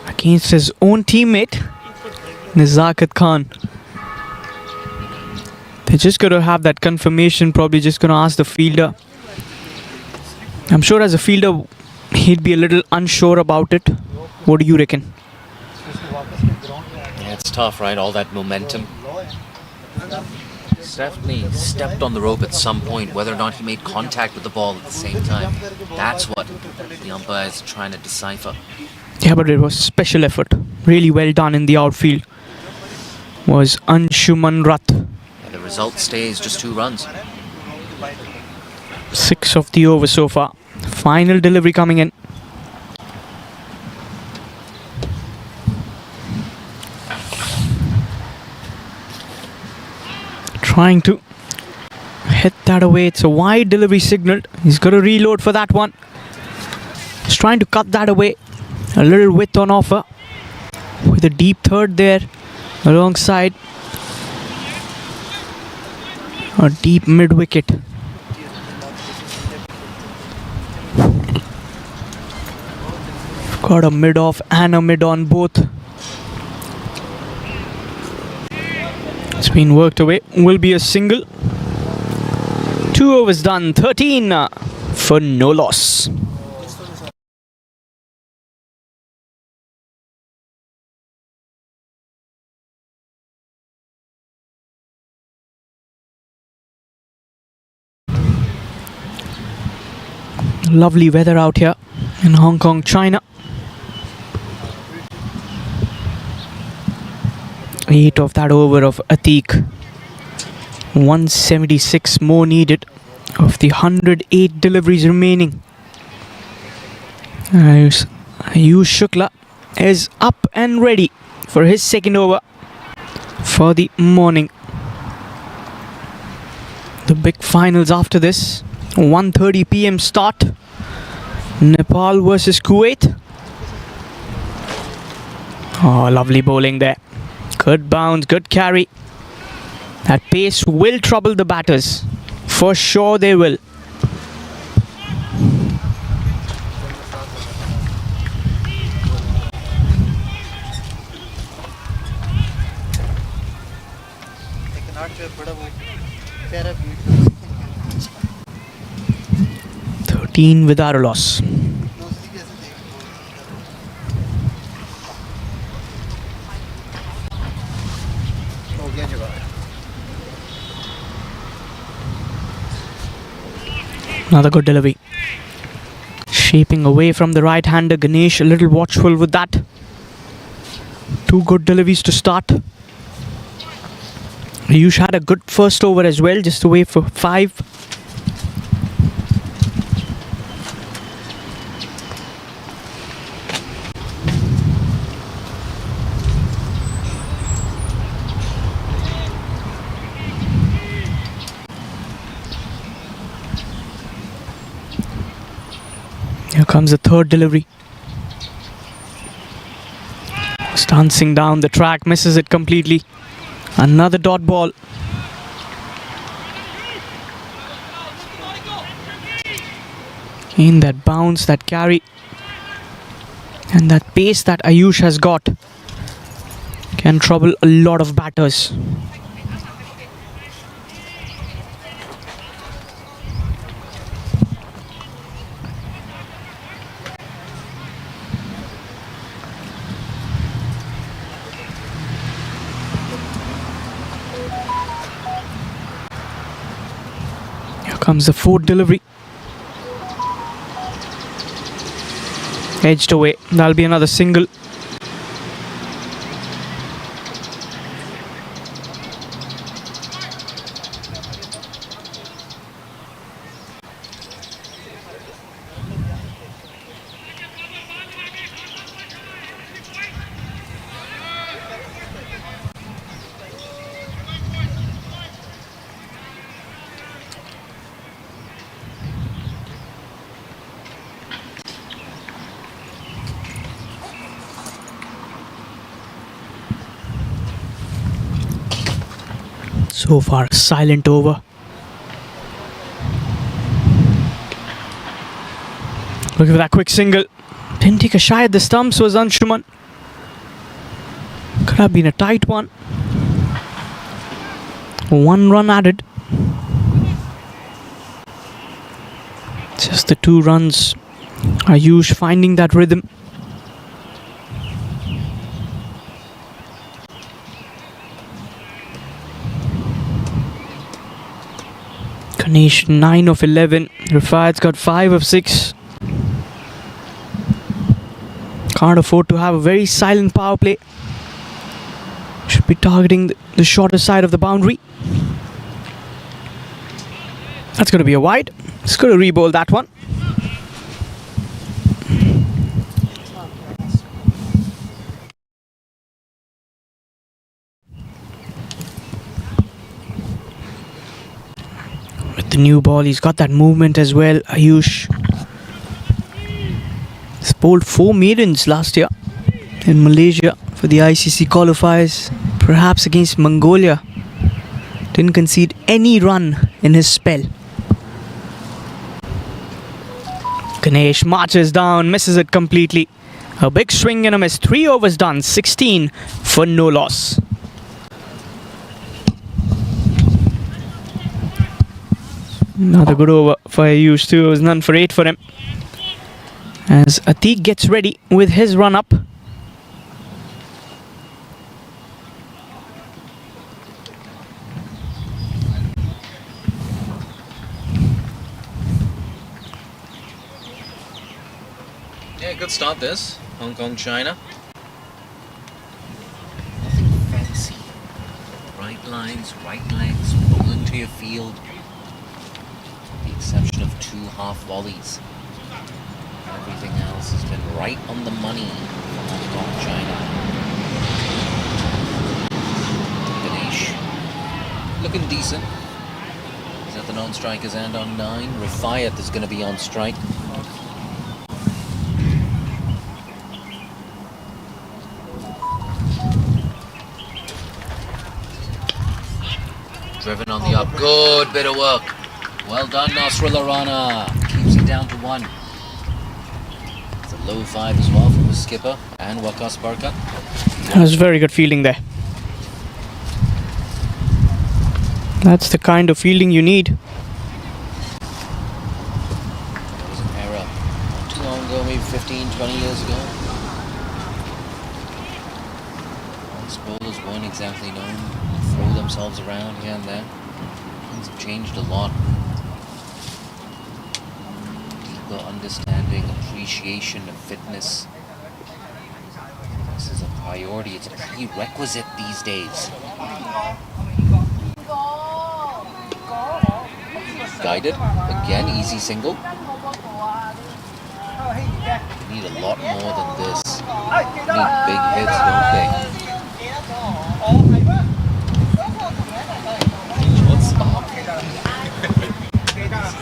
against his own teammate, Nizakat Khan. They're just going to have that confirmation, probably just going to ask the fielder. I'm sure as a fielder, he'd be a little unsure about it. What do you reckon? Yeah, it's tough, right? All that momentum. Definitely stepped on the rope at some point, whether or not he made contact with the ball at the same time. That's what the umpire is trying to decipher. Yeah, but it was special effort. Really well done in the outfield. Was Anshuman Rath. And the result stays just 2 runs. 6 of the over so far. Final delivery coming in. Trying to hit that away. It's a wide delivery signal. He's got to reload for that one. He's trying to cut that away. A little width on offer. With a deep third there alongside a deep mid wicket. Got a mid off and a mid on both. It's been worked away. Will be a single. 2 overs done. 13 for no loss. Lovely weather out here in Hong Kong, China. 8 of that over of Atiq. 176 more needed of the 108 deliveries remaining. Ayush Shukla is up and ready for his second over for the morning. The big finals after this. 1:30 p.m. start. Nepal versus Kuwait. Oh, lovely bowling there. Good bounce, good carry. That pace will trouble the batters. For sure they will. Without a loss. Another good delivery. Shaping away from the right-hander. Ganesh a little watchful with that. 2 good deliveries to start. Ayush had a good first over as well, just away for 5. Here comes the third delivery. Dancing down the track, misses it completely. Another dot ball. In that bounce, that carry, and that pace that Ayush has got can trouble a lot of batters. Comes the fourth delivery. Edged away. That'll be another single. So far, silent over. Looking for that quick single. Didn't take a shy at the stumps, was Anshuman. Could have been a tight one. 1 run added. Just the 2 runs. Ayush finding that rhythm. Ganesh 9 of 11. Rifayat's got 5 of 6. Can't afford to have a very silent power play. Should be targeting the shorter side of the boundary. That's going to be a wide. It's going to re-bowl that one. With the new ball, he's got that movement as well. Ayush. He's bowled 4 maidens last year in Malaysia for the ICC qualifiers, perhaps against Mongolia. Didn't concede any run in his spell. Ganesh marches down, misses it completely. A big swing and a miss. 3 overs done, 16 for no loss. Another good over for Ayush too. It was none for 8 for him. As Atiq gets ready with his run up. Yeah, good start this. Hong Kong, China. Nothing fancy. Right lines, right legs, roll into your field. With the exception of 2 half volleys. Everything else has been right on the money for Hong Kong, China. Ganesh looking decent. He's at the non-strikers end on 9. Rifayat is going to be on strike. Driven on the up. Good bit of work. Well done, Nasrullah Rana. Keeps it down to 1. It's a low 5 as well from the skipper and Waqas Barkat. That was very good fielding there. That's the kind of fielding you need. There was an era not too long ago, maybe 15, 20 years ago. Most bowlers weren't exactly known to throw themselves around here and there. Things have changed a lot. Deeper understanding, appreciation of fitness. This is a priority, it's a prerequisite these days. Guided, again, easy single. They need a lot more than this. They need big hits, don't they?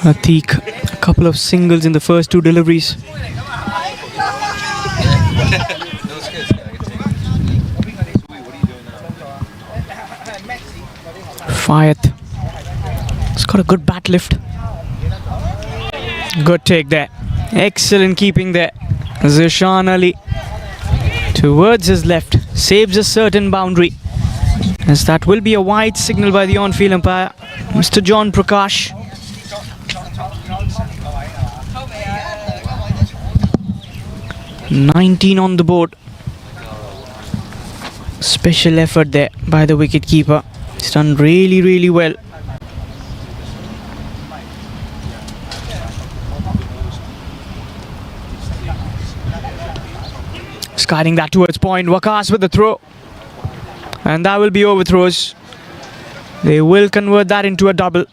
Atiq, a couple of singles in the first 2 deliveries. Fayat. He's got a good bat lift. Good take there. Excellent keeping there. Zishan Ali towards his left. Saves a certain boundary. As that will be a wide signal by the on-field umpire, Mr. John Prakash. "19 on the board." Special effort there by the wicket-keeper. He's done really, really well. Guiding that towards point. Waqas with the throw. And that will be overthrows. They will convert that into a double.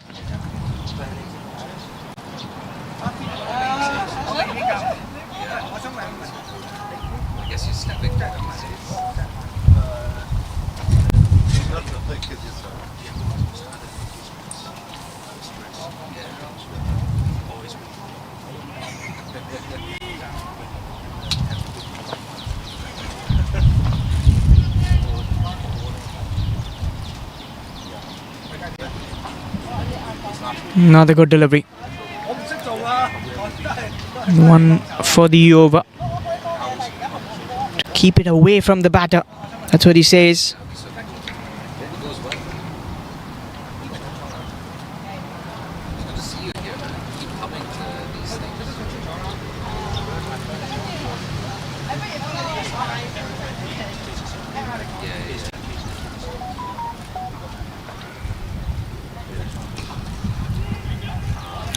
Another good delivery. One for the over. To keep it away from the batter. That's what he says.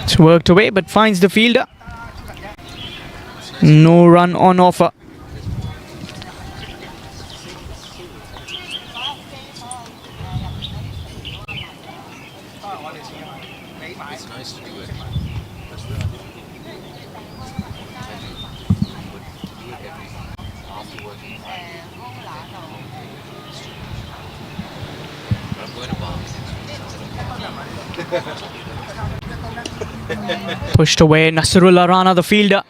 It's worked away but finds the fielder. No run on offer. It's nice to do it. Pushed away. Nasrullah Rana, the fielder.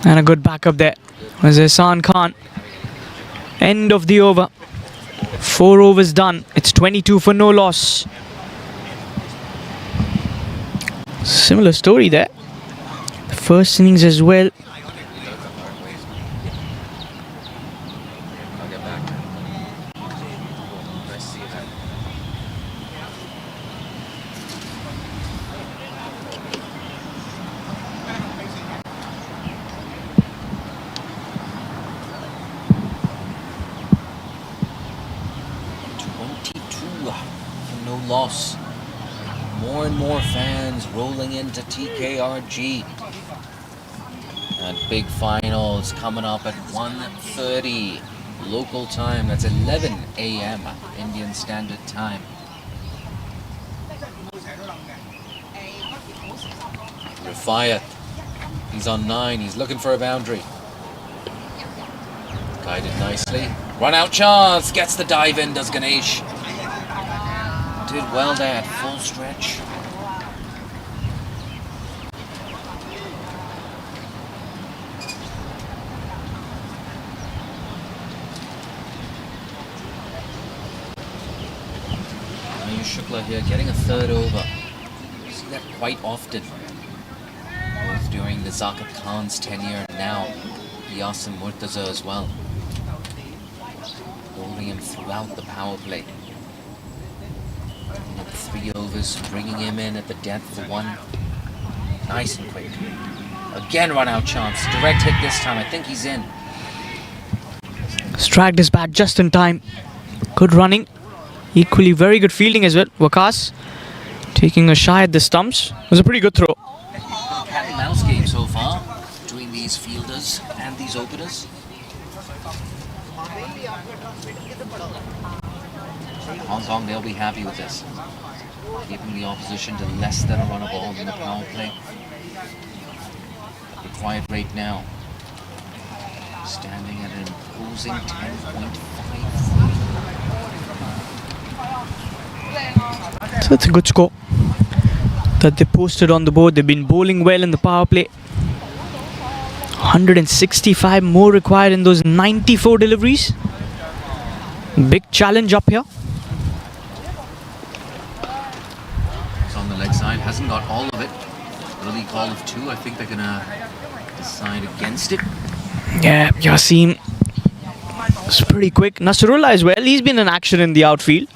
And a good backup there was Ehsan Khan. End of the over. 4 overs done. It's 22 for no loss. Similar story there. The first innings as well. No loss. More and more fans rolling into TKRG. And big finals coming up at 1:30 local time. That's 11 a.m. Indian Standard Time. Rifayat, he's on 9. He's looking for a boundary. Guided nicely. Run out chance. Gets the dive in, does Ganesh. Did well there, full stretch. Ayush Shukla here getting a third over. You see that quite often. Both during the Zakat Khan's tenure and now Yasin Murtaza as well. Holding him throughout the power play. 3 overs, bringing him in at the death for 1. Nice and quick. Again run out chance. Direct hit this time. I think he's in. Stragged his bat just in time. Good running. Equally very good fielding as well. Waqas taking a shy at the stumps. It was a pretty good throw. Cat and mouse game so far between these fielders and these openers. Hong Kong, they'll be happy with this. Keeping the opposition to less than a run a ball in the power play. The quiet rate now standing at an imposing 10.53. So it's a good score that they posted on the board. They've been bowling well in the power play. 165 more required in those 94 deliveries. Big challenge up here. On the leg side, hasn't got all of it. Early call of 2. I think they're gonna decide against it. Yeah, Yasin was pretty quick. Nasrullah as well. He's been in action in the outfield.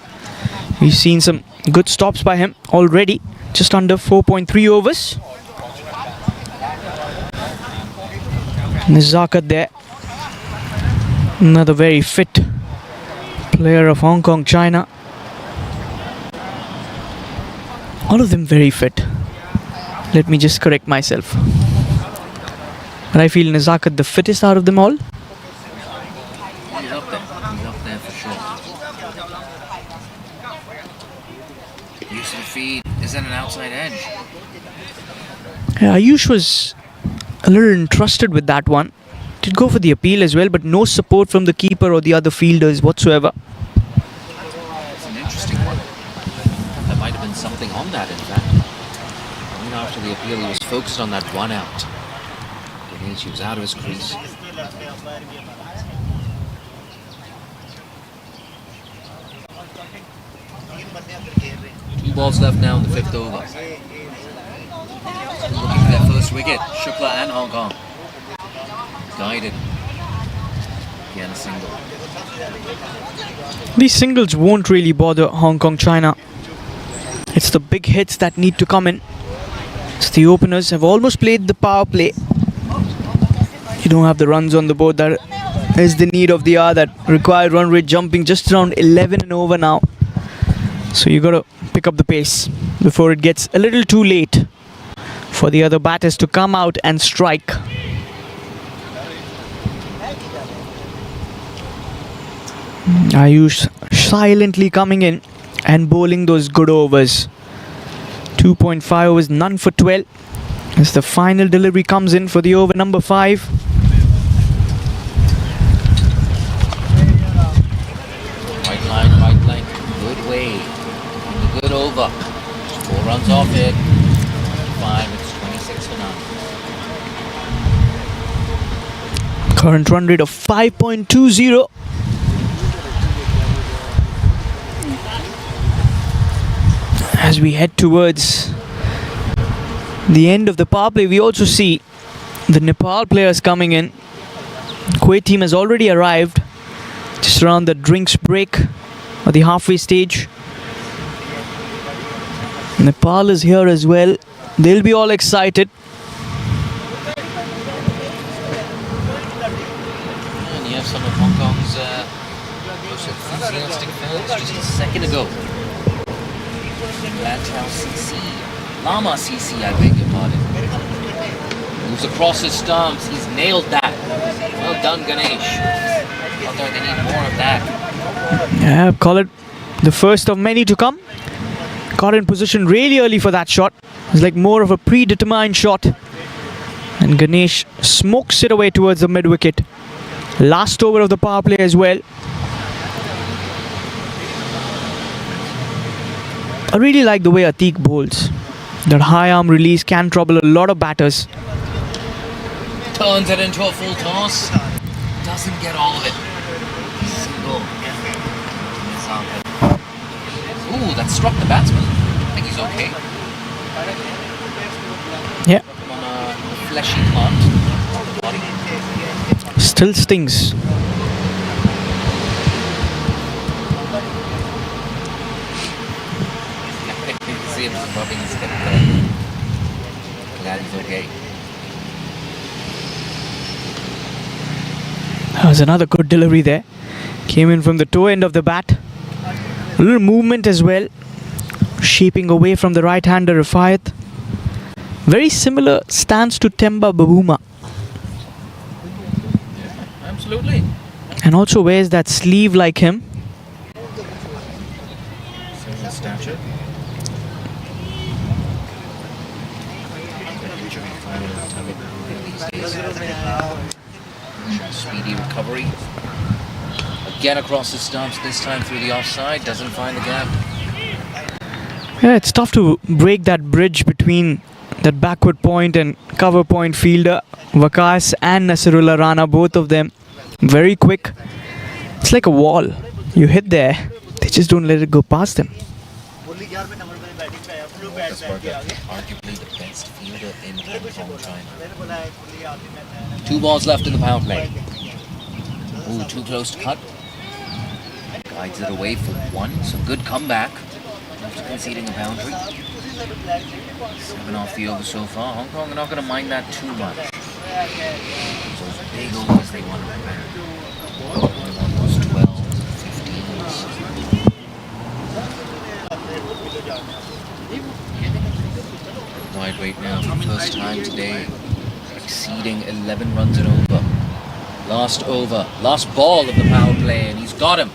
We've seen some good stops by him already. Just under 4.3 overs. Zakat there. Another very fit player of Hong Kong, China. All of them very fit. Let me just correct myself. But I feel Zakat the fittest out of them all. He's up there. He's up there for sure. Use of the feed is at an outside edge. Yeah, Ayush was a little entrusted with that one. Did go for the appeal as well, but no support from the keeper or the other fielders whatsoever. It's an interesting one. There might have been something on that, in fact. Even after the appeal, he was focused on that one out. He was out of his crease. 2 balls left now in the 5th over. Looking for their first wicket. Shukla and Hong Kong. Guided. Again a single. These singles won't really bother Hong Kong China. It's the big hits that need to come in. So the openers have almost played the power play. You don't have the runs on the board. That is the need of the hour. That required run rate jumping just around 11 and over now. So you got to pick up the pace before it gets a little too late for the other batters to come out and strike. Ayush silently coming in and bowling those good overs. 2.5 overs, none for 12. As the final delivery comes in for the over number 5. Right line. Good way. Good over. 4 runs off it. 5, it's 26 for none. Current run rate of 5.20. As we head towards the end of the power play, we also see the Nepal players coming in. Kuwait team has already arrived just around the drinks break or the halfway stage. Nepal is here as well. They'll be all excited. And you have some of Hong Kong's most enthusiastic fans just a second ago. Lantau CC. Lama CC, I beg your pardon. Moves across his stumps. He's nailed that. Well done, Ganesh. Although they need more of that. Yeah, call it the first of many to come. Got in position really early for that shot. It's like more of a predetermined shot. And Ganesh smokes it away towards the mid wicket. Last over of the power play as well. I really like the way Atiq bowls. That high arm release can trouble a lot of batters. Turns it into a full toss. Doesn't get all of it. Single. Ooh, that struck the batsman. I think he's okay. Yeah. On a fleshy plant on the body. Still stings. See him rubbing his head there. Glad he's okay. That was another good delivery there. Came in from the toe end of the bat. A little movement as well. Shaping away from the right-hander Rifayat. Very similar stance to Temba Babuma. Absolutely. And also wears that sleeve like him. Similar stature. Speedy recovery. Again across the stumps, this time through the offside, doesn't find the gap. Yeah, it's tough to break that bridge between that backward point and cover point fielder. Waqas and Nasrullah Rana, both of them very quick. It's like a wall. You hit there, they just don't let it go past them. Arguably the best fielder in Hong Kong, China. 2 balls left in the power play. Ooh, too close to cut. Guides it away for 1, so good comeback after conceding a boundary. 7 off the over so far. Hong Kong are not going to mind that too much. Those big overs they want to prepare. They want those 12s, 15s. Wide weight now for the first time today, exceeding 11 runs and over. Last over, last ball of the power play, and he's got him.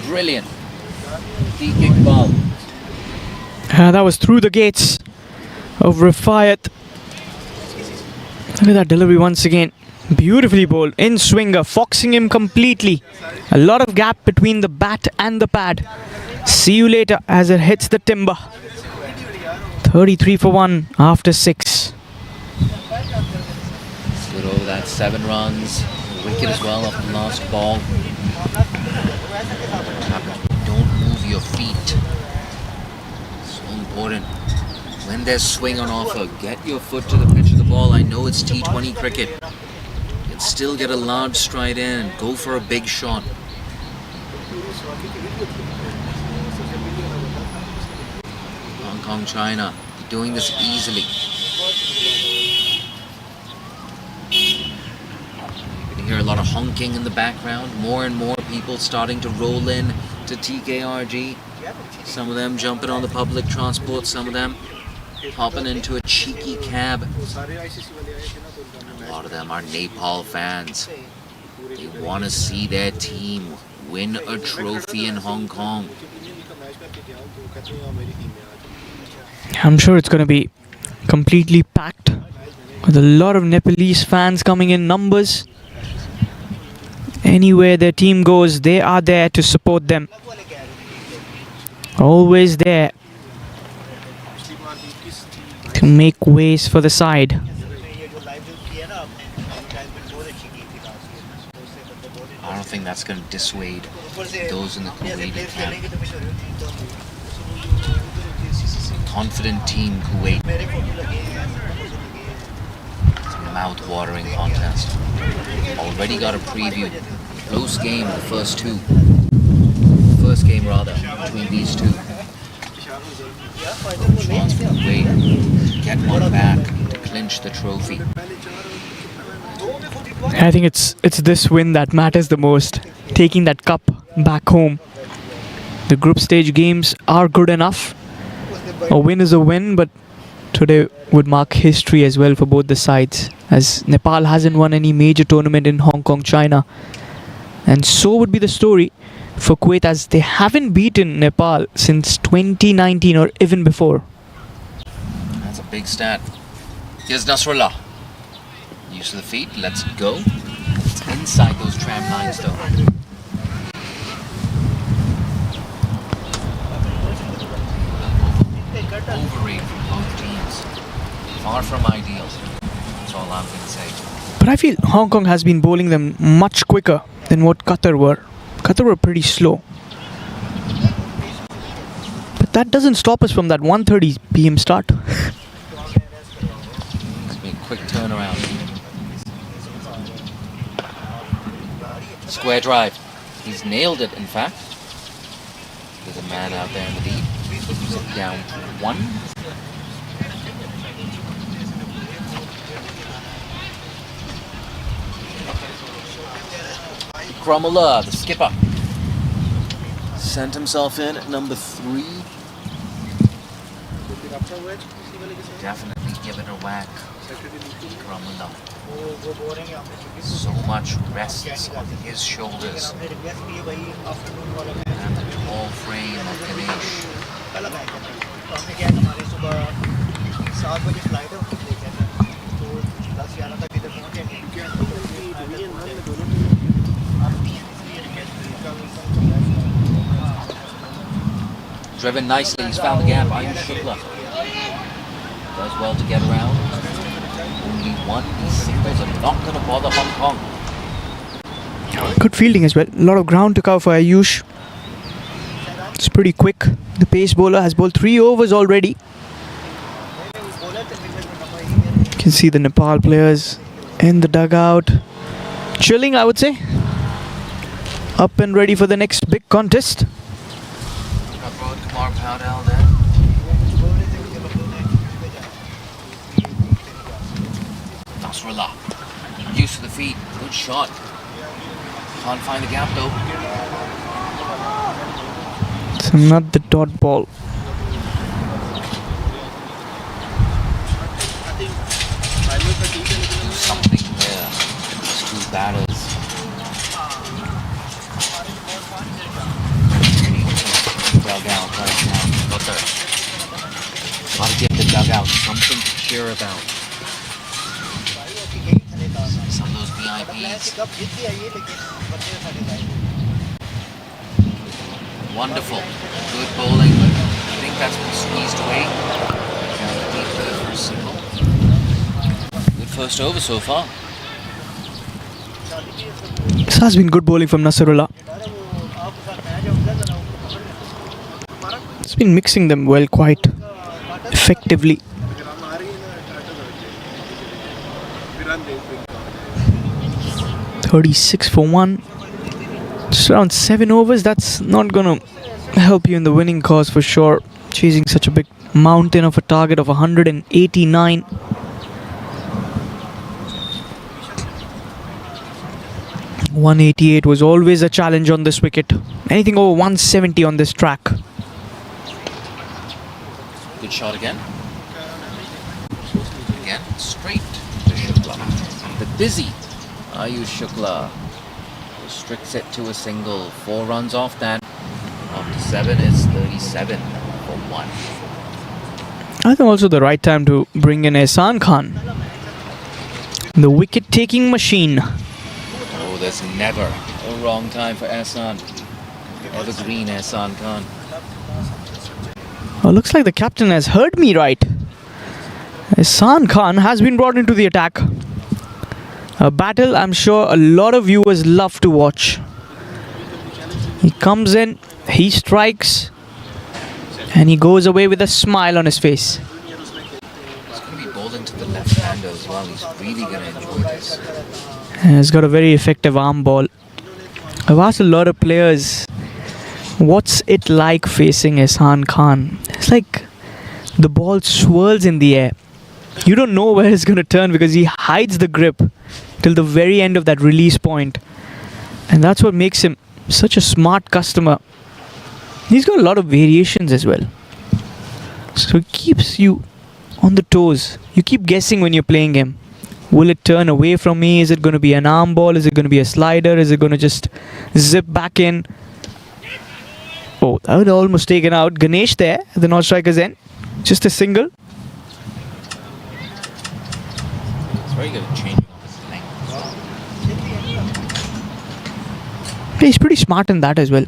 Brilliant. Deep kick ball. That was through the gates of Rifayat. Look at that delivery once again. Beautifully bowled. In swinger, foxing him completely. A lot of gap between the bat and the pad. See you later as it hits the timber. 33 for 1 after 6. Good over that, 7 runs. Wicket as well off the last ball. Don't move your feet. So important. When there's swing on offer, get your foot to the pitch of the ball. I know it's T20 cricket. You can still get a large stride in and go for a big shot. Hong Kong, China, doing this easily. You can hear a lot of honking in the background. More and more people starting to roll in to TKRG. Some of them jumping on the public transport, some of them hopping into a cheeky cab. A lot of them are Nepal fans. They want to see their team win a trophy in Hong Kong. I'm sure it's going to be completely packed with a lot of Nepalese fans coming in numbers. Anywhere their team goes, they are there to support them. Always there to make ways for the side. I don't think that's going to dissuade those in the Kuwaiti camp. Confident team Kuwait. It's a mouth-watering contest. Already got a preview. Close game, the first two. First game rather, between these two. Chance for Kuwait. Get one back to clinch the trophy. I think it's this win that matters the most. Taking that cup back home. The group stage games are good enough. A win is a win, but today would mark history as well for both the sides, as Nepal hasn't won any major tournament in Hong Kong, China. And so would be the story for Kuwait, as they haven't beaten Nepal since 2019 or even before. That's a big stat. Here's Nasrullah. Use of the feet, let's go. It's inside those tram lines though. Overrate from both teams. Far from ideal. That's all I'm going to say. But I feel Hong Kong has been bowling them much quicker than what Qatar were. Qatar were pretty slow. But that doesn't stop us from that 1:30 p.m. start. It's been a quick turnaround. Square drive. He's nailed it, in fact. There's a man out there in the lead. He's down to 1. Kromala, the skipper, sent himself in at number 3. Definitely give it a whack. Kromala. So much rests on his shoulders. And the tall frame of Ganesh. Driven nicely, he's found the gap. Ayush Shukla does well to get around. Only one, these singles are not going to bother Hong Kong. Good fielding as well. A lot of ground to cover for Ayush. It's pretty quick. The pace bowler has bowled 3 overs already. You can see the Nepal players in the dugout. Chilling, I would say. Up and ready for the next big contest. Nasrullah, use of the feet, good shot. Can't find the gap though. It's not the dot ball. Do something there. These 2 batters. Dugout right now. Qatar. Gotta give the dugout something to cheer about. Some of those VIPs. Wonderful. Good bowling. I think that's been squeezed away. Deep there for a single. Good first over so far. This has been good bowling from Nasrullah. He's been mixing them well, quite effectively. "36 for 1. Just around 7 overs. That's not gonna help you in the winning cause for sure. Chasing such a big mountain of a target of 189. "188 was always a challenge on this wicket. Anything over 170 on this track." Good shot again. Again, straight to Shukla. The busy Ayush Shukla restricts it to a single. 4 runs off that. After 7 is 37 for 1. I think also the right time to bring in Ehsan Khan, the wicket-taking machine. Oh, there's never a wrong time for Ehsan. Evergreen Ehsan Khan. Oh, looks like the captain has heard me right. Ehsan Khan has been brought into the attack. A battle I'm sure a lot of viewers love to watch. He comes in, he strikes, and he goes away with a smile on his face. He's going to be bowling to the left-hander as well. He's really going to enjoy this. He's got a very effective arm ball. I've asked a lot of players, what's it like facing Ehsan Khan? It's like the ball swirls in the air. You don't know where it's going to turn because he hides the grip till the very end of that release point. And that's what makes him such a smart customer. He's got a lot of variations as well. So it keeps you on the toes. You keep guessing when you're playing him. Will it turn away from me? Is it going to be an arm ball? Is it going to be a slider? Is it going to just zip back in? Oh, that would almost taken out. Ganesh there at the non-striker's end. Just a single. It's very good at changing off his length as well. He's pretty smart in that as well.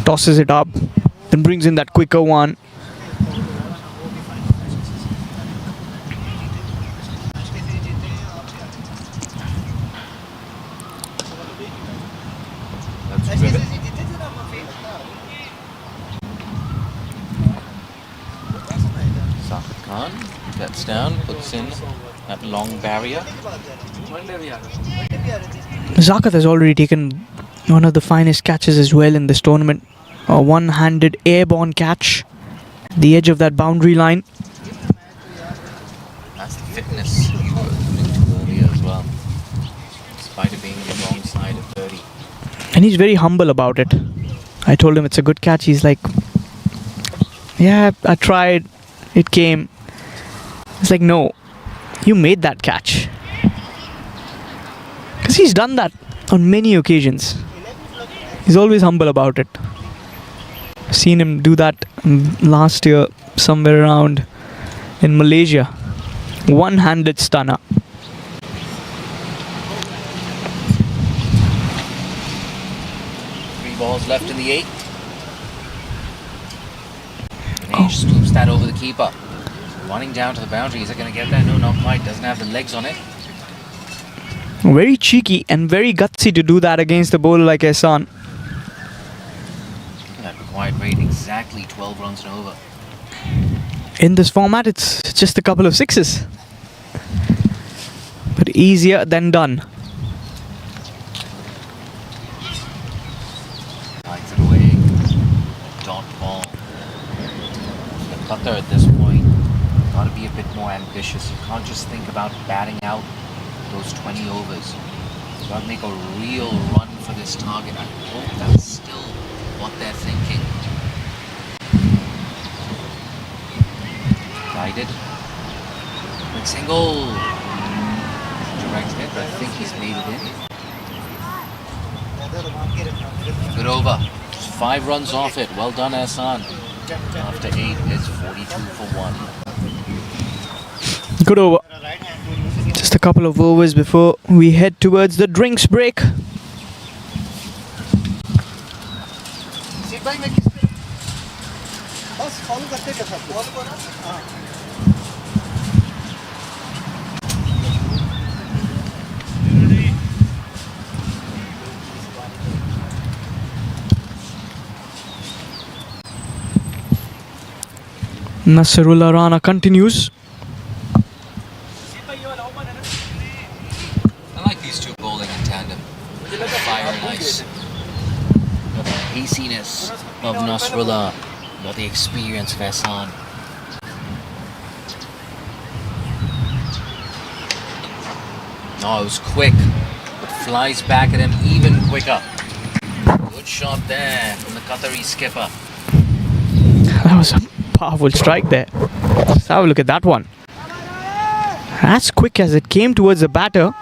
Tosses it up, then brings in that quicker one. That's rivet. Saqib Khan gets down, puts in that long barrier. Zakat has already taken one of the finest catches as well in this tournament. A one-handed airborne catch at the edge of that boundary line. That's the fitness you were alluding to earlier as well. Despite it being on the wrong side of 30. And he's very humble about it. I told him it's a good catch. He's like, yeah, I tried. It came. It's like, no, you made that catch. Because he's done that on many occasions. He's always humble about it. I've seen him do that last year somewhere around in Malaysia. One-handed stunner. Three balls left in the 8th. Ganesh scoops that over the keeper. Running down to the boundary. Is it going to get there? No, not quite. Doesn't have the legs on it. Very cheeky and very gutsy to do that against a bowler like Ehsan. That required rate exactly 12 runs and over. In this format, it's just a couple of sixes. But easier than done. Lights it away. Dot ball. The Qatar at this point got to be a bit more ambitious. You can't just think about batting out those 20 overs. You got to make a real run for this target. I hope that's still what they're thinking. Guided. Quick single. Direct hit, but I think he's made it in. Good over. Just 5 runs off it. Well done, Ehsan. After 8, it's 42 for 1. Good over. Just a couple of overs before we head towards the drinks break. Nasrullah Rana continues. I like these two bowling in tandem. Fire and ice. Got the haziness of Nasrullah. Got the experience of Ehsan. Oh, it was quick, but flies back at him even quicker. Good shot there from the Qatari skipper. That was a powerful strike there. Let's have a look at that one. As quick as it came towards the batter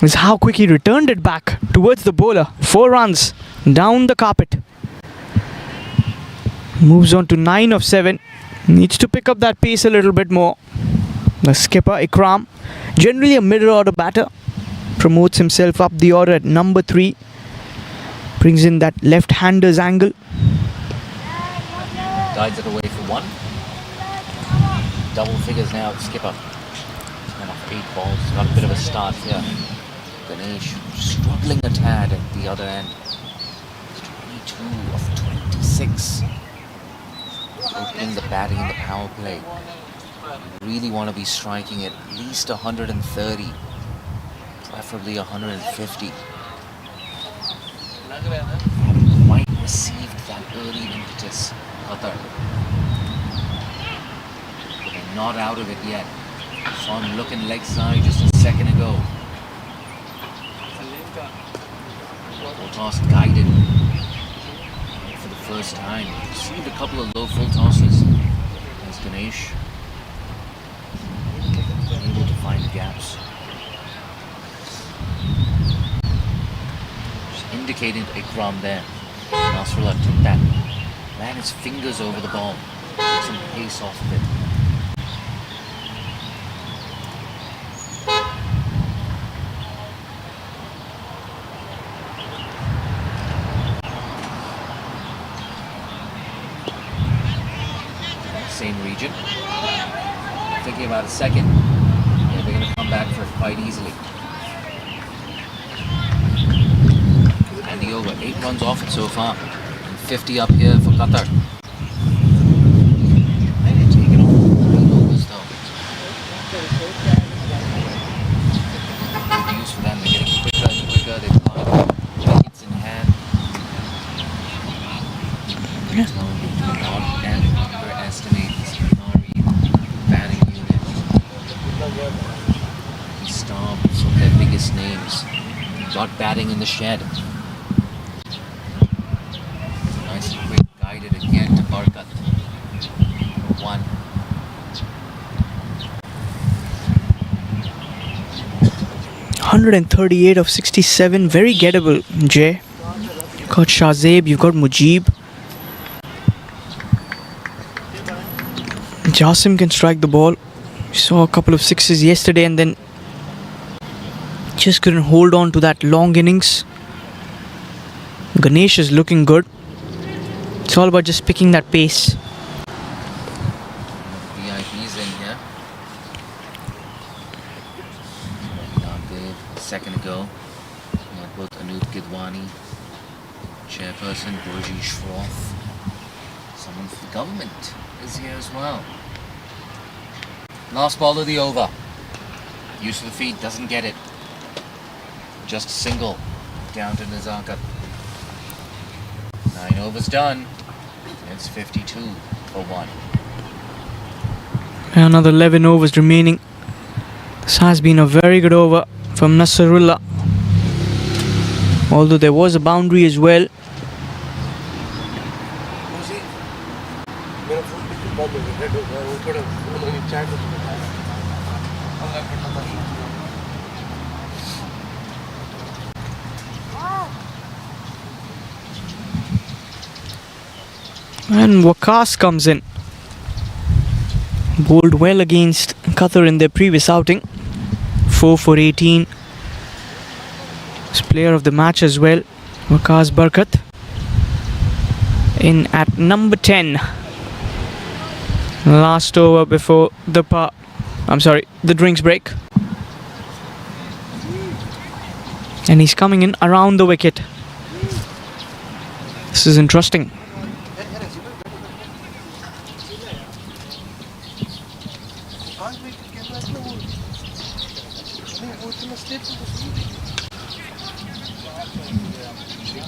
is how quick he returned it back towards the bowler. 4 runs down the carpet. Moves on to 9 of 7. Needs to pick up that pace a little bit more. The skipper Ikram, generally a middle order batter, promotes himself up the order at number 3. Brings in that left-hander's angle. Guides it away for 1. Double figures now at skipper. And off 8 balls. Got a bit of a start here. Ganesh struggling a tad at the other end. 22 of 26. Opening the batting in the power play. Really want to be striking at least 130. Preferably 150. Haven't quite received that early impetus, Qatar. But they're not out of it yet. Saw him looking leg side just a second ago. Full toss guided for the first time. Received a couple of low full tosses. There's Ganesh. Able to find the gaps. Just indicated Ikram there. Nasrullah took that. Ran his fingers over the ball. Took some pace off of it. Same region. Thinking about a second. Yeah, they're going to come back for it quite easily. And the over. 8 runs off it so far. And 50 up here for Qatar. They're taking on 9 overs though. Good news for them. They're getting quicker and quicker. They've got wickets in hand. Do not underestimate this Qatari batting unit. He stomped some of their biggest names. Got batting in the shed. Nice and quick, guided again to Barkat. 1. $138 of 67, very gettable, Jay. You've got Shahzeb, you've got Mujib. Jasim can strike the ball. We saw a couple of sixes yesterday and then just couldn't hold on to that long innings. Ganesh is looking good. It's all about just picking that pace. VIPs in here. A second ago, we had both Anup Gidwani, Chairperson Burji Shroff. Someone from the government is here as well. Last ball of the over. Use of the feet, doesn't get it. Just a single down to Nazakat. 9 overs done. It's 52 for 1. Another 11 overs remaining. This has been a very good over from Nasrullah. Although there was a boundary as well. And Waqas comes in. Bowled well against Qatar in their previous outing. 4 for 18. He's player of the match as well. Waqas Barkat. In at number 10. Last over before the the drinks break. And he's coming in around the wicket. This is interesting.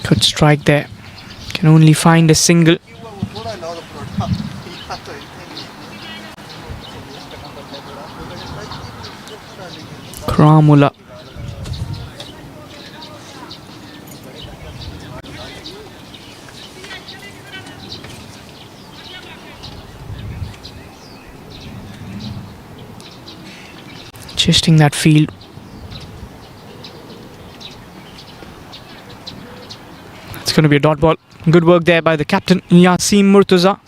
Good strike there. Can only find a single. Kramula. Chesting that field. It's going to be a dot ball. Good work there by the captain, Yasim Murtaza.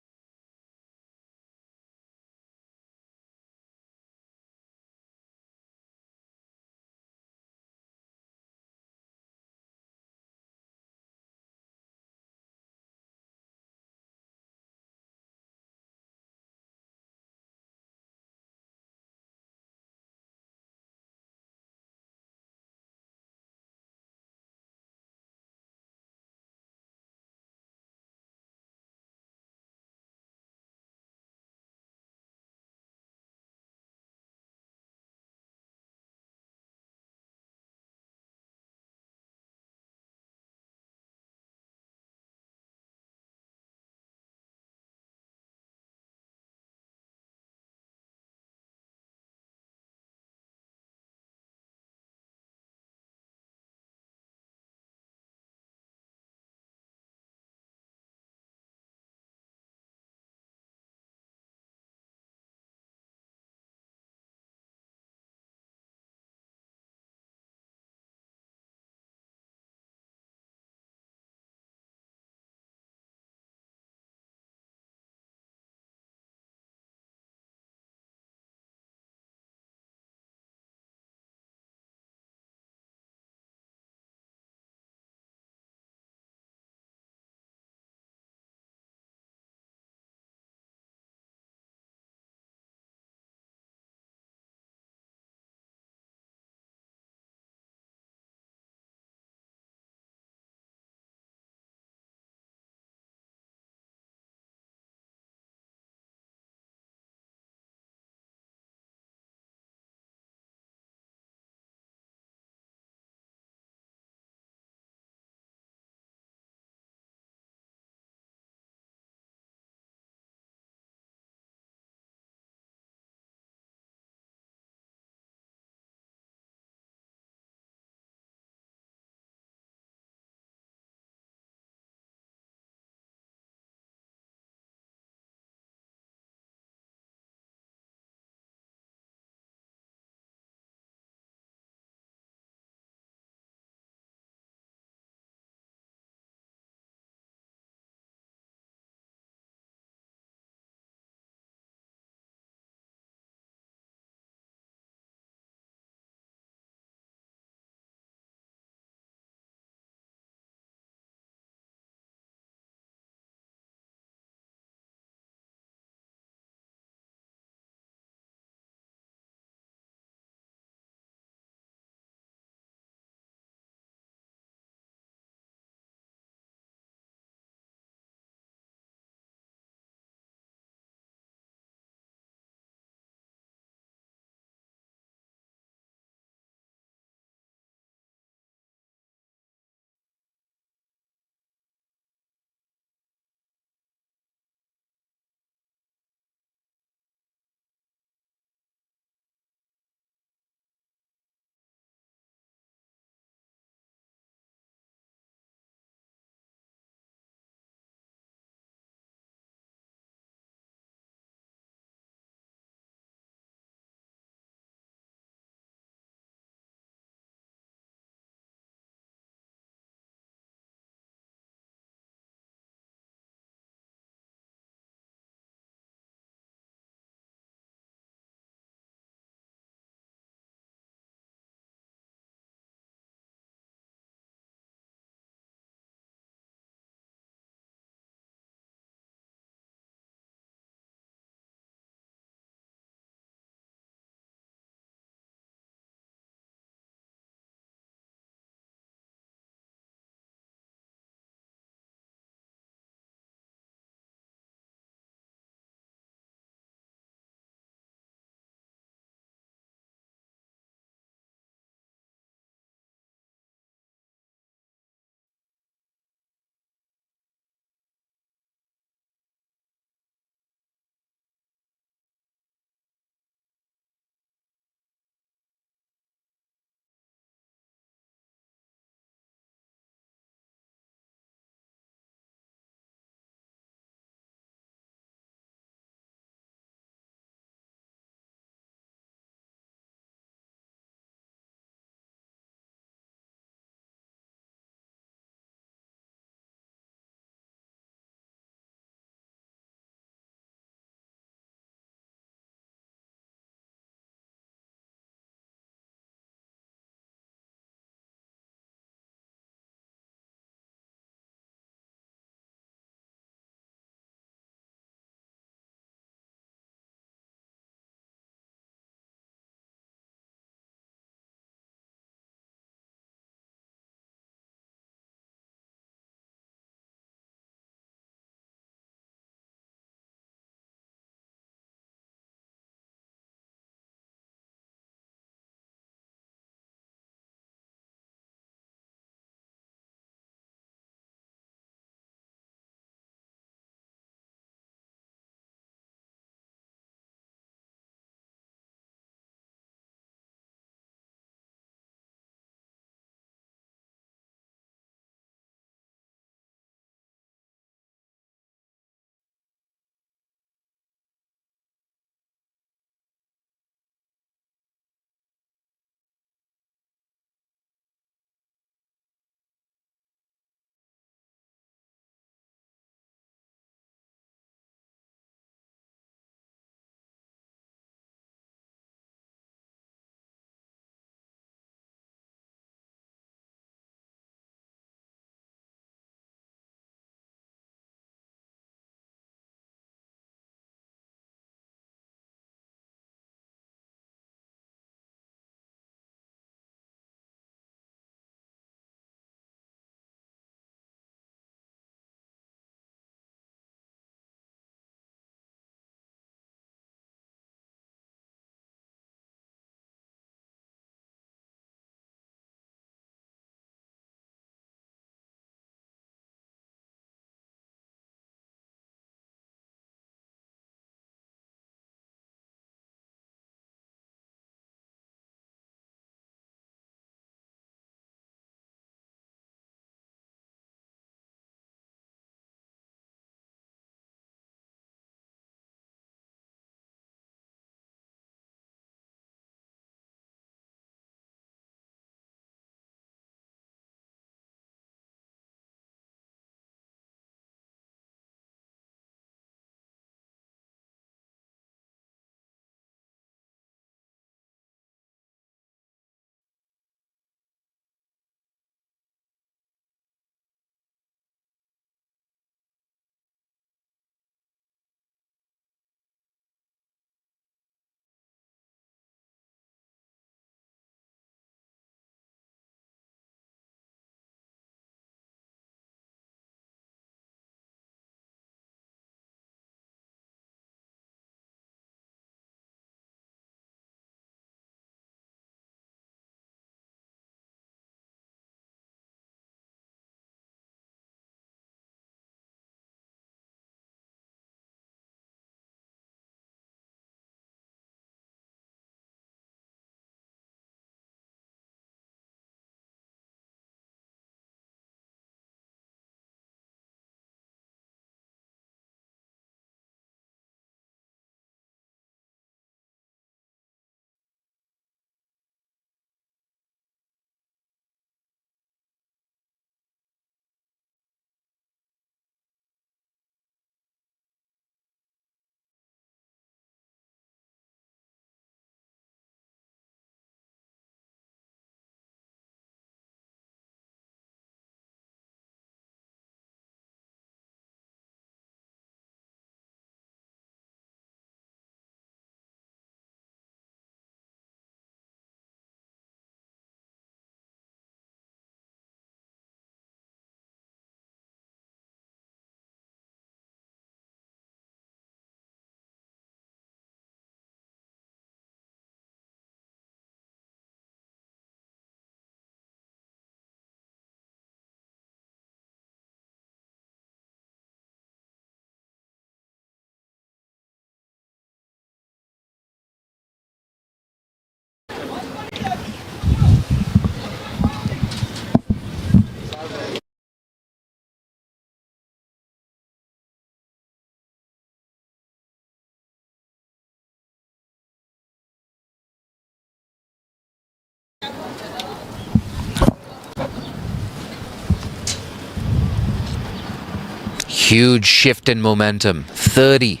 Huge shift in momentum. 30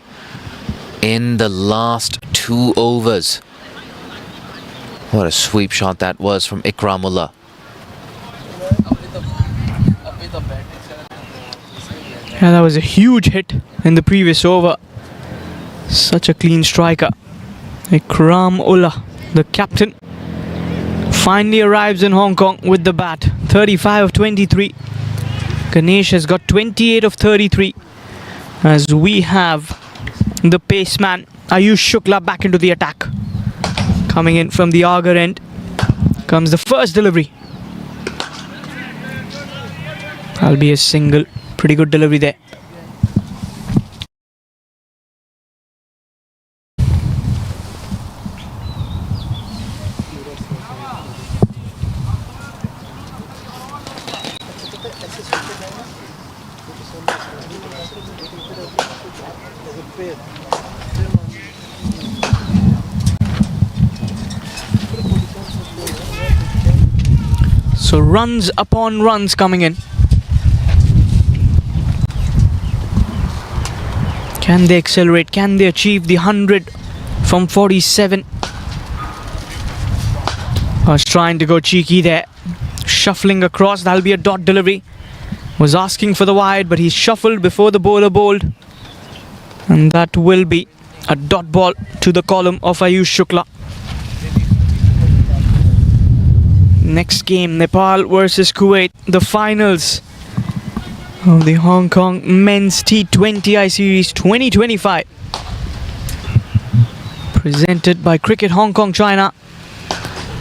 in the last 2 overs. What a sweep shot that was from Ikramullah. Yeah, that was a huge hit in the previous over. Such a clean striker. Ikramullah, the captain, finally arrives in Hong Kong with the bat. 35 of 23. Ganesh has got 28 of 33. As we have the pace man Ayush Shukla back into the attack. Coming in from the Agar end comes the first delivery. That'll be a single. Pretty good delivery there. So runs upon runs coming in. Can they accelerate? Can they achieve the 100 from 47? Was trying to go cheeky there. Shuffling across. That'll be a dot delivery. Was asking for the wide, but he shuffled before the bowler bowled. And that will be a dot ball to the column of Ayush Shukla. Next game, Nepal versus Kuwait, the finals of the Hong Kong Men's T20I Series 2025. Presented by Cricket Hong Kong China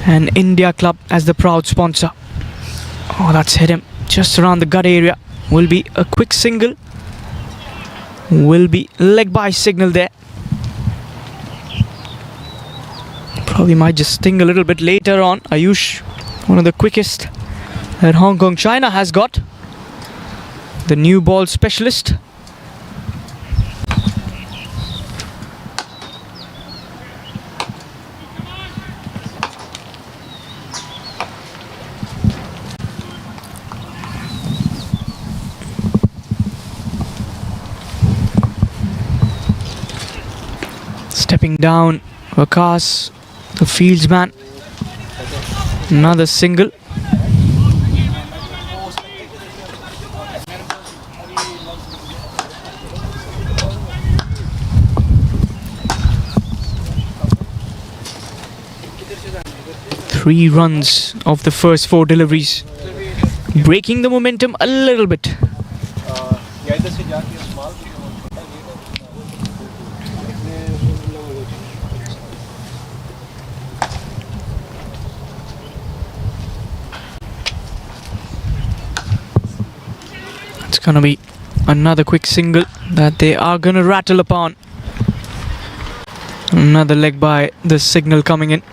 and India Club as the proud sponsor. Oh, that's hit him just around the gut area. Will be a quick single. Will be leg by signal there. Probably might just sting a little bit later on. Ayush, one of the quickest that Hong Kong China has got. The new ball specialist. Stepping down, Vakas, the fieldsman. Another single. Three runs of the first 4 deliveries, breaking the momentum a little bit. It's gonna be another quick single that they are gonna rattle upon. Another leg by the signal coming in.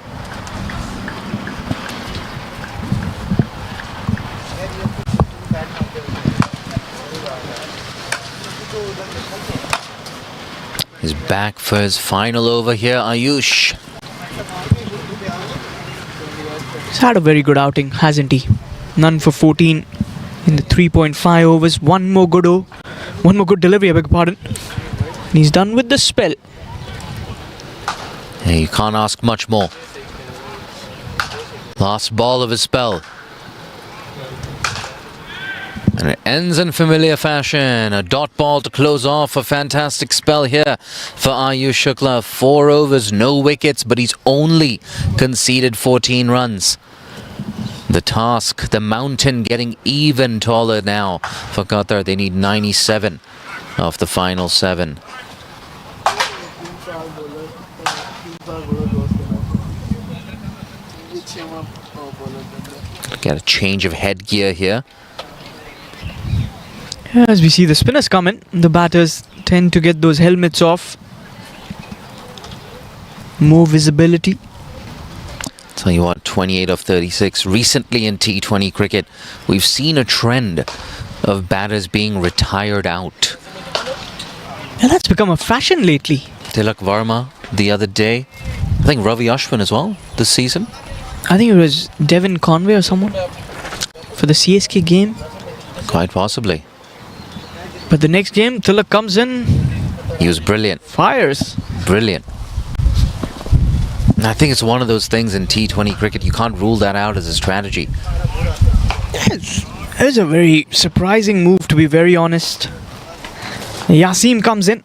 He's back for his final over here, Ayush. He's had a very good outing, hasn't he? None for 14 in the 3.5 overs. One more good delivery, I beg your pardon. And he's done with the spell. Yeah, you can't ask much more. Last ball of his spell. And it ends in familiar fashion. A dot ball to close off a fantastic spell here for Ayush Shukla. 4 overs, no wickets, but he's only conceded 14 runs. The task, the mountain getting even taller now for Qatar. They need 97 of the final 7. Get a change of headgear here. As we see the spinners come in, the batters tend to get those helmets off. More visibility. Tell you what, 28 of 36. Recently in T20 cricket, we've seen a trend of batters being retired out. Yeah, that's become a fashion lately. Tilak Varma the other day. I think Ravi Ashwin as well this season. I think it was Devin Conway or someone for the CSK game. Quite possibly. But the next game, Tilak comes in, He was brilliant. fires. Brilliant. And I think it's one of those things in T20 cricket, you can't rule that out as a strategy. It was a very surprising move, to be very honest. Yasim comes in.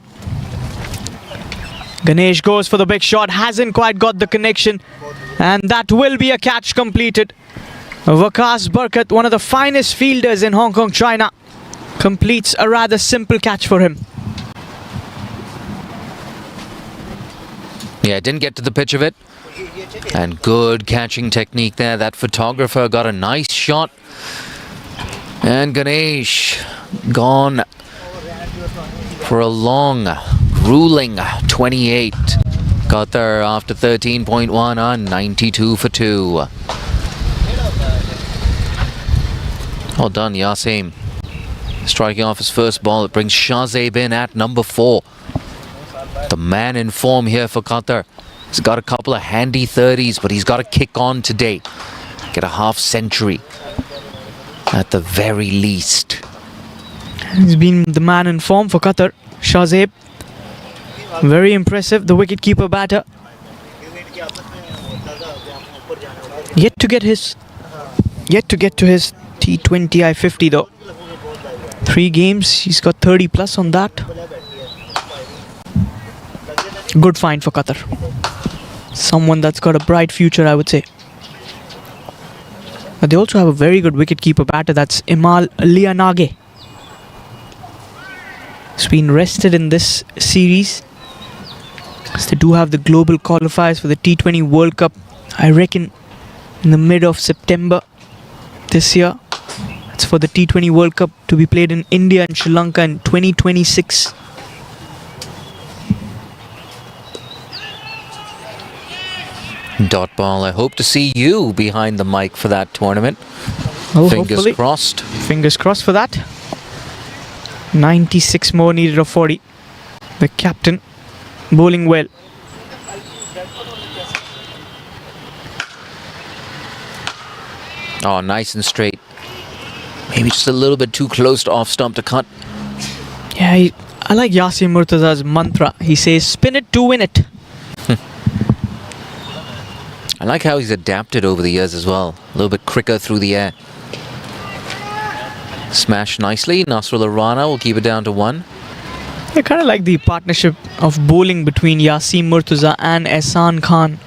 Ganesh goes for the big shot, hasn't quite got the connection, and that will be a catch completed. Waqas Barkat, one of the finest fielders in Hong Kong, China, completes a rather simple catch for him. Yeah, didn't get to the pitch of it. And good catching technique there. That photographer got a nice shot. And Ganesh gone for a long, grueling 28. Qatar after 13.1 on 92 for 2. Well done, Yasim. Striking off his first ball. It brings Shahzaib in at number 4. The man in form here for Qatar. He's got a couple of handy 30s, but he's got to kick on today. Get a half century at the very least. He's been the man in form for Qatar. Shahzaib, very impressive. The wicket-keeper batter. Yet to get to his T20I 50 though. 3 games, he's got 30 plus on that. Good find for Qatar. Someone that's got a bright future, I would say. But they also have a very good wicket-keeper batter. That's Imal Lianage. He's been rested in this series. So they do have the global qualifiers for the T20 World Cup, I reckon, in the mid of September this year. It's for the T20 World Cup to be played in India and Sri Lanka in 2026. Dot ball. I hope to see you behind the mic for that tournament. Well, Fingers hopefully. crossed. Fingers crossed for that. 96 more needed of 40. The captain bowling well. Oh, nice and straight. Maybe just a little bit too close to off stump to cut. Yeah, I like Yasim Murtaza's mantra. He says, spin it to win it. I like how he's adapted over the years as well. A little bit quicker through the air. Smash nicely. Nasrullah Rana will keep it down to 1. I kind of like the partnership of bowling between Yasim Murtaza and Ehsan Khan.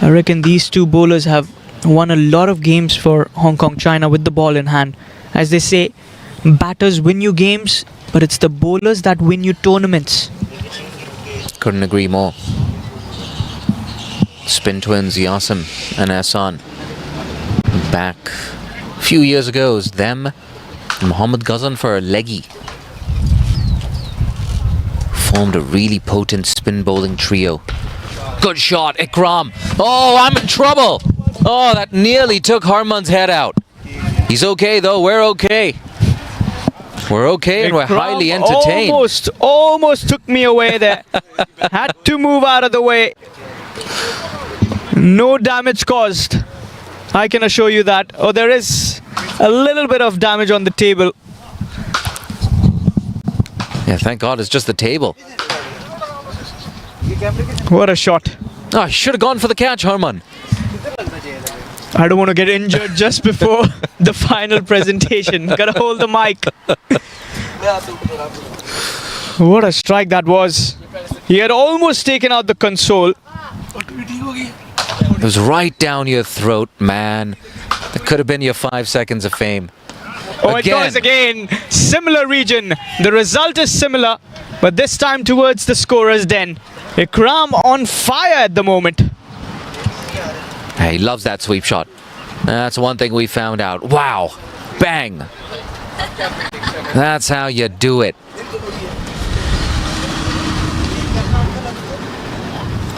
I reckon these two bowlers have won a lot of games for Hong Kong, China with the ball in hand. As they say, batters win you games, but it's the bowlers that win you tournaments. Couldn't agree more. Spin twins Yasim and Ehsan. Back a few years ago, it was them and Mohammad Ghazan for a leggy. Formed a really potent spin bowling trio. Good shot, Ikram. Oh, I'm in trouble. Oh, that nearly took Harman's head out. He's okay though, we're okay. We're okay and we're highly entertained. Almost took me away there. Had to move out of the way. No damage caused. I can assure you that. Oh, there is a little bit of damage on the table. Yeah, thank God it's just the table. What a shot. Oh, I should have gone for the catch, Harman. I don't want to get injured just before the final presentation. Gotta hold the mic. What a strike that was. He had almost taken out the console. It was right down your throat, man. That could have been your 5 seconds of fame. Oh, it goes again. Similar region. The result is similar, but this time towards the scorer's den. Ikram on fire at the moment. Hey, he loves that sweep shot. That's one thing we found out. Wow. Bang. That's how you do it.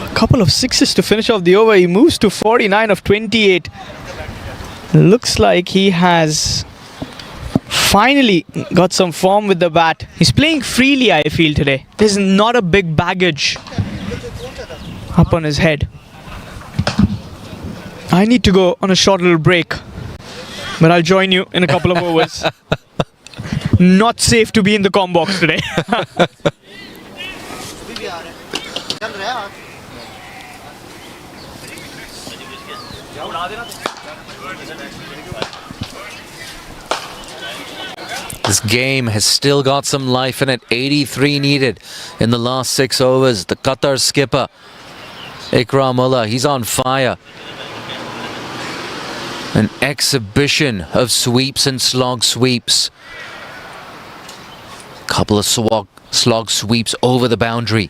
A couple of sixes to finish off the over. He moves to 49 of 28. Looks like he has finally got some form with the bat. He's playing freely, I feel, today. There's not a big baggage up on his head. I need to go on a short little break, but I'll join you in a couple of overs. not safe to be in the comm box today. This game has still got some life in it. 83 needed in the last 6 overs. The Qatar skipper, Ikramullah, he's on fire. An exhibition of sweeps and slog sweeps. Couple of slog sweeps over the boundary.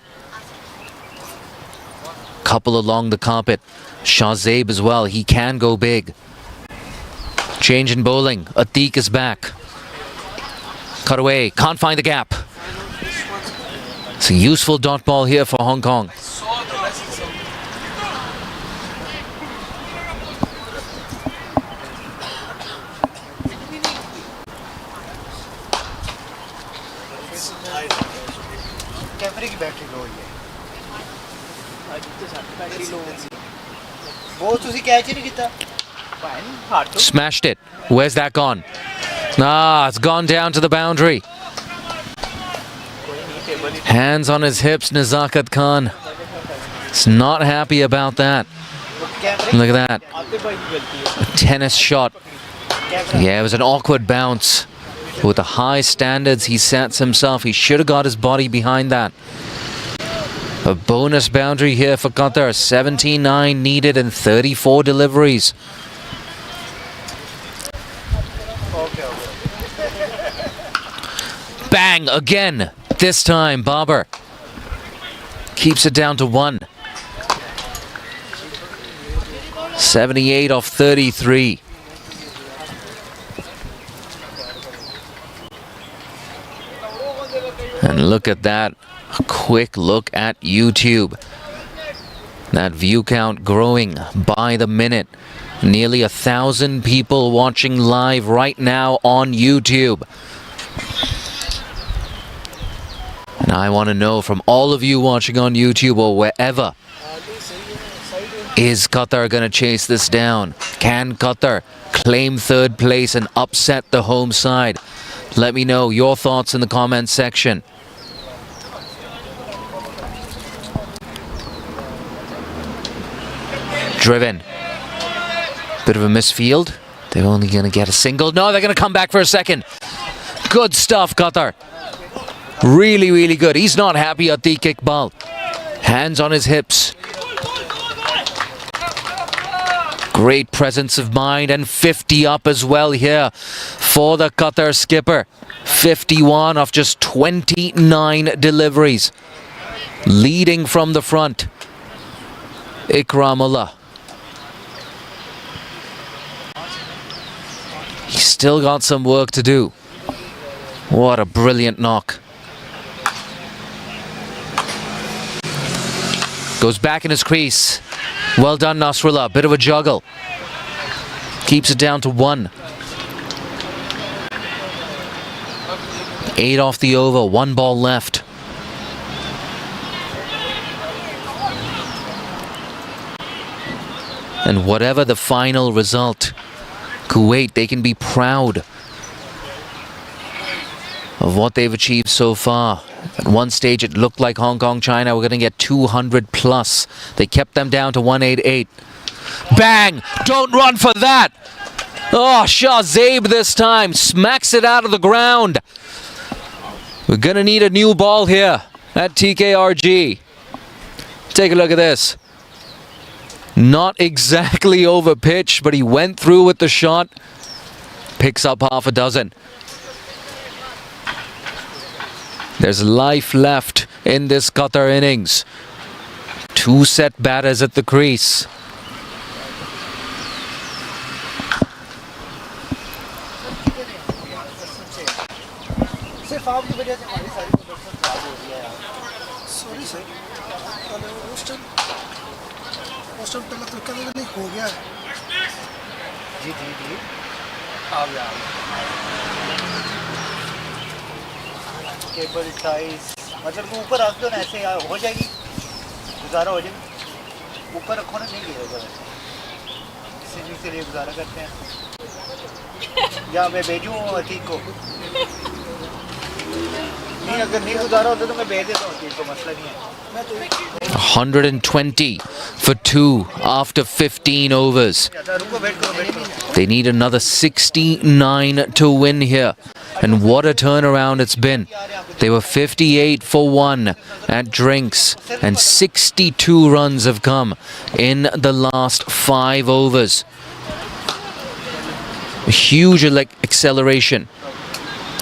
Couple along the carpet. Shahzaib as well, he can go big. Change in bowling. Atiq is back. Cut away, can't find the gap. It's a useful dot ball here for Hong Kong. कैमरे की battery low है battery low बहुत तुसी catch ही नहीं कीता Smashed it. Where's that gone? Ah, it's gone down to the boundary. Hands on his hips, Nazakat Khan. He's not happy about that. Look at that. A tennis shot. Yeah, it was an awkward bounce. With the high standards he sets himself, he should have got his body behind that. A bonus boundary here for Qatar. 79 needed and 34 deliveries. Bang again. This time Babar keeps it down to 1. 78 off 33. And look at that. A quick look at YouTube. That view count growing by the minute. Nearly 1,000 people watching live right now on YouTube. And I want to know from all of you watching on YouTube or wherever, is Qatar going to chase this down? Can Qatar claim third place and upset the home side? Let me know your thoughts in the comments section. Driven. Bit of a misfield. They're only going to get a single. No, they're going to come back for a second. Good stuff, Qatar. Really, really good. He's not happy at the Iqbal. Hands on his hips. Great presence of mind and 50 up as well here for the Qatar skipper. 51 off just 29 deliveries. Leading from the front. Ikramullah. He's still got some work to do. What a brilliant knock. Goes back in his crease. Well done, Nasrullah. Bit of a juggle. Keeps it down to 1. 8 off the over. 1 ball left. And whatever the final result, Kuwait, they can be proud of what they've achieved so far. At one stage it looked like Hong Kong, China were going to get 200 plus. They kept them down to 188. Bang! Don't run for that! Oh, Shahzaib this time smacks it out of the ground. We're going to need a new ball here at TKRG. Take a look at this. Not exactly over pitch, but he went through with the shot. Picks up half a dozen. There's life left in this Qatar innings. 2 set batters at the crease. Cable ties मतलब वो ऊपर रख दो ना ऐसे हो जाएगी गुजारा हो जाएगी ऊपर रखो ना नहीं गिरेगा वैसे के लिए गुजारा करते हैं या मैं भेजूँ अतीक को नहीं अगर नहीं गुजारा होता तो मैं भेज देता हूँ, तो मसला नहीं है. 120 for 2 after 15 overs. रुको वेट करो. They need another 69 to win here. And what a turnaround it's been. They were 58 for 1 at drinks, and 62 runs have come in the last 5 overs. A huge acceleration.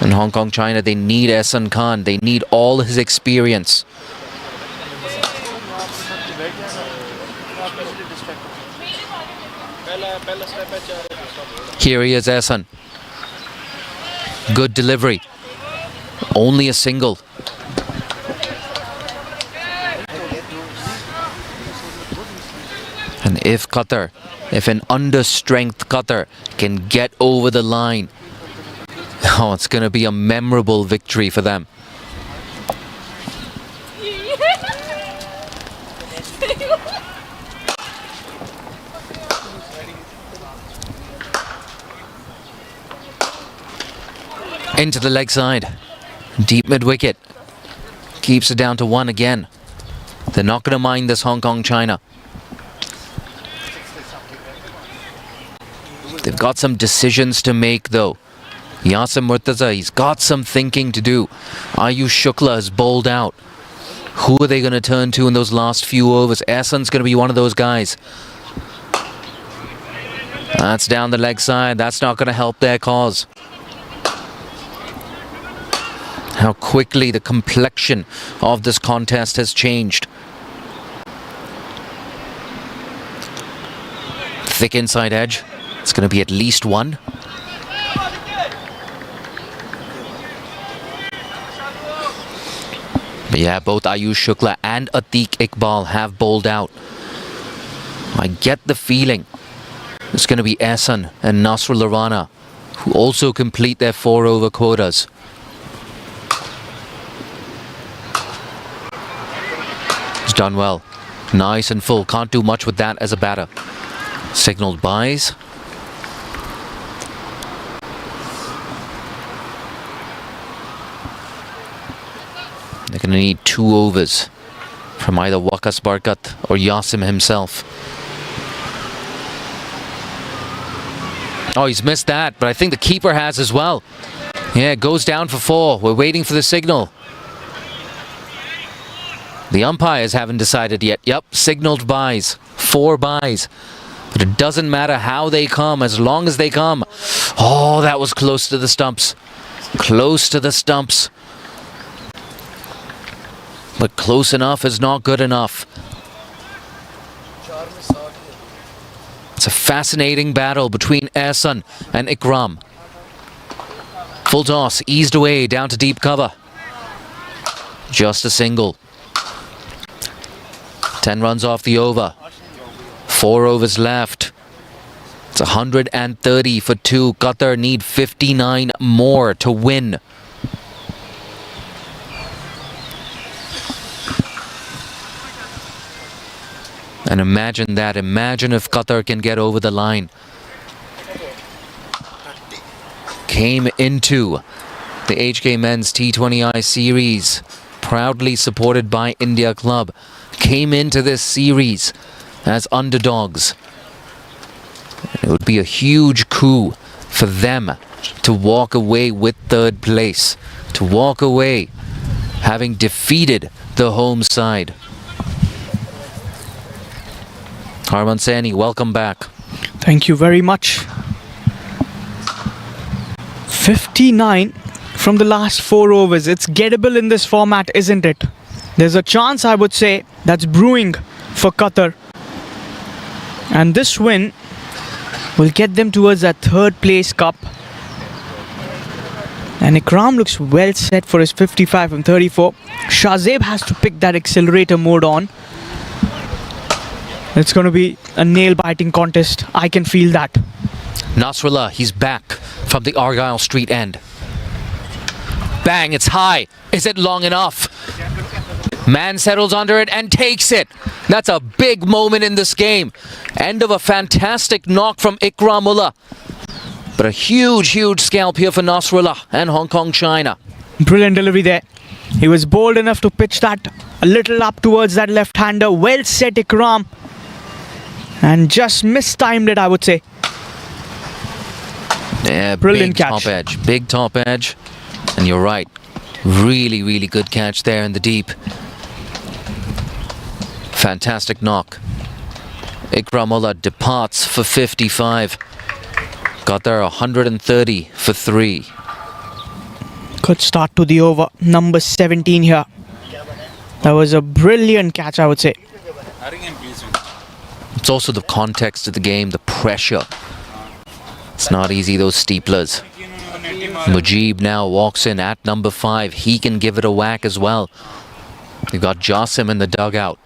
In Hong Kong, China, they need Ehsan Khan. They need all his experience. Here he is, Ehsan. Good delivery. Only a single. And if Qatar, if an understrength Qatar can get over the line, oh, it's going to be a memorable victory for them. Into the leg side. Deep mid-wicket. Keeps it down to 1 again. They're not going to mind this Hong Kong, China. They've got some decisions to make though. Yasim Murtaza, he's got some thinking to do. Ayush Shukla has bowled out. Who are they going to turn to in those last few overs? Ehsan's going to be one of those guys. That's down the leg side. That's not going to help their cause. How quickly the complexion of this contest has changed. Thick inside edge. It's going to be at least 1. But yeah, both Ayush Shukla and Atiq Iqbal have bowled out. I get the feeling it's going to be Ehsan and Nasrullah Rana who also complete their 4-over quotas. He's done well. Nice and full. Can't do much with that as a batter. Signaled buys. They're going to need 2 overs from either Waqas Barkat or Yasim himself. Oh, he's missed that, but I think the keeper has as well. Yeah, it goes down for 4. We're waiting for the signal. The umpires haven't decided yet. Yep, signaled buys. 4 buys. But it doesn't matter how they come, as long as they come. Oh, that was close to the stumps. Close to the stumps. But close enough is not good enough. It's a fascinating battle between Ehsan and Ikram. Full toss, eased away down to deep cover. Just a single. 10 runs off the over. 4 overs left. It's 130 for 2. Qatar need 59 more to win. And imagine that. Imagine if Qatar can get over the line. Came into the HK Men's T20I series, proudly supported by India Club. Came into this series as underdogs. It would be a huge coup for them to walk away with 3rd place. To walk away having defeated the home side. Harman Sani, welcome back. Thank you very much. 59 from the last 4 overs. It's gettable in this format, isn't it? There's a chance, I would say, that's brewing for Qatar. And this win will get them towards that 3rd place cup. And Ikram looks well set for his 55 from 34. Shahzeb has to pick that accelerator mode on. It's going to be a nail-biting contest. I can feel that. Nasrullah, he's back from the Argyle Street end. Bang, it's high. Is it long enough? Man settles under it and takes it. That's a big moment in this game. End of a fantastic knock from Ikramullah. But a huge, huge scalp here for Nasrullah and Hong Kong, China. Brilliant delivery there. He was bold enough to pitch that a little up towards that left-hander. Well set, Ikram. And just mistimed it, I would say. Yeah, Brilliant big catch. top edge. Big top edge. And you're right. Really, really good catch there in the deep. Fantastic knock. Ikramullah departs for 55. Got there 130 for 3. Good start to the over. Number 17 here. That was a brilliant catch, I would say. It's also the context of the game, the pressure. It's not easy, those steeplers. Mujib now walks in at number 5. He can give it a whack as well. You've got Jasim in the dugout.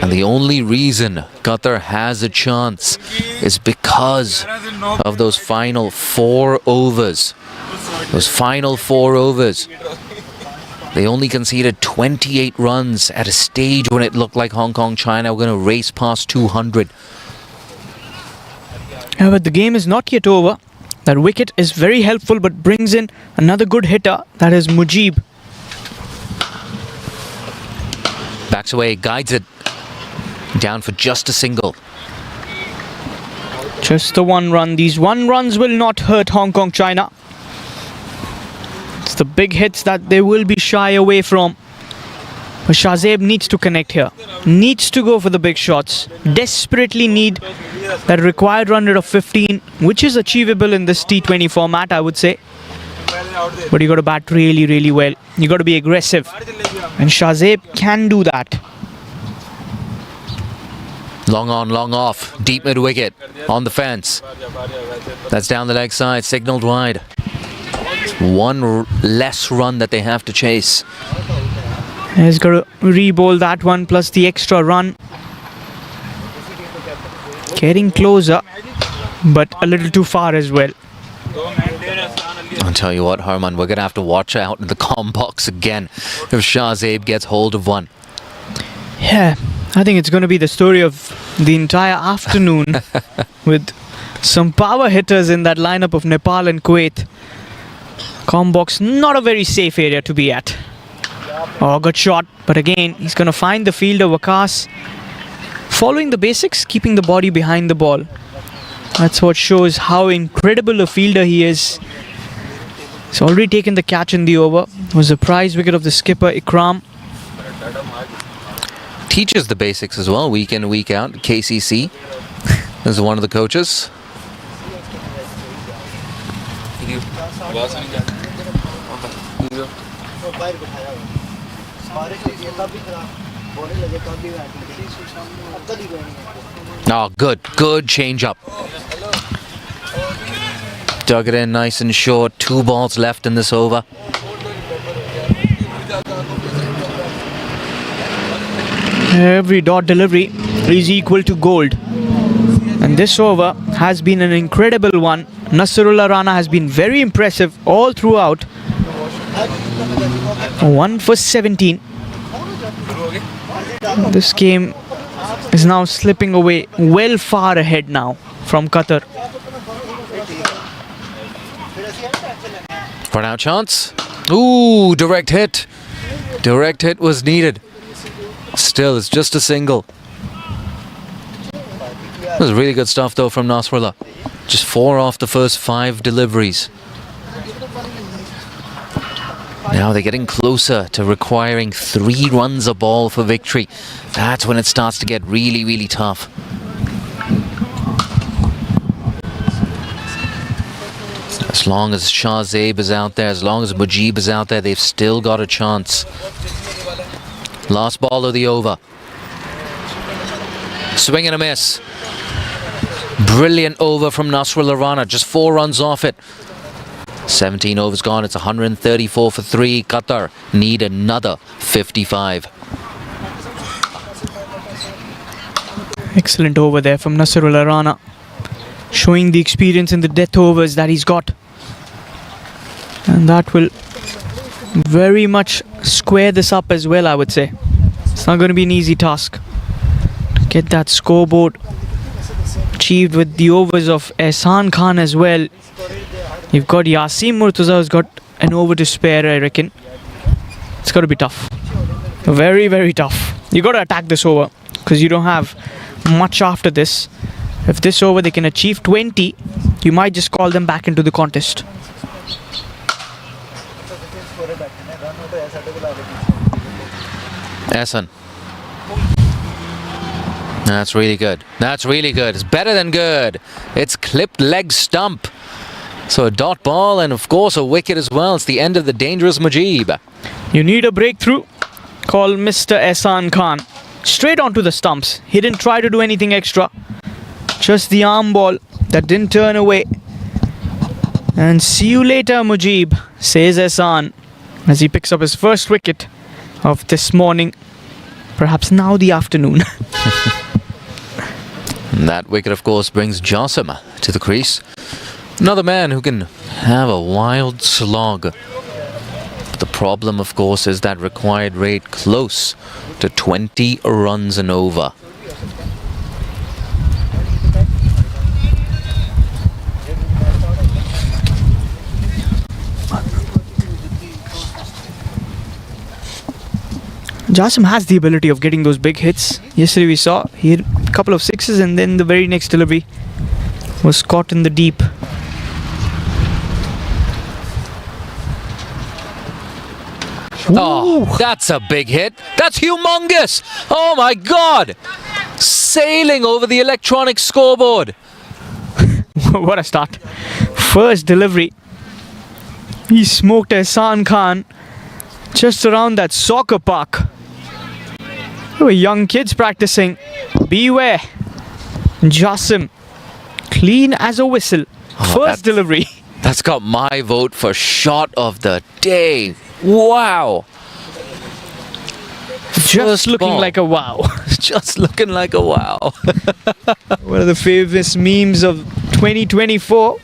And the only reason Qatar has a chance is because of those final 4 overs. Those final 4 overs. They only conceded 28 runs at a stage when it looked like Hong Kong, China were going to race past 200. Yeah, but the game is not yet over. That wicket is very helpful, but brings in another good hitter. That is Mujib. Backs away, guides it. Down for just a single. Just the 1 run. These 1 runs will not hurt Hong Kong, China. It's the big hits that they will be shy away from. But Shahzeb needs to connect here. Needs to go for the big shots. Desperately need that required run rate of 15, which is achievable in this T20 format, I would say. But you got to bat really, really well. You got to be aggressive. And Shahzeb can do that. Long on, long off. Deep mid wicket. On the fence. That's down the leg side. Signalled wide. It's 1 less run that they have to chase. He's got to re-bowl that one plus the extra run. Getting closer, but a little too far as well. I'll tell you what, Harman, we're going to have to watch out in the comm box again if Shahzeb gets hold of one. Yeah, I think it's going to be the story of the entire afternoon with some power hitters in that lineup of Nepal and Kuwait. Comm box, not a very safe area to be at. Oh, good shot. But again, he's going to find the fielder, Waqas. Following the basics, keeping the body behind the ball. That's what shows how incredible a fielder he is. He's already taken the catch in the over. It was a prize wicket of the skipper, Ikram. Teaches the basics as well, week in, week out. KCC is one of the coaches. Oh, good change up. Dug it in nice and short. 2 balls left in this over. Every dot delivery is equal to gold. And this over has been an incredible one. Nasrullah Rana has been very impressive all throughout. 1 for 17. This game is now slipping away well far ahead now from Qatar. For now, chance. Ooh, direct hit. Direct hit was needed. Still, it's just a single. This is really good stuff though from Nasrullah. Just 4 off the first 5 deliveries. Now they're getting closer to requiring 3 runs a ball for victory. That's when it starts to get really, really tough. As long as Shahzeb is out there, as long as Mujib is out there, they've still got a chance. Last ball of the over. Swing and a miss. Brilliant over from Nasrullah Rana. Just 4 runs off it. 17 overs gone. It's 134 for 3. Qatar need another 55. Excellent over there from Nasrullah Rana. Showing the experience in the death overs that he's got. And that will very much square this up as well, I would say. It's not going to be an easy task to get that scoreboard achieved with the overs of Ehsan Khan as well. You've got Yasim Murtaza who's got an over to spare, I reckon. It's got to be tough. Very, very tough. You got to attack this over because you don't have much after this. If this over they can achieve 20, you might just call them back into the contest. Ehsan. That's really good. That's really good. It's better than good. It's clipped leg stump. So a dot ball and of course a wicket as well. It's the end of the dangerous Mujib. You need a breakthrough. Call Mr. Ehsan Khan. Straight onto the stumps. He didn't try to do anything extra. Just the arm ball that didn't turn away. And see you later, Mujib, says Ehsan as he picks up his first wicket of this morning. Perhaps now the afternoon. And that wicket of course brings Jasim to the crease. Another man who can have a wild slog. But the problem of course is that required rate close to 20 runs and over. Jasim has the ability of getting those big hits. Yesterday we saw he had a couple of sixes and then the very next delivery was caught in the deep. Oh, that's a big hit. That's humongous. Oh my God. Sailing over the electronic scoreboard. What a start. First delivery. He smoked Ehsan Khan just around that soccer park. There were young kids practicing. Beware. Jasim. Clean as a whistle. First delivery. That's got my vote for shot of the day. Wow. Just looking like a wow. Just looking like a wow. One of the famous memes of 2024.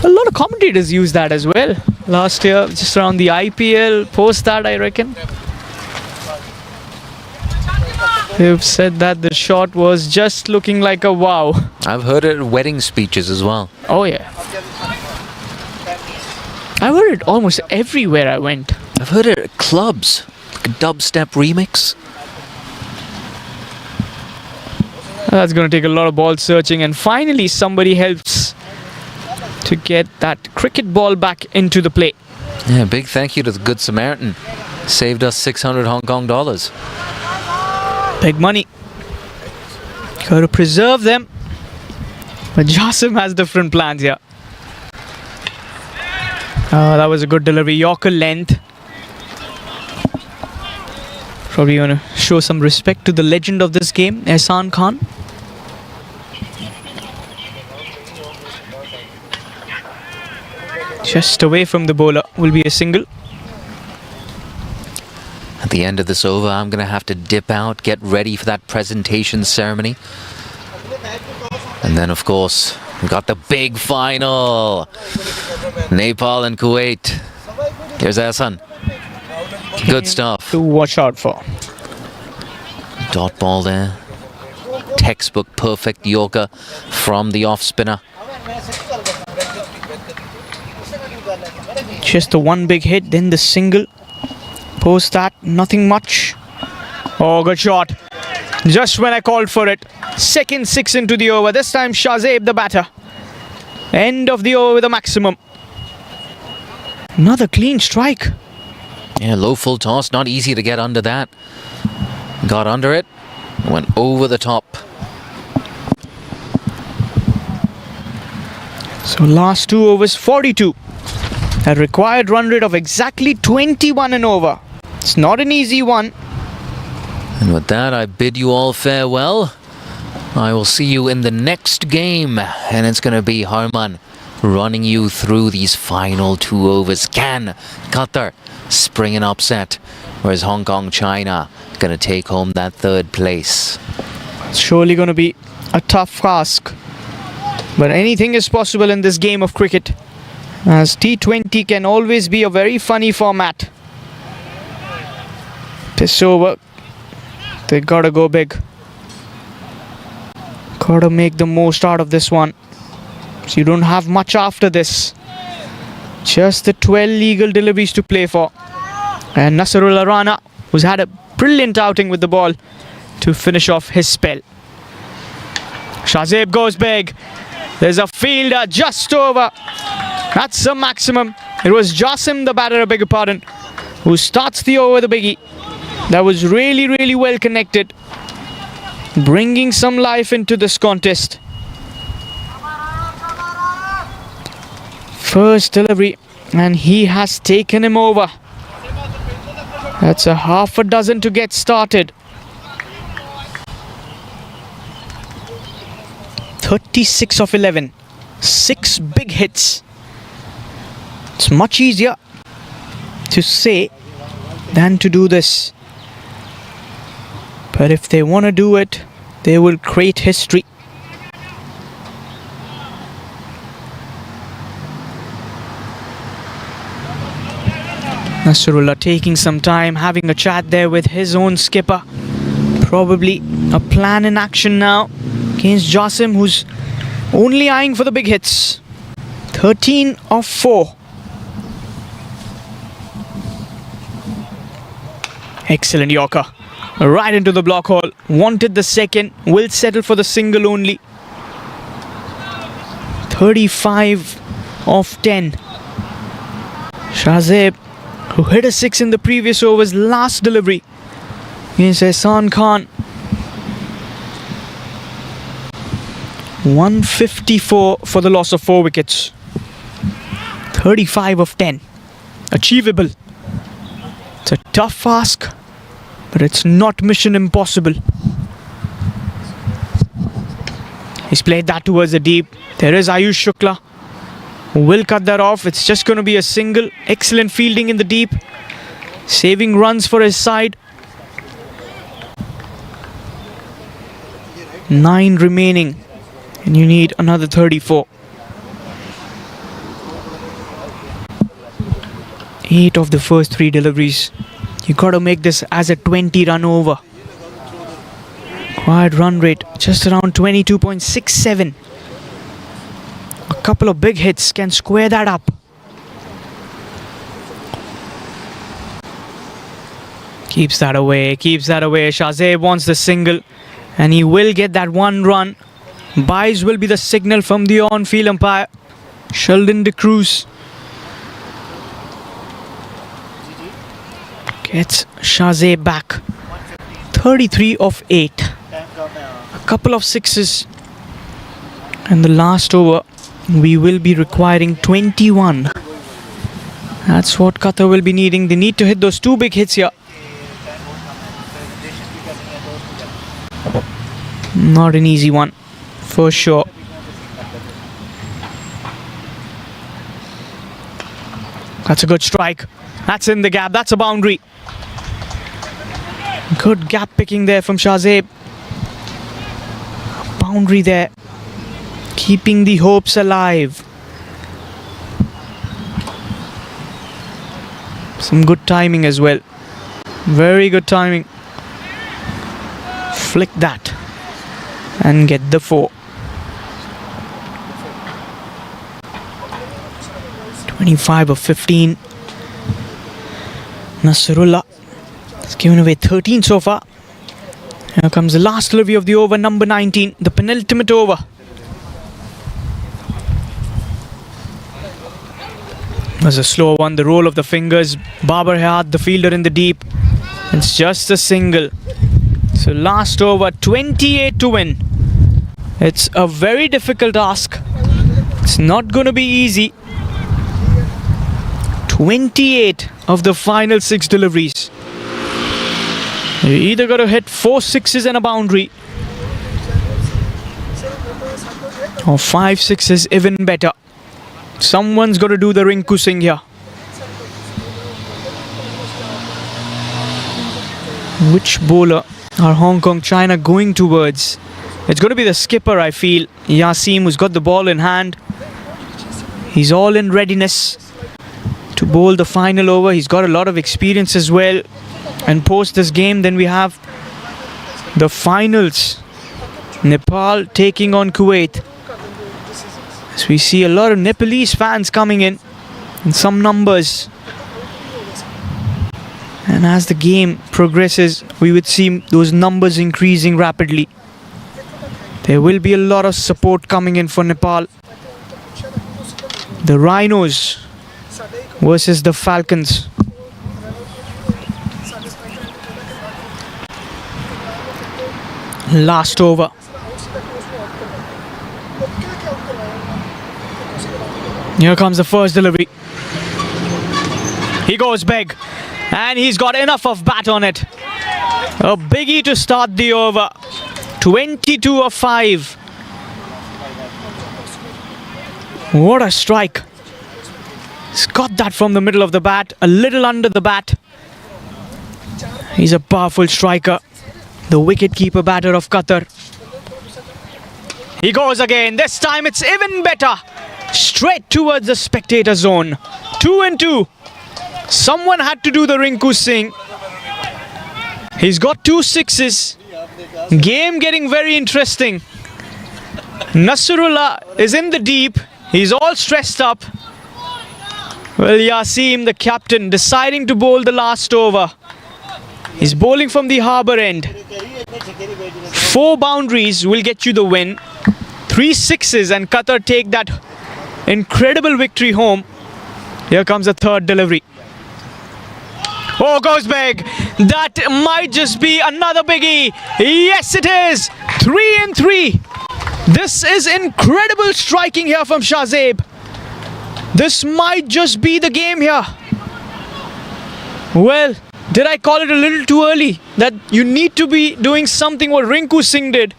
A lot of commentators use that as well. Last year, just around the IPL, post that I reckon. They've said that the shot was just looking like a wow. I've heard it at wedding speeches as well. Oh yeah. I heard it almost everywhere I went. I've heard it at clubs. Like a dubstep remix. That's going to take a lot of ball searching, and finally somebody helps to get that cricket ball back into the play. Yeah, big thank you to the Good Samaritan. Saved us 600 Hong Kong dollars. Big money. Got to preserve them. But Jasim has different plans here. That was a good delivery. Yorker length. Probably going to show some respect to the legend of this game, Ehsan Khan. Just away from the bowler will be a single. At the end of this over, I'm going to have to dip out, get ready for that presentation ceremony. And then, of course, we got the big final. Nepal and Kuwait. Here's Ehsan. Good stuff. To watch out for. Dot ball there. Textbook perfect Yorker from the off spinner. Just the one big hit, then the single. Post that, nothing much. Oh, good shot. Just when I called for it. Second six into the over. This time Shazib the batter. End of the over with a maximum. Another clean strike. Yeah, low full toss. Not easy to get under that. Got under it. Went over the top. So last 2 overs, 42. A required run rate of exactly 21 and over. It's not an easy one. And with that, I bid you all farewell. I will see you in the next game. And it's going to be Harman running you through these final 2 overs. Can Qatar spring an upset? Or is Hong Kong, China going to take home that 3rd place? It's surely going to be a tough task. But anything is possible in this game of cricket. As T20 can always be a very funny format. This over, they gotta go big. Gotta make the most out of this one. So you don't have much after this. Just the 12 legal deliveries to play for. And Nasrullah Rana, who's had a brilliant outing with the ball to finish off his spell. Shahzeb goes big. There's a fielder just over. That's the maximum. It was Jasim, the batter, I beg your pardon, who starts the over the biggie. That was really, really well connected, bringing some life into this contest. First delivery, and he has taken him over. That's a half a dozen to get started. 36 of 11. 6 big hits. It's much easier to say than to do this. But if they want to do it, they will create history. Nasrullah taking some time, having a chat there with his own skipper. Probably a plan in action now against Jasim, who's only eyeing for the big hits. 13 of 4. Excellent Yorker. Right into the block hole. Wanted the second. Will settle for the single only. 35 of 10. Shahzeb, who hit a 6 in the previous over's last delivery against Ehsan Khan. 154 for the loss of 4 wickets. 35 of 10. Achievable. It's a tough ask, but it's not mission impossible. He's played that towards the deep. There is Ayush Shukla, who will cut that off. It's just going to be a single. Excellent fielding in the deep, saving runs for his side. 9 remaining, and you need another 34. 8 of the first 3 deliveries. You got to make this as a 20-run over. Required run rate just around 22.67. A couple of big hits can square that up. Keeps that away, keeps that away. Shahzeb wants the single, and he will get that 1 run. Byes will be the signal from the on-field umpire, Sheldon De Cruz. Gets Shahzeb back. 33 of 8. A couple of 6s. And the last over, we will be requiring 21. That's what Qatar will be needing. They need to hit those 2 big hits here. Not an easy one, for sure. That's a good strike. That's in the gap. That's a boundary. Good gap picking there from Shahzeb. Boundary there. Keeping the hopes alive. Some good timing as well. Very good timing. Flick that and get the 4. 25 of 15. Nasrullah has given away 13 so far. Here comes the last delivery of the over, number 19, the penultimate over. There's a slow one, the roll of the fingers. Babar Hayat, the fielder in the deep. It's just a single. So last over, 28 to win. It's a very difficult ask. It's not going to be easy. 28 of the final 6 deliveries. You either got to hit 4 6s and a boundary, or 5 6s, even better. Someone's got to do the Rinku Singh here. Which bowler are Hong Kong China going towards? It's going to be the skipper, I feel. Yasim, who's got the ball in hand. He's all in readiness to bowl the final over. He's got a lot of experience as well. And post this game, then we have the finals. Nepal taking on Kuwait. As we see a lot of Nepalese fans coming in some numbers. And as the game progresses, we would see those numbers increasing rapidly. There will be a lot of support coming in for Nepal. The Rhinos versus the Falcons. Last over. Here comes the first delivery. He goes big. And he's got enough of bat on it. A biggie to start the over. 22 of 5. What a strike. He's got that from the middle of the bat. A little under the bat. He's a powerful striker. The wicket-keeper batter of Qatar. He goes again. This time it's even better. Straight towards the spectator zone. 2 and 2. Someone had to do the Rinku Singh. He's got 2 sixes. Game getting very interesting. Nasrullah is in the deep. He's all stressed up. Well, Yasim, the captain, deciding to bowl the last over. He's bowling from the harbour end. 4 boundaries will get you the win. 3 sixes and Qatar take that incredible victory home. Here comes the third delivery. Oh, goes big. That might just be another biggie. Yes, it is. 3 and 3. This is incredible striking here from Shahzeb. This might just be the game here. Well, did I call it a little too early? That you need to be doing something what Rinku Singh did.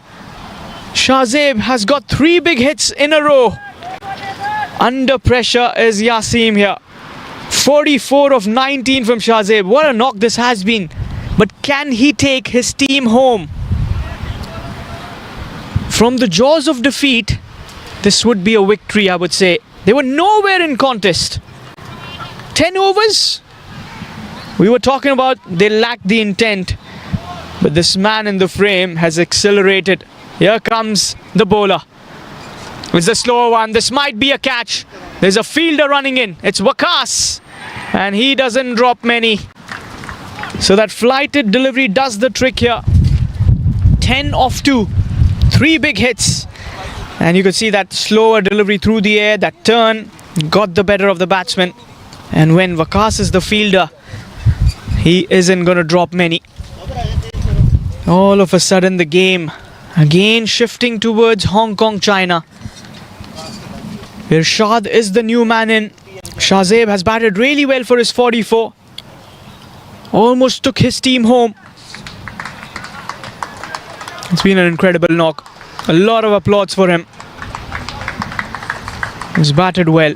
Shahzeb has got 3 big hits in a row. Under pressure is Yasim here. 44 of 19 from Shahzeb. What a knock this has been. But can he take his team home? From the jaws of defeat, this would be a victory, I would say. They were nowhere in contest. 10 overs? We were talking about they lacked the intent. But this man in the frame has accelerated. Here comes the bowler. It's the slower one. This might be a catch. There's a fielder running in. It's Waqas. And he doesn't drop many. So that flighted delivery does the trick here. 10 of 2. 3 big hits. And you could see that slower delivery through the air. That turn got the better of the batsman. And when Waqas is the fielder, he isn't going to drop many. All of a sudden the game again shifting towards Hong Kong, China. Irshad is the new man in. Shahzeb has batted really well for his 44. Almost took his team home. It's been an incredible knock. A lot of applause for him. He's batted well.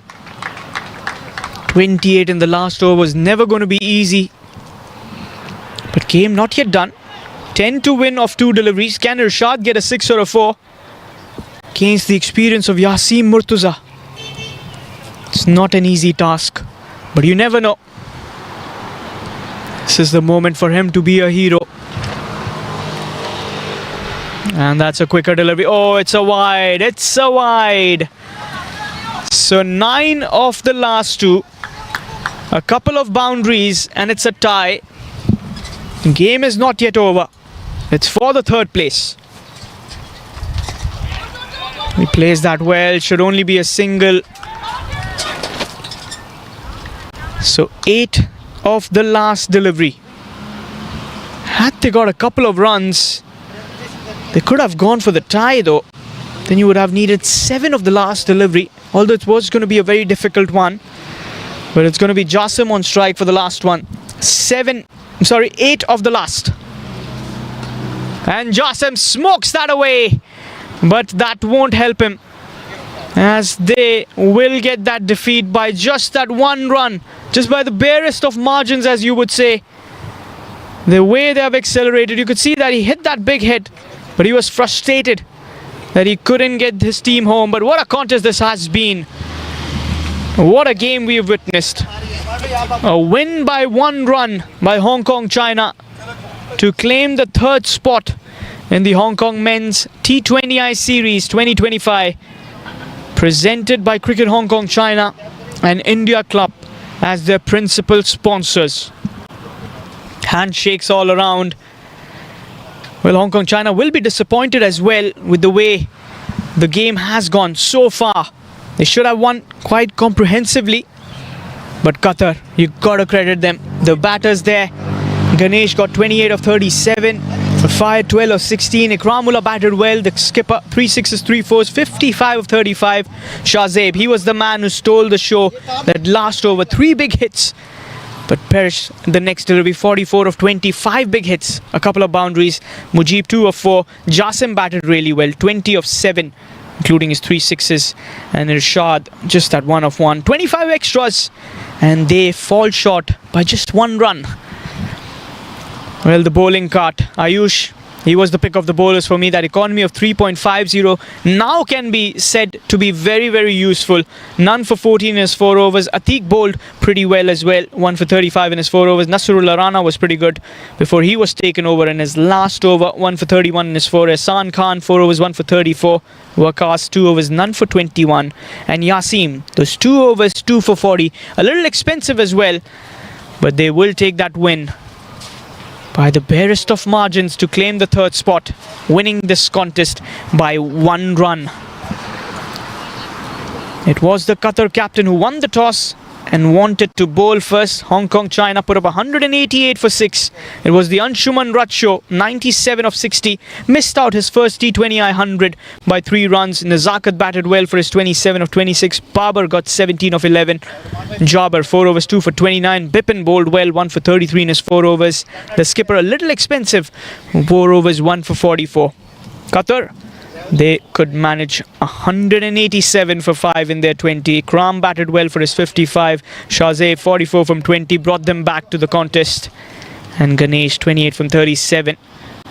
28 in the last over was never going to be easy. But game not yet done. 10 to win of 2 deliveries. Can Irshad get a 6 or a 4? Against the experience of Yasim Murtuza. It's not an easy task. But you never know. This is the moment for him to be a hero. And that's a quicker delivery. Oh, it's a wide. It's a wide. So 9 of the last 2. A couple of boundaries and it's a tie. Game is not yet over. It's for the 3rd place. He plays that well. Should only be a single. So 8 of the last delivery. Had they got a couple of runs, they could have gone for the tie though. Then you would have needed 7 of the last delivery. Although it was going to be a very difficult one. But it's going to be Jasim on strike for the last one. 8 of the last. And Jasim smokes that away. But that won't help him. As they will get that defeat by just that 1 run. Just by the barest of margins, as you would say. The way they have accelerated. You could see that he hit that big hit. But he was frustrated that he couldn't get his team home. But what a contest this has been. What a game we have witnessed. A win by 1 run by Hong Kong, China to claim the 3rd spot in the Hong Kong Men's T20I Series 2025. presented by Cricket Hong Kong China and India Club as their principal sponsors. Handshakes all around. Well, Hong Kong China will be disappointed as well with the way the game has gone so far. They should have won quite comprehensively. But Qatar, you gotta credit them. The batters there. Ganesh got 28 of 37. Fire 12 of 16. Ikramullah batted well. The skipper 3 6s, 3 4s, 55 of 35. Shahzaib, he was the man who stole the show. That last over, 3 big hits. But perished the next delivery, 44 of 25 big hits, a couple of boundaries. Mujib 2 of 4. Jasim batted really well, 20 of 7, including his 3 6s. And Irshad just at 1 of 1. 25 extras, and they fall short by just 1 run. Well, the bowling cart, Ayush, he was the pick of the bowlers for me. That economy of 3.50 now can be said to be very, very useful. None for 14 in his 4 overs. Atiq bowled pretty well as well. 1 for 35 in his 4 overs. Nasrullah Rana was pretty good before he was taken over in his last over. 1 for 31 in his 4. Ehsan Khan, 4 overs, 1 for 34. Waqas, 2 overs, none for 21. And Yasim, those 2 overs, 2 for 40. A little expensive as well, but they will take that win by the barest of margins to claim the 3rd spot, winning this contest by 1 run. It was the Qatar captain who won the toss and wanted to bowl first. Hong Kong China put up 188 for 6. It was the Anshuman Ratcho, 97 of 60. Missed out his first T20I 100 by 3 runs. Nazakat batted well for his 27 of 26. Babar got 17 of 11. Jabbar 4 overs, 2 for 29. Bipin bowled well, 1 for 33 in his 4 overs. The skipper a little expensive, 4 overs, 1 for 44. Qatar, they could manage 187 for 5 in their 20. Ikram batted well for his 55. Shahzaib 44 from 20 brought them back to the contest. And Ganesh 28 from 37.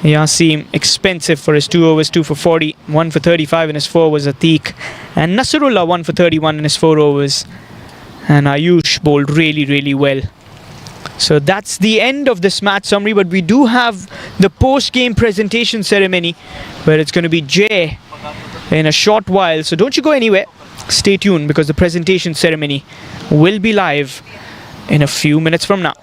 Yasim expensive for his 2 overs, 2 for 40. 1 for 35 in his 4 was Atiq. And Nasrullah 1 for 31 in his 4 overs. And Ayush bowled really, really well. So that's the end of this match summary, but we do have the post-game presentation ceremony where it's going to be Jay in a short while. So don't you go anywhere. Stay tuned because the presentation ceremony will be live in a few minutes from now.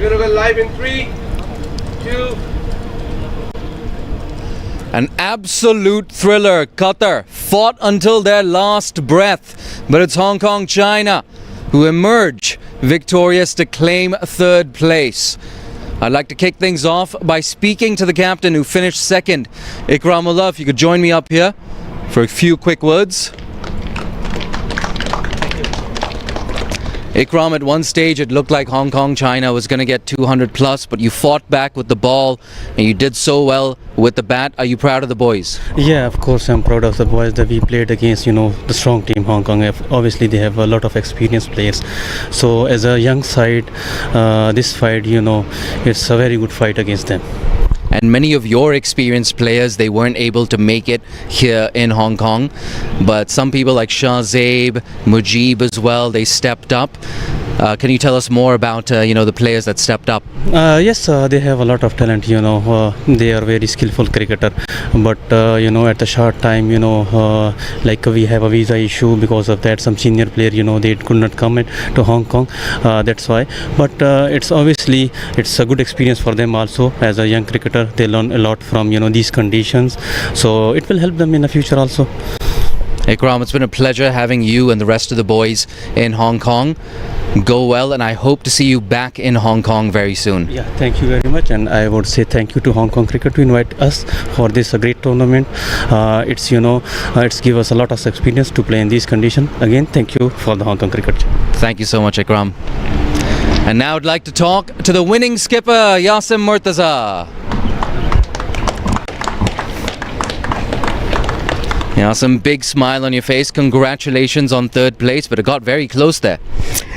We're gonna go live in 3, 2. An absolute thriller. Qatar fought until their last breath, but it's Hong Kong, China who emerge victorious to claim third place. I'd like to kick things off by speaking to the captain who finished second. Ikramullah, if you could join me up here for a few quick words. Ikram, at one stage it looked like Hong Kong, China was going to get 200 plus, but you fought back with the ball and you did so well with the bat. Are you proud of the boys? Yeah, of course I'm proud of the boys that we played against, the strong team Hong Kong. Obviously they have a lot of experienced players. So as a young side, this fight, it's a very good fight against them. And many of your experienced players, they weren't able to make it here in Hong Kong. But some people like Shah Zaib, Mujib as well, they stepped up. Can you tell us more about, the players that stepped up? Yes, they have a lot of talent, they are very skillful cricketer. But, at the short time, like we have a visa issue because of that. Some senior player, they could not come to Hong Kong. That's why. But it's obviously, it's a good experience for them also. As a young cricketer, they learn a lot from, these conditions. So it will help them in the future also. Ikram, it's been a pleasure having you and the rest of the boys in Hong Kong. Go well, and I hope to see you back in Hong Kong very soon. Yeah, thank you very much, and I would say thank you to Hong Kong Cricket to invite us for this great tournament. It's give us a lot of experience to play in these conditions. Again, thank you for the Hong Kong Cricket. Thank you so much, Ikram. And now I'd like to talk to the winning skipper, Yasim Murtaza. Yeah, some big smile on your face. Congratulations on third place, but it got very close there.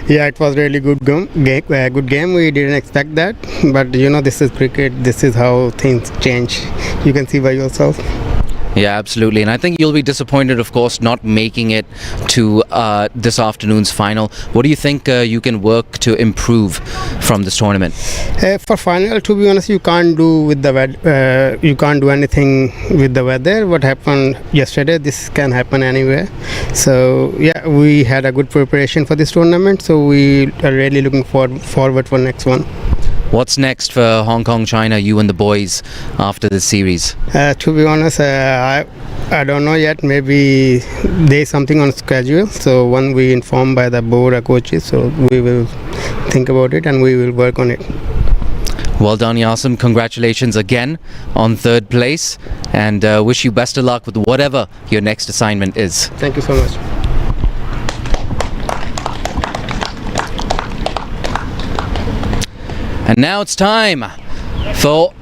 Yeah, it was really good game. Good game. We didn't expect that, but this is cricket. This is how things change. You can see by yourself. Yeah, absolutely. And I think you'll be disappointed, of course, not making it to this afternoon's final. What do you think you can work to improve from this tournament? For final, to be honest, you can't do with the weather. You can't do anything with the weather. What happened yesterday, this can happen anywhere. So yeah, we had a good preparation for this tournament. So we are really looking forward for next one. What's next for Hong Kong, China, you and the boys after this series? To be honest, I don't know yet. Maybe there's something on schedule. So when we informed by the board or coaches, so we will think about it and we will work on it. Well done, Yasim. Congratulations again on third place, and wish you best of luck with whatever your next assignment is. Thank you so much. And now it's time for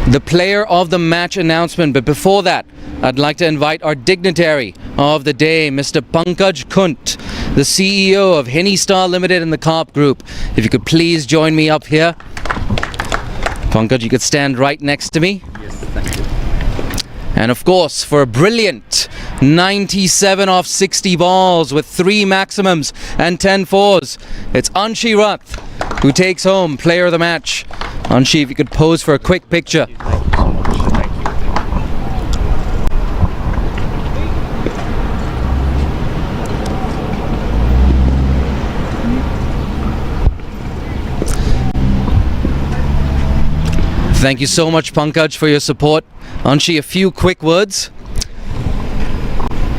the player of the match announcement. But before that, I'd like to invite our dignitary of the day, Mr. Pankaj Kunt, the CEO of Henny Star Limited and the Carp Group. If you could please join me up here. Pankaj, you could stand right next to me. Yes, thank you. And of course, for a brilliant 97 off 60 balls with 3 maximums and 10 fours, it's Anshi Rath who takes home player of the match. Anshi, if you could pose for a quick picture. Thank you so much, Pankaj, for your support. Anshi, a few quick words.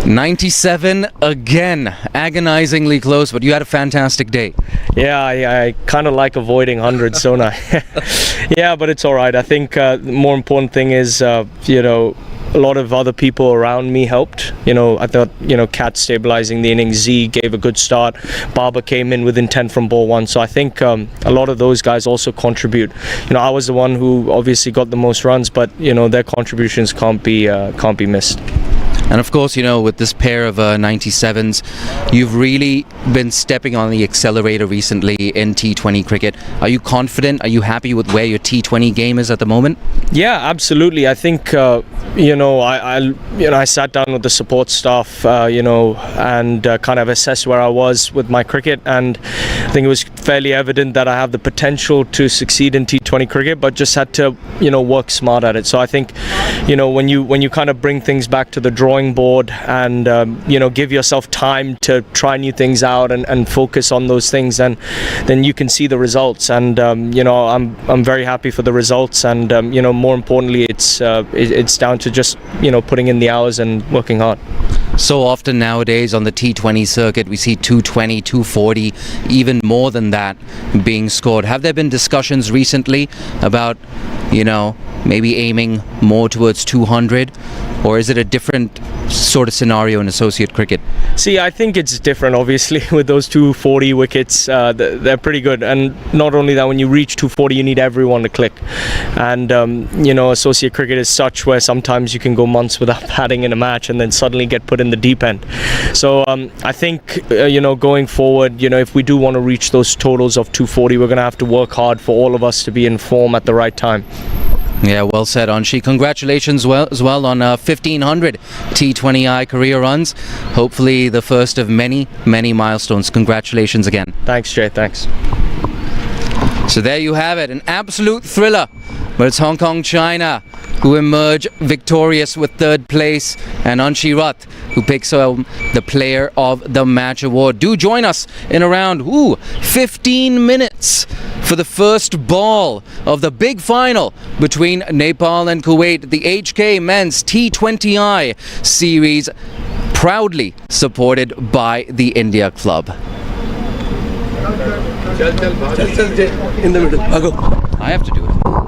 97 again, agonizingly close, but you had a fantastic day. Yeah, I kind of like avoiding hundreds, don't I? Yeah, but it's all right. I think the more important thing is, a lot of other people around me helped. I thought, Kat stabilizing the innings, Z gave a good start, Barber came in within 10 from ball 1, so I think a lot of those guys also contribute. I was the one who obviously got the most runs, but their contributions can't be missed. And of course, with this pair of 97s, you've really been stepping on the accelerator recently in T20 cricket. Are you confident? Are you happy with where your T20 game is at the moment? Yeah, absolutely. I think, I sat down with the support staff, and kind of assessed where I was with my cricket. And I think it was fairly evident that I have the potential to succeed in T20 cricket, but just had to, work smart at it. So I think, when you kind of bring things back to the drawing board and give yourself time to try new things out and focus on those things, and then you can see the results. And I'm very happy for the results, and more importantly, it's down to just putting in the hours and working hard. So often nowadays on the T20 circuit, we see 220, 240, even more than that being scored. Have there been discussions recently about, maybe aiming more towards 200? Or is it a different sort of scenario in associate cricket? See, I think it's different, obviously, with those 240 wickets. They're pretty good. And not only that, when you reach 240, you need everyone to click. And, associate cricket is such where sometimes you can go months without batting in a match and then suddenly get put in the deep end. So I think, going forward, if we do want to reach those totals of 240, we're going to have to work hard for all of us to be in form at the right time. Yeah, well said, Anshi. Congratulations as well on 1,500 T20I career runs. Hopefully the first of many, many milestones. Congratulations again. Thanks, Jay. Thanks. So there you have it, an absolute thriller. But it's Hong Kong, China who emerge victorious with third place, and Anshi Rath who picks the Player of the Match award. Do join us in around 15 minutes for the first ball of the big final between Nepal and Kuwait, the HK Men's T20I series, proudly supported by the India Club. In the middle. I have to do it.